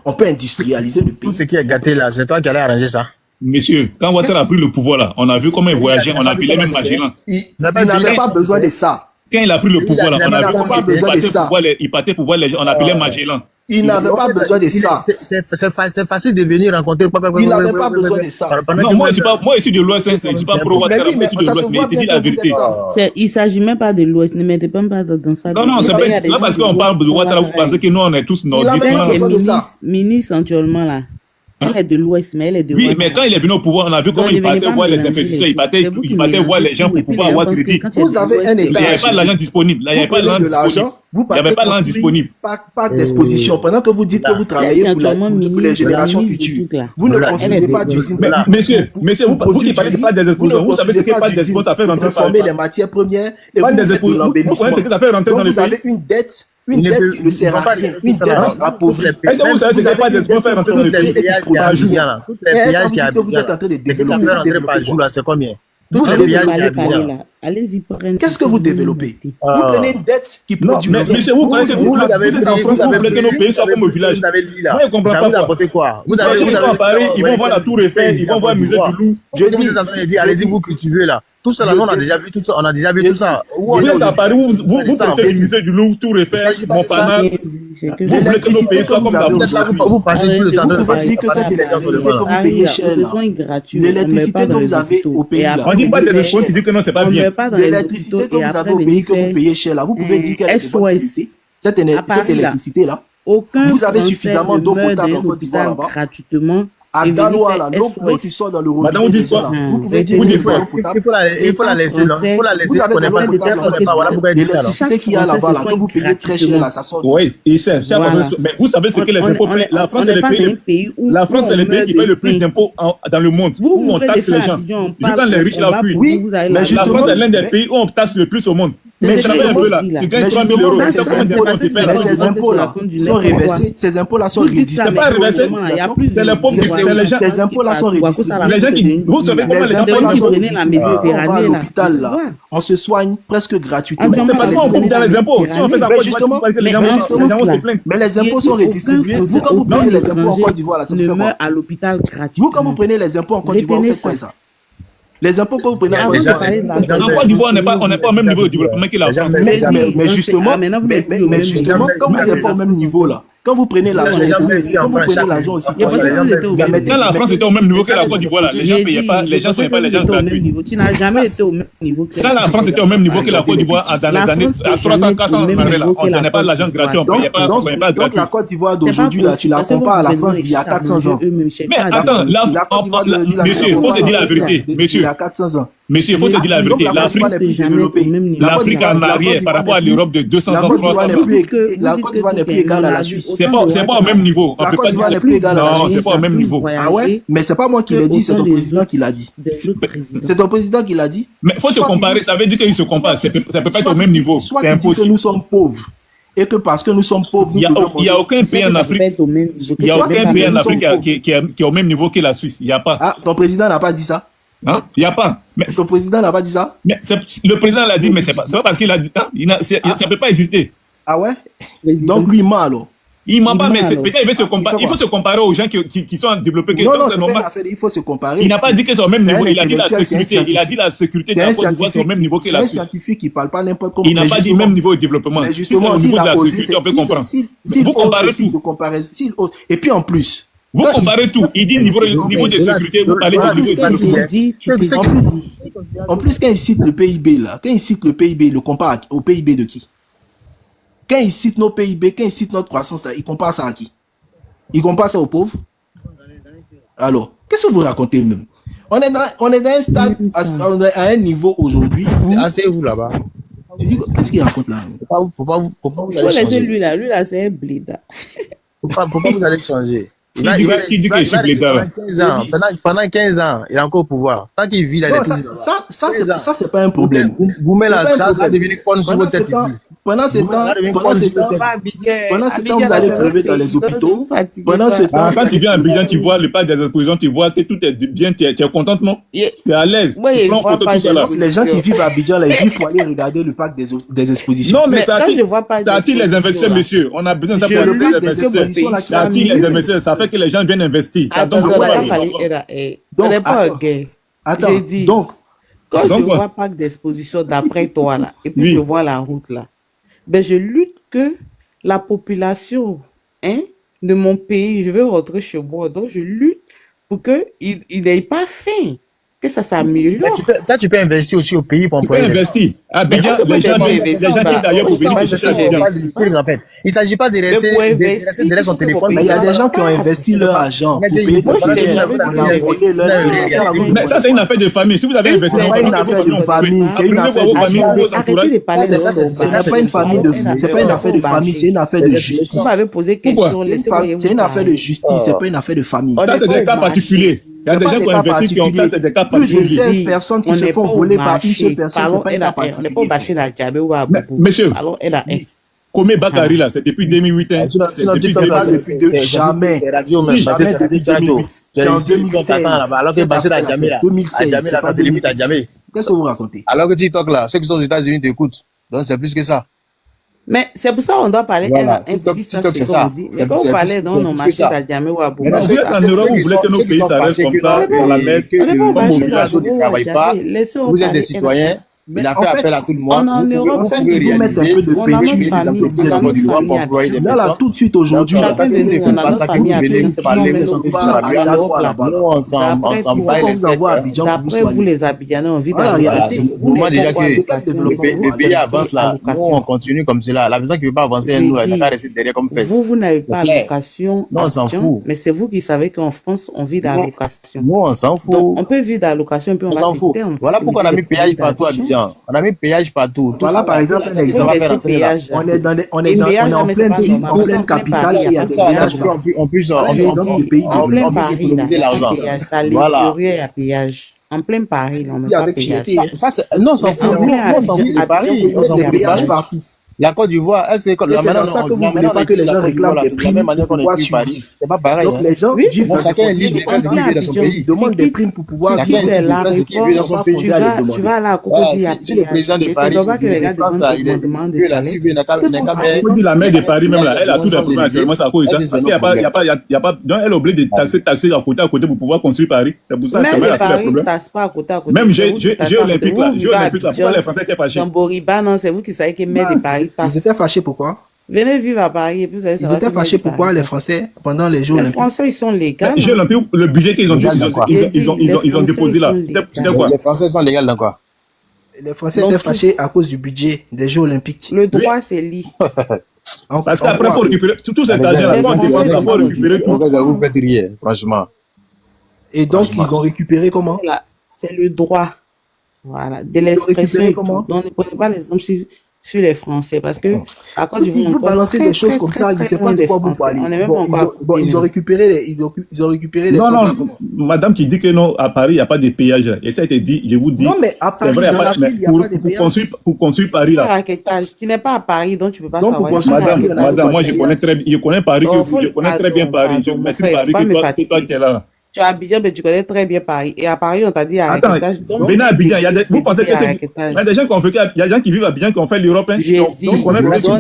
On peut industrialiser le pays. Tout ce qui est gâté là, c'est toi qui allais arranger ça. Monsieur, quand Ouattara a pris le pouvoir là, on a vu comment il voyageait, on a appelé même Magellan. Il n'avait pas besoin de ça. Quand il a pris le pouvoir là, on a vu comment il partait pour voir les gens, on appelait Magellan. Il n'avait pas besoin de ça. C'est facile de venir rencontrer. Il n'avait pas besoin de ça. Non, moi, je suis de l'Ouest, je ne suis pas pro-Ouattara, mais je suis de l'Ouest, mais il dit la vérité. Il ne s'agit même pas de l'Ouest, ne mettez pas dans ça. Non, c'est pas parce qu'on parle de Ouattara, vous pensez que nous, on est tous nordistes. Ministre actuellement là. Elle est de l'Ouest, mais elle est de Oui, mais quand il est venu au pouvoir, on a vu comment il partait voir les investisseurs, il partait voir les gens pour pouvoir avoir crédit. Vous avez un État. Il n'y avait pas l'argent disponible. Il n'y avait pas l'argent disponible. Pas d'exposition. Pendant que vous dites que vous travaillez pour les générations futures, vous ne construisez pas d'usine. Monsieur, vous qui parlez de pas d'exposition, vous savez ce que pas d'exposition, ça fait rentrer transformer les matières premières et vous faites de l'embellissement. Donc vous avez une dette. Une dette qui ne sert à rien. Une dette appauvrie. Est-ce que vous savez ce que pas d'exposition fait rentrer dans le pays? Toutes les pillages qui que vous êtes en train de développer. Ça fait rentrer par jour là, c'est combien? Allez-y, qu'est-ce que vous développez? Vous prenez une dette qui produit. Mais monsieur, vous connaissez, vous avez en France, vous voulez que nos pays soient comme au village. Moi, je comprends pas. Vous apportez quoi? Vous allez à Paris, ils vont voir la Tour Eiffel, ils vont voir le musée du Louvre. Je dis, vous êtes en train de dire, allez-y, vous cultivez là. Tout ça là, on a déjà vu tout ça. On a déjà vu tout ça. Vous êtes à Paris, vous préférez le musée du Louvre, Tour Eiffel, Montparnasse. Vous voulez que nos pays soient comme la Bourse. Vous passez tout le temps de vous dire que cette électricité que vous payez cher, l'électricité que vous avez au pays, on dit pas des espoirs qui disent que non, c'est pas bien. L'électricité que vous avez au pays que vous payez cher là, vous pouvez dire qu'elle est de bonne qualité. Cette électricité là, vous avez suffisamment d'eau potable en Côte d'Ivoire là-bas. Gratuitement. À Daloa, là, l'eau qui sort dans le robinet. Madame, vous dites quoi? Vous pouvez dire qu'il faut la laisser, non? Il faut la laisser. Vous avez des l'électricité qu'il y a là-bas, là, que vous payez très cher, là, ça sort. Oui, mais vous savez ce que les impôts payent. La France, c'est le pays qui paye le plus d'impôts dans le monde, où on taxe les gens. Quand les riches la fuient. Oui, mais la France est l'un des pays où on taxe le plus au monde. Mais tu gagnes 3 000 euros. Mais ces impôts-là sont reversés. Ces impôts-là sont redistribués. C'est pas reversé. C'est les pauvres. Ces impôts-là sont redistribués. Les gens qui, vous savez comment les gens on va à l'hôpital là, on se soigne presque gratuitement. C'est parce qu'on coupe dans les impôts. Si on fait ça, justement, les gens se plaignent. Mais les impôts sont redistribués. Vous, quand vous prenez les impôts en Côte d'Ivoire, ça vous fait quoi? À l'hôpital gratuitement. Vous, quand vous prenez les impôts en Côte d'Ivoire, vous faites quoi ça? Les impôts que vous prenez en Côte d'Ivoire, on n'est pas au même niveau de développement que la France. Mais justement, quand vous n'êtes pas au même niveau là, quand vous prenez l'argent, aussi. Quand la France était au même niveau que la Côte d'Ivoire, les gens ne payaient pas, les gens ne payaient pas les gens gratuits. Tu n'as jamais été au même niveau que quand la France était au même niveau que la Côte d'Ivoire, dans les années à 300, 400, on ne donnait pas de l'argent gratuit, on ne payait pas gratuit. Donc la Côte d'Ivoire d'aujourd'hui, là, tu la compares à la France d'il y a 400 ans. Mais attends, monsieur, il faut se dire la vérité. Monsieur, il y a 400 ans. Monsieur, il faut se dire la vérité. L'Afrique en arrière par rapport à l'Europe de 200 ans, 300 ans. La Côte d'Ivoire n'est plus égale à la Suisse. C'est pas au même niveau. La Côte d'Ivoire n'est plus égale à la Suisse. Non, c'est pas au même niveau. Ah ouais? Mais c'est pas moi qui l'ai dit, c'est ton président qui l'a dit. C'est ton président qui l'a dit. Mais il faut se comparer, ça veut dire qu'il se compare. Ça peut pas être au même niveau. Soit tu dis que nous sommes pauvres. Et que parce que nous sommes pauvres, il n'y a aucun pays en Afrique qui est au même niveau que la Suisse. Il n'y a pas. Ah, ton président n'a pas dit ça? Hein? Il n'y a pas. Mais son président n'a pas dit ça? Mais le président l'a dit, mais c'est pas parce qu'il a dit. Ça ne peut pas exister. Ah ouais? Donc lui, il ment alors. Il ment pas, mais alors. peut-être il faut se comparer aux gens qui sont développés. Non, Donc non, c'est normal. il faut se comparer. Il n'a pas dit que c'est au même C'est un niveau. Il a dit la intellectuel, c'est un sécurité. Il a dit la sécurité de la Côte d'Ivoire c'est au même niveau que la C'est un Suisse. scientifique qui parle pas n'importe comment. Il n'a pas dit même niveau de développement. Mais Si c'est justement, au niveau de la s'il sécurité, on peut comprendre. s'il Vous comparez tout. Et puis en plus, Vous comparez tout. Il dit niveau de sécurité, vous parlez de niveau de développement. En plus, quand il cite le PIB, là, quand il cite le PIB, il le compare au PIB de qui? Quand il cite nos PIB, quand il cite notre croissance, là, il compare ça à qui? Il compare ça aux pauvres? Alors, qu'est-ce que vous racontez même? On est dans un stade, on est à un niveau aujourd'hui. Asseyez-vous là-bas. Tu dis, qu'est-ce qu'il raconte là? Faut pas vous Il faut laisser lui là, c'est un bléda. Faut pas vous allez changer. Qui dit que je suis blédard? Pendant 15 ans, il est encore au pouvoir. Tant qu'il vit là, il est toujours là. Ça, c'est pas un problème. Goumé là, ça va devenir con sur votre tête ici. Pendant ce temps, vous allez crever dans les hôpitaux. Pendant ce temps, Quand tu viens à Abidjan, tu vois le parc des expositions, tu vois que tout est bien, tu es contente, non? Tu es à l'aise. Tu prends photo, tout ça là. les gens qui vivent à Abidjan, là, ils vivent pour aller regarder le parc des expositions. Non, mais ça attire les investisseurs, monsieur. On a besoin de ça pour les investisseurs. Ça attire les investisseurs. Ça fait que les gens viennent investir. Ça donne beaucoup Donc, quand je vois le parc d'exposition d'après toi là, et puis je vois la route là, ben je lutte que la population de mon pays, je veux rentrer chez moi, donc je lutte pour qu'il n'ait pas faim, que ça s'améliore. Tu peux investir aussi au pays pour employer. Tu peux investir. Abidjan, les gens viennent d'ailleurs pour venir. Il ne s'agit pas de rester derrière son téléphone. Mais il y a des gens qui ont investi leur argent pour payer Mais ça, c'est une affaire de famille. Si vous avez investi, c'est pas une affaire de famille, c'est une affaire de justice. Arrêtez de parler de ça. C'est pas une famille de c'est pas une affaire de famille, c'est une affaire de justice. Vous m'avez posé question. C'est une affaire de justice, c'est pas une affaire de famille. Ça, c'est des cas particuliers. Il y a des gens qui ont investi qui ont fait des cas particuliers. Plus de 16 personnes qui se font voler par une seule personne, c'est pas une cas particulier. On n'est pas au marché de la Djabé ou à Boubou. Monsieur, alors elle a Komé Bakari là, c'est depuis 2008. Sinon, tu ne parles depuis jamais. Jamais depuis 2008. C'est en 2016. Alors que Bachir a jamais là. 2016. C'est pas 2008 à jamais. Qu'est-ce que vous racontez? Alors que TikTok là, ceux qui sont aux États-Unis t'écoutent. Donc c'est plus que ça. Mais c'est pour ça qu'on doit parler. Voilà, TikTok c'est ça. Mais quand vous parlez dans nos marchés de la Djamé ou à Boubou. Vous êtes en Europe, vous voulez que nos pays s'arrêtent comme ça, dans la mer, que le population ne travaille pas. Vous êtes des citoyens. Il a fait appel à tout le monde. En Europe, vous mettez un peu de pétrole. Là, tout de suite aujourd'hui, on d'après vous, les Abidjanais, on vit dans moi déjà que le pays avance là, nous on continue comme cela. La personne qui ne veut pas avancer, nous, elle n'a qu'à rester derrière comme fesse. Vous n'avez pas l'allocation. Non, on s'en fout. Mais c'est vous qui savez qu'en France, on vit d'allocation. Nous, on s'en fout. On peut vivre d'allocation, puis on s'en fout. Voilà pourquoi on a mis péage partout à Abidjan. On a mis péage partout. Voilà, par exemple, on est en pleine capitale et il y a des péages. On puisse économiser l'argent. Voilà. Péage. En plein Paris, on met pas péage. Non, on s'en fout. On s'en fout de Paris. On s'en fout de Paris partout. La Côte d'Ivoire, c'est comme la manière dont vous voulez pas que les gens réclament des primes pour pouvoir survivre. C'est pas pareil. Donc les gens vivent chacun est libre de faire ce qu'il veut dans son pays. Demande des primes pour pouvoir vivre. Tu vas à la Cocody. Si le président de Paris, de France là, il est là, s'il veut, il n'a qu'à la maire de Paris même là, elle a tout les problèmes actuellement, c'est à cause de ça. Parce qu'il n'y a pas, donc elle est obligée de taxer à côté pour pouvoir construire Paris. C'est pour ça qu'elle a tous les problèmes. Même Jeux Olympiques là, pourquoi les Français étaient fâchés? C'est vous qui savez que maire de Paris ils étaient fâchés pourquoi? Venez vivre à Paris et puis vous allez savoir. Ils étaient fâchés pourquoi les Français pendant les Jeux Olympiques? Les Français ils sont légaux. Les Jeux Olympiques, le budget qu'ils ont déposé là, c'était quoi? Les Français sont légaux dans quoi? Les Français étaient fâchés à cause du budget des Jeux Olympiques. Le droit c'est lié. Parce qu'après il faut récupérer tout cet argent, il faut récupérer tout. Vous faites rien, franchement. Et donc ils ont récupéré comment? C'est le droit. Voilà, de l'expression. Donc ne prenez pas l'exemple sur les Français parce que à cause du vous balancez des choses comme ça, il ne sait pas de quoi vous parlez. Ils ont récupéré les non, madame qui dit que non, à Paris, il n'y a pas de péage. Et ça a été dit, je vous dis. Non, mais à Paris, c'est vrai, pour construire Paris là. Tu n'es pas à Paris, donc tu ne peux pas savoir. Madame, moi je connais très bien Paris, je connais très bien Paris. Je maîtrise Paris que toi qui es là. Tu es à Abidjan, mais tu connais très bien Paris. Et à Paris, on t'a dit à Attends, Raquetage. venez à Abidjan. Vous pensez que c'est. Il y a des gens qui ont fait, il y a des gens qui vivent à Abidjan qui ont fait l'Europe. J'ai dit, donc, on a fait on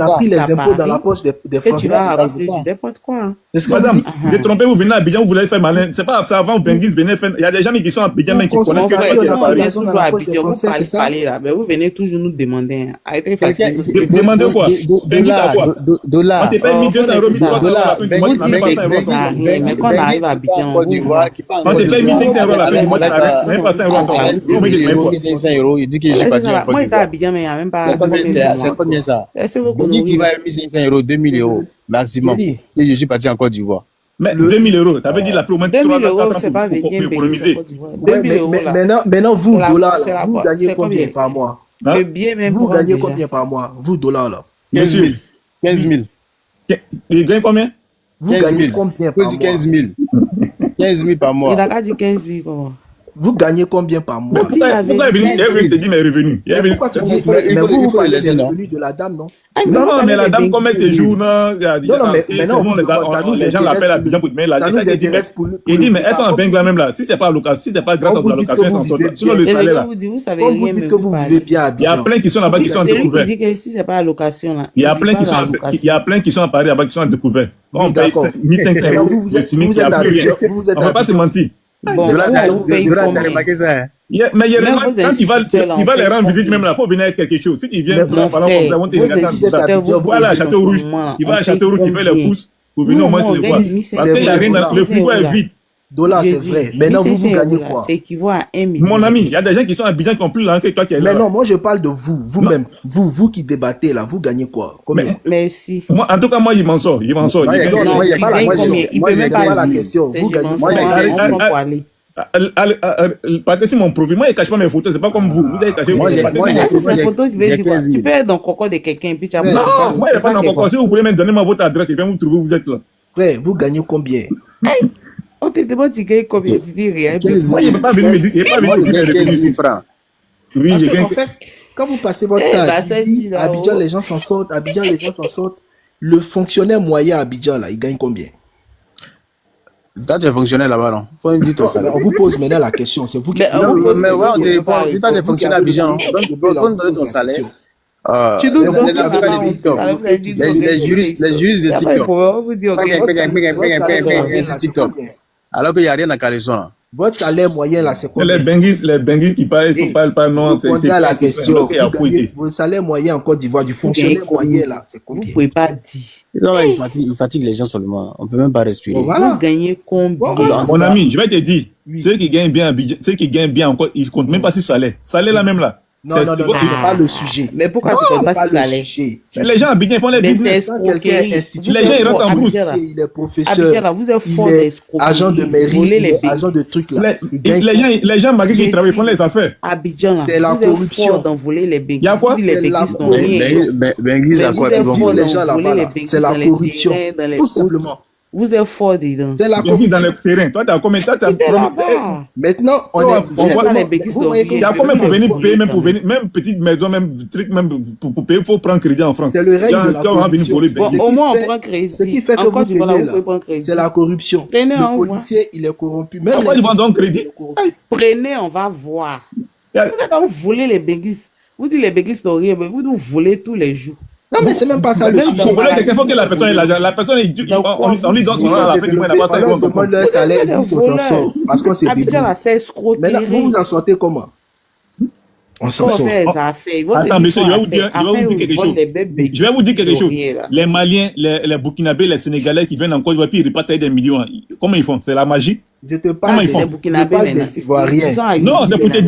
a pris les impôts dans la poche des Français. Tu vas raconter du n'importe quoi. Madame, détrompez, vous venez à Abidjan, vous voulez faire malin. C'est pas ça avant, Benguis venez faire. Il y a des gens qui sont à Abidjan, mais qui connaissent que mais vous venez toujours nous demander. Demandez quoi? Benguis à quoi? Dollars. On te paye 1200 euros, 1300 euros à la fin du mois, tu n'as pas 5 euros. Mais quand on arrive à Abidjan, on te paye 1500 euros à la fin du mois, tu n'as même pas 5 euros. 1500 euros, il dit que je suis parti en Côte moi, j'étais à d'Ivoire. Abidjan, mais il n'y a même pas. C'est combien ça? Il dit qu'il va 1500 euros, 2000 euros maximum. Et je suis parti en Côte d'Ivoire. Mais 2000 euros, tu avais dit la plus au moins 3 euros, c'est pas pour venir économiser. Maintenant, vous, dollars, là, vous gagnez combien par mois? Vous gagnez combien par mois? Vous, dollars, là? 15 000. 15 000. Il gagne combien? Vous gagnez combien par mois? 15 000. 15 000 par mois. Il a pas dit 15 000 comment? Vous gagnez combien par mois? Pourquoi il te dit mes revenus? Pourquoi tu dis, mais vous parlez des revenus de la dame, non? Non, mais la dame, comment elle séjourne? Non, mais maintenant, les gens l'appellent à Abidjan pour te mettre la il dit, mais elles sont en Bengla même là. Si c'est pas location, si c'est pas grâce à la location, elles s'en sortent. Sinon, le salaire là. Vous dites que vous vivez bien à Abidjan. Il y a plein qui sont là-bas qui sont en découvert. Il dit que si c'est pas la location là. Il y a plein qui sont à Paris là-bas qui sont en découvert. On paye 1500 euros. Je suis mis qu'il n'y a plus rien. On ne va pas se mentir. Bon, remarqué ça. Mais quand il va les rendre visite même là, il faut venir avec quelque chose. Si tu viens, voilà, Château Rouge. Il va à Château Rouge, il fait les courses. Vous venez au moins se le voir. Parce qu'il n'y a rien dans le frigo est vide. Dollars, c'est vrai. Maintenant, vous gagnez quoi? C'est équivaut à 1 million. Mon ami, il y a des gens qui sont à Abidjan qui ont plus l'argent que toi qui es là. Mais non, moi je parle de vous, vous-même. Vous qui débattez là, vous gagnez quoi? Combien? Merci. En tout cas, moi, il m'en sort. Il m'en sort. Il peut même pas la question. Vous gagnez quoi? Partez sur mon profil. Moi, je ne cache pas mes photos. C'est pas comme vous. Vous avez caché vos photos. C'est une photo qui veut dire quoi? Tu peux être dans le coco de quelqu'un et puis tu as. Non, moi, je ne pas dans le coco. Si vous voulez même donner votre adresse et bien vous trouver où vous êtes là. Frère, vous gagnez combien? On te demande tu gagnes combien? Tu dis rien. Moi, il ne peut pas venir me dire. Il ne peut pas venir me dire 15 000 francs. Oui, j'ai gagné. En fait, quand vous passez votre temps à Abidjan, les gens s'en sortent. Abidjan, les gens s'en sortent. Le fonctionnaire moyen à Abidjan, là, il gagne combien? Toi, tu es fonctionnaire là-bas, non? Faut me dire ton salaire. On vous pose maintenant la question. C'est vous qui. Mais ouais, on te répond. Toi, tu es fonctionnaire à Abidjan, non? Donc, il faut nous donner ton salaire. Tu nous donnes les juristes de TikTok. Alors qu'il n'y a rien à Caleçon là. Votre salaire moyen là, c'est combien? Les Benguis qui parlent, il ne faut pas non. C'est la question. Votre salaire moyen en Côte d'Ivoire, du fonctionnaire moyen là, c'est combien? Vous ne pouvez pas dire. Il fatigue les gens seulement. On ne peut même pas respirer. Vous gagnez combien? Mon ami, je vais te dire, ceux qui gagnent bien encore, ils ne comptent même pas sur salaire. Salaire là même là. Non, c'est pas le sujet. Mais pourquoi tu ne comptes pas sur salaire? Les gens à Abidjan font les business. Les gens ils rentrent en brousse. Il est professeur, vous êtes fort d'escroquer. Agent de mairie, agent de trucs là. Les gens malgré qu'ils travaillent font les affaires. Abidjan là, c'est la corruption. D'envoler les béguis. Il y a quoi? Les béguis n'ont rien. Benguis à quoi? Les gens là-bas, c'est la corruption. Tout simplement. Vous êtes fort dedans. C'est la corruption. Dans le terrain. Toi, tu as combien? Maintenant, on est. Il y a combien pour venir payer, même pour venir, même petite maison, même truc, même pour payer, il faut prendre crédit en France. C'est le règne de la corruption. Au moins, on prend crédit. Ce qui fait que vous prenez là, c'est la corruption. Le policier, il est corrompu. Pourquoi ils vont donc crédit? Prenez, on va voir. Vous volez les béguis. Vous dites les béguis n'ont rien, mais vous nous volez tous les jours. Non, mais c'est même pas ça le sujet. Il faut que la personne ait l'argent. La personne, on lui donne son salaire à la fin du mois, il n'a pas ça. On demande leur salaire, ils disent qu'on s'en sort. Parce qu'on s'est débrouillé. Maintenant, vous vous en sortez comment? On s'en sort. Attends, monsieur, je vais vous dire quelque chose. Je vais vous dire quelque chose. Les Maliens, les Burkinabés, les Sénégalais qui viennent en Côte d'Ivoire, puis ils repartent des millions. Comment ils font? C'est la magie? Je te parle des Burkinabés, des Ivoiriens. Non, c'est pour te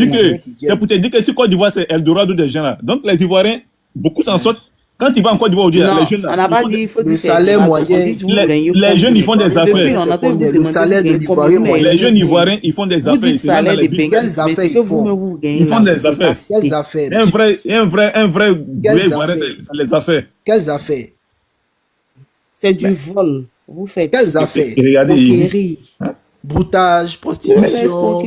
dire que si Côte d'Ivoire, c'est Eldorado des gens là. Donc, les Ivoiriens, beaucoup s'en sortent. Quand il va en Côte d'Ivoire, les jeunes là, on n'a pas dit il faut le salaire moyen. Les jeunes, ils font des affaires. Le salaire de l'Ivoirien moyen. Les jeunes Ivoiriens, ils font des affaires. Quelles affaires ils font? Ils font des affaires. Quelles affaires? Un vrai Ivoirien, les affaires. Quelles affaires? C'est du vol. Vous faites. Quelles affaires? Regardez. Broutage, prostitution,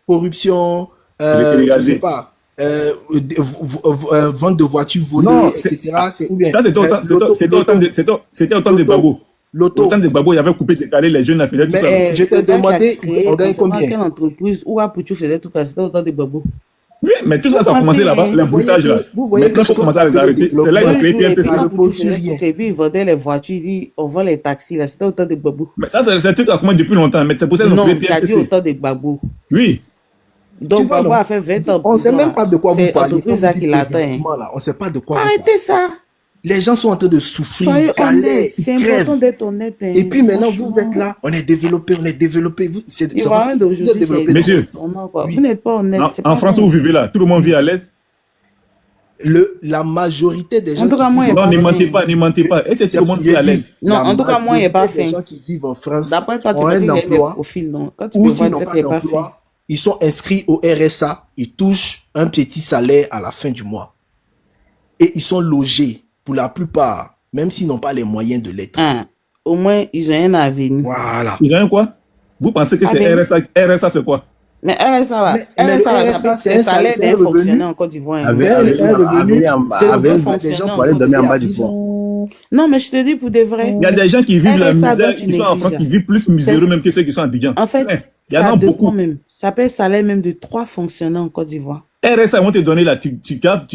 corruption, je sais pas. Vente de voitures volées, etc. C'était au temps de Gbagbo. Au temps de Gbagbo, il y avait coupé, décalé, les jeunes faisaient tout ça. Je t'ai demandé, on gagne combien? Quelle entreprise où Apucho faisait tout ça, c'était au temps de Gbagbo. Oui, mais tout ça, ça a commencé là-bas, l'emboutage là. Maintenant, il faut commencer à les arrêter. C'est là qu'ils ont créé PNPC. Et puis, ils vendaient les voitures, ils disent, on vend les taxis là, c'était au temps de Gbagbo. Mais ça, c'est un truc qui a commencé depuis longtemps, mais c'est pour ça qu'ils ont créé PNPC. Non, tu as dit au temps de Gbagbo. Oui. Donc, Gbagbo a fait 20 ans. On ne sait même pas de quoi vous parlez. C'est l'entreprise qui l'attend. On ne sait pas de quoi vous parlez. Arrêtez ça. Les gens sont en train de souffrir, c'est important d'être honnête. Et puis maintenant, vous êtes là, on est développé. Vous êtes développé. Messieurs, vous n'êtes pas honnête. En France, où vous vivez là, tout le monde vit à l'aise. La majorité des gens. En tout cas, moi, non, ne mentez pas. Est-ce que tout le monde vit à l'aise? Non, en tout cas, moi, il n'y a pas fait. Les gens qui vivent en France d'après toi, tu ont un emploi. Ou s'ils n'ont pas d'emploi, ils sont inscrits au RSA, ils touchent un petit salaire à la fin du mois. Et ils sont logés. Pour la plupart, même s'ils n'ont pas les moyens de l'être. Au moins, ils ont un avenir. Voilà. Ils ont un quoi? Vous pensez que c'est RSA? RSA, c'est quoi? Mais RSA, c'est le salaire d'un fonctionnaire en Côte d'Ivoire. Avec des gens pour aller dormir en bas du pont. Non, mais je te dis pour de vrai. Il y a des gens qui vivent la misère, qui sont en France, qui vivent plus miséreux même que ceux qui sont à Abidjan. En fait, il y en a beaucoup. Même. Ça peut être salaire même de 3 fonctionnaires en Côte d'Ivoire. RSA, on te donné là, tu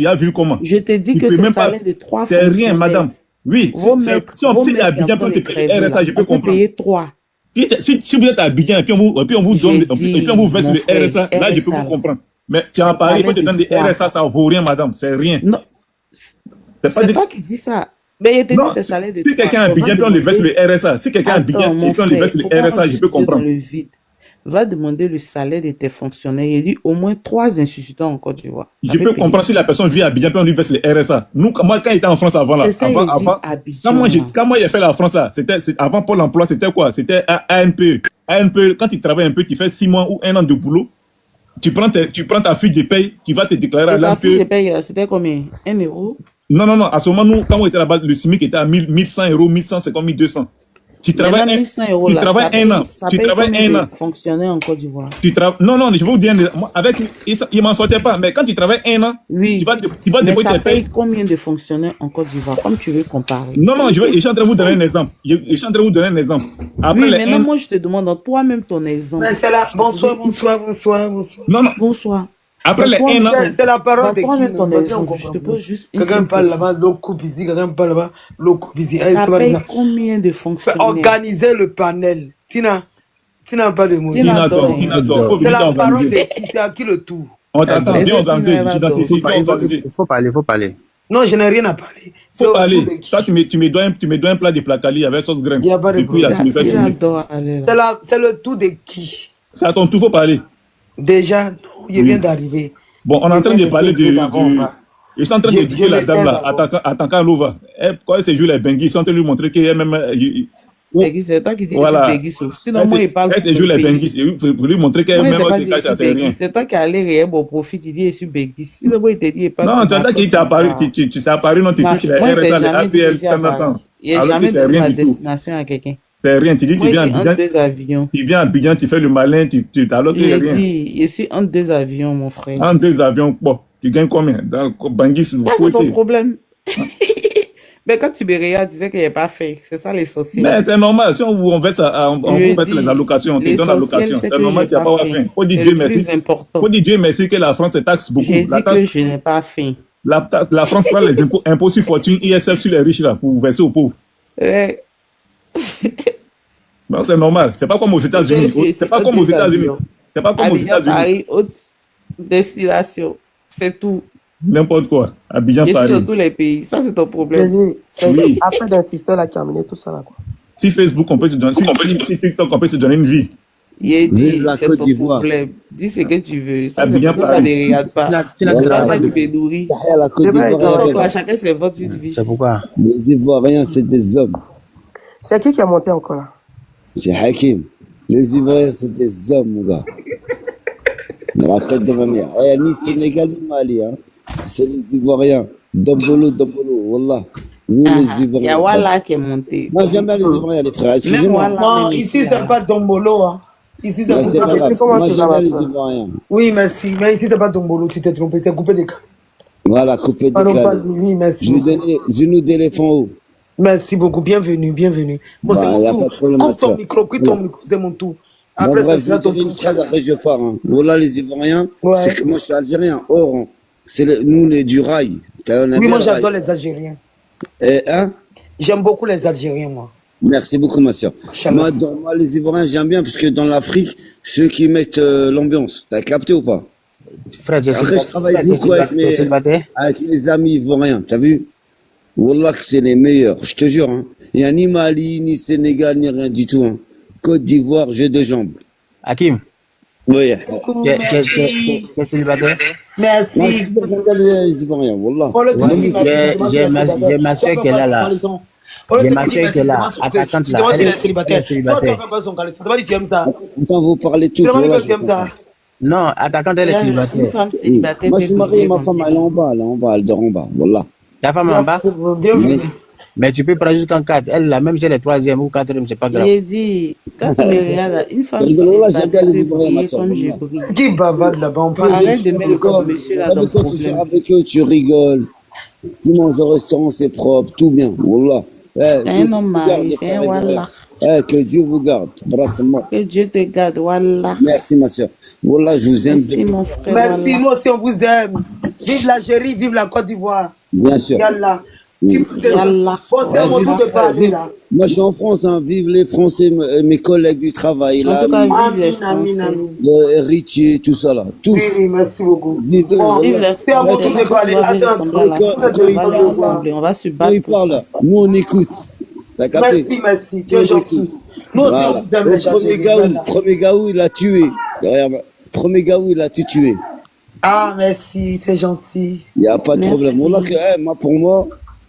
as vu comment? Je te dis que c'est le salaire de 3 c'est rien, madame. Oui, si on dit à Abidjan, on te paye RSA, je peux comprendre. On peut payer 3. Si vous êtes à Abidjan et puis on vous donne, et puis on vous verse le RSA, là, je peux vous comprendre. Mais tu es à Paris, on te donne des RSA, ça vaut rien, madame, c'est rien. Non. C'est toi qui dis ça. Mais il te dit c'est salaire de 3. Si quelqu'un à Abidjan, puis on lui verse le RSA, si quelqu'un à Abidjan, et puis on lui verse le RSA, je peux comprendre. Va demander le salaire de tes fonctionnaires. Il dit au moins 3 instituteurs en Côte d'Ivoire. Je peux comprendre si la personne vit à Abidjan, puis on lui verse le RSA. Nous, moi, quand j'étais en France avant, là, quand moi j'ai fait la France, là, avant Pôle emploi, c'était quoi? C'était ANPE. ANPE, quand tu travailles un peu, tu fais 6 mois ou 1 an de boulot, tu prends ta fiche de paye, qui va te déclarer à l'ANPE. Ta fiche de paye, c'était combien? 1 euro? Non, à ce moment, nous, quand on était là-bas, le SMIC était à 1100 euros, 1150, 1200. Tu travailles un an. Tu travailles un an. Fonctionnaire en Côte d'Ivoire. Non, je vais vous dire, avec, il m'en sortait pas, mais quand tu travailles un an, tu vas déposer tes payes. Combien de fonctionnaires en Côte d'Ivoire, comme tu veux comparer? Non, je suis en train de vous donner un exemple. Je suis en train de vous donner un exemple. Après oui, maintenant, moi, je te demande, toi-même, ton exemple. Mais c'est là, bonsoir. Non. Bonsoir. Après les 1 an. C'est la parole de qui? Je te pose juste une quelqu'un parle là-bas, l'autre coupe ici, quelqu'un parle là-bas, l'autre coupe ici. Ça paye combien de fonctionnaires? Organiser le panel. Tina pas de mots. Tina, c'est la parole de qui? C'est à qui le tour? On t'entend bien organiser, j'identifie. Il faut parler. Non, je n'ai rien à parler. Faut parler. Toi, tu me dois un plat de placali avec sauce graine. Il n'y a pas de problème. C'est le tour de qui? C'est à ton tour, faut parler. Déjà, non, il vient d'arriver. Bon, on est en train de parler ils sont en train de juger la dame là, attaquant Lova. Quand elle joue les Benguis, ils sont en train de lui montrer qu'il y a même. Benguis, c'est toi qui dis que c'est Benguis. Sinon, moi, il parle. Elle joue les Benguis. Il faut lui montrer qu'elle même. C'est toi qui allais réel bon profit, il dit je suis Benguis. Sinon, moi, il te dit pas. Non, c'est toi qui t'es apparu, tu t'es apparu, non, tu touches les RSA, les APL, il n'y a jamais donné ma destination à quelqu'un. C'est rien, tu dis que tu viens à Abidjan. Tu viens à Abidjan, tu fais le malin, alors qu'il n'y a rien. Je suis entre 2 avions, mon frère. Entre 2 avions, bon, tu gagnes combien? Dans Bangui, c'est ton problème. Mais quand tu me regardes, tu disais qu'il n'y a pas fait. C'est ça l'essentiel. Mais c'est normal, si on verse les allocations, on te donne l'allocation. C'est normal qu'il n'y a pas faim. Faut dire Dieu merci. Faut dire Dieu merci que la France taxe beaucoup. J'ai dit que je n'ai pas faim. La France prend les impôts sur fortune, ISF sur les riches là, pour verser aux pauvres. Non, c'est normal. C'est pas comme aux États-Unis. C'est pas comme aux États-Unis. C'est pas comme aux États-Unis. Paris, haute destination. C'est tout. N'importe quoi. Abidjan, Paris. Dans tous les pays. Ça, c'est ton problème. C'est après d'insister là qui a amené tout ça là, quoi. Si Facebook, on peut se donner. Si TikTok, on peut se donner une vie. Il dit, c'est ton problème. Dis ce que tu veux. Ça, c'est pas des regardes pas. Tu n'as pas de pédourie. La Côte d'Ivoire. Chacun ses votes, tu vis. C'est pourquoi les Ivoiriens, c'est des hommes. C'est qui a monté encore là? C'est Hakim. Les Ivoiriens, c'est des hommes, mon gars. Dans la tête de ma mère. Ni Sénégal, ni Mali. Hein. C'est les Ivoiriens. Dombolo, wallah. Nous, les Ivoiriens. Il y a Walla qui est monté. Moi, j'aime bien les Ivoiriens, les frères. Excusez-moi. Non, ici, c'est pas Dombolo. Hein. Ici, c'est pas grave. Moi, j'aime bien les Ivoiriens. Oui, merci. Mais ici, c'est pas Dombolo. Tu t'es trompé. C'est coupé des câbles. Voilà, coupé des câbles. Oui, merci. Genou d'éléphant haut. Merci beaucoup, bienvenue, bienvenue. Moi, c'est Bah, mon y a tour. pas de problème, Coupe ma ton soeur. micro, coupe ton micro, c'est mon tour. Bon, Après, ça bref, je sera vais ton dire une tour. phrase, après je pars. Hein. Voilà, les Ivoiriens, Ouais. c'est que moi, je suis algérien. Or, nous, on est du rail. On aime Oui, bien moi, le rail. j'adore les Algériens. Hein? J'aime beaucoup les Algériens, moi. Merci beaucoup, ma soeur. Moi, les Ivoiriens, j'aime bien, parce que dans l'Afrique, ceux qui mettent l'ambiance. T'as capté ou pas? Frère, Après, je travaille beaucoup avec mes amis ivoiriens. T'as vu? Wallah que c'est les meilleurs, je te jure. Hein. Il n'y a ni Mali, ni Sénégal, ni rien du tout. Hein. Côte d'Ivoire, jeu de jambes. Hakim. Oui. Tu es célibataire? Merci. Moi, j'aime bien les Ivoiriens, Wallah. J'ai ma soeur qui est là. J'ai ma soeur qui est là, attaquante là. Elle est célibataire. Pourtant, vous parlez tous. Non, attaquante, elle est célibataire. Une femme célibataire. Moi, je suis marié, ma femme, elle est en bas, elle dort en bas, Wallah. Ta femme est en bas? Mais tu peux prendre jusqu'en 4. Elle, là, même si elle est 3e ou 4e, c'est pas grave. J'ai dit, quand tu me regardes, une femme célibataire peut briller comme je brille. Qui bavarde là-bas? On parle Arrête de mettre comme monsieur là dans le Quand tu problème. sors avec eux, tu rigoles. Tu manges au restaurant, c'est propre, tout bien, Wallah. C'est un homme marié, c'est un wallah. Que Dieu vous garde, brasse-moi. Que Dieu te garde, wallah. Merci, ma soeur. Wallah, je vous aime. Merci, mon frère. Merci, wallah. nous aussi, on vous aime. Vive l'Algérie, vive la Côte d'Ivoire. Bien sûr. Yallah. Yallah. Bon, c'est à mon tour de parler là. Moi, je suis en France, hein. Vive les Français, mes collègues du travail, En là. tout cas, vive les Amin, Français. amin. Richie, tout ça, là. Tous. Oui, merci beaucoup. Vive Bon, Vive les c'est à mon tour Français. de parler. On va Attends, ressembler à la France. On va les rassembler. On va se Nous, battre il pour parle. ça. Nous, on écoute. T'as capté? merci, tu es gentil. Nous aussi, Voilà. on vous aime les Premier Gaou, il a tué. Regarde, premier Gaou, il a tout tué. Ah, merci, c'est gentil. Il n'y a pas de problème. Voilà que, moi, pour moi,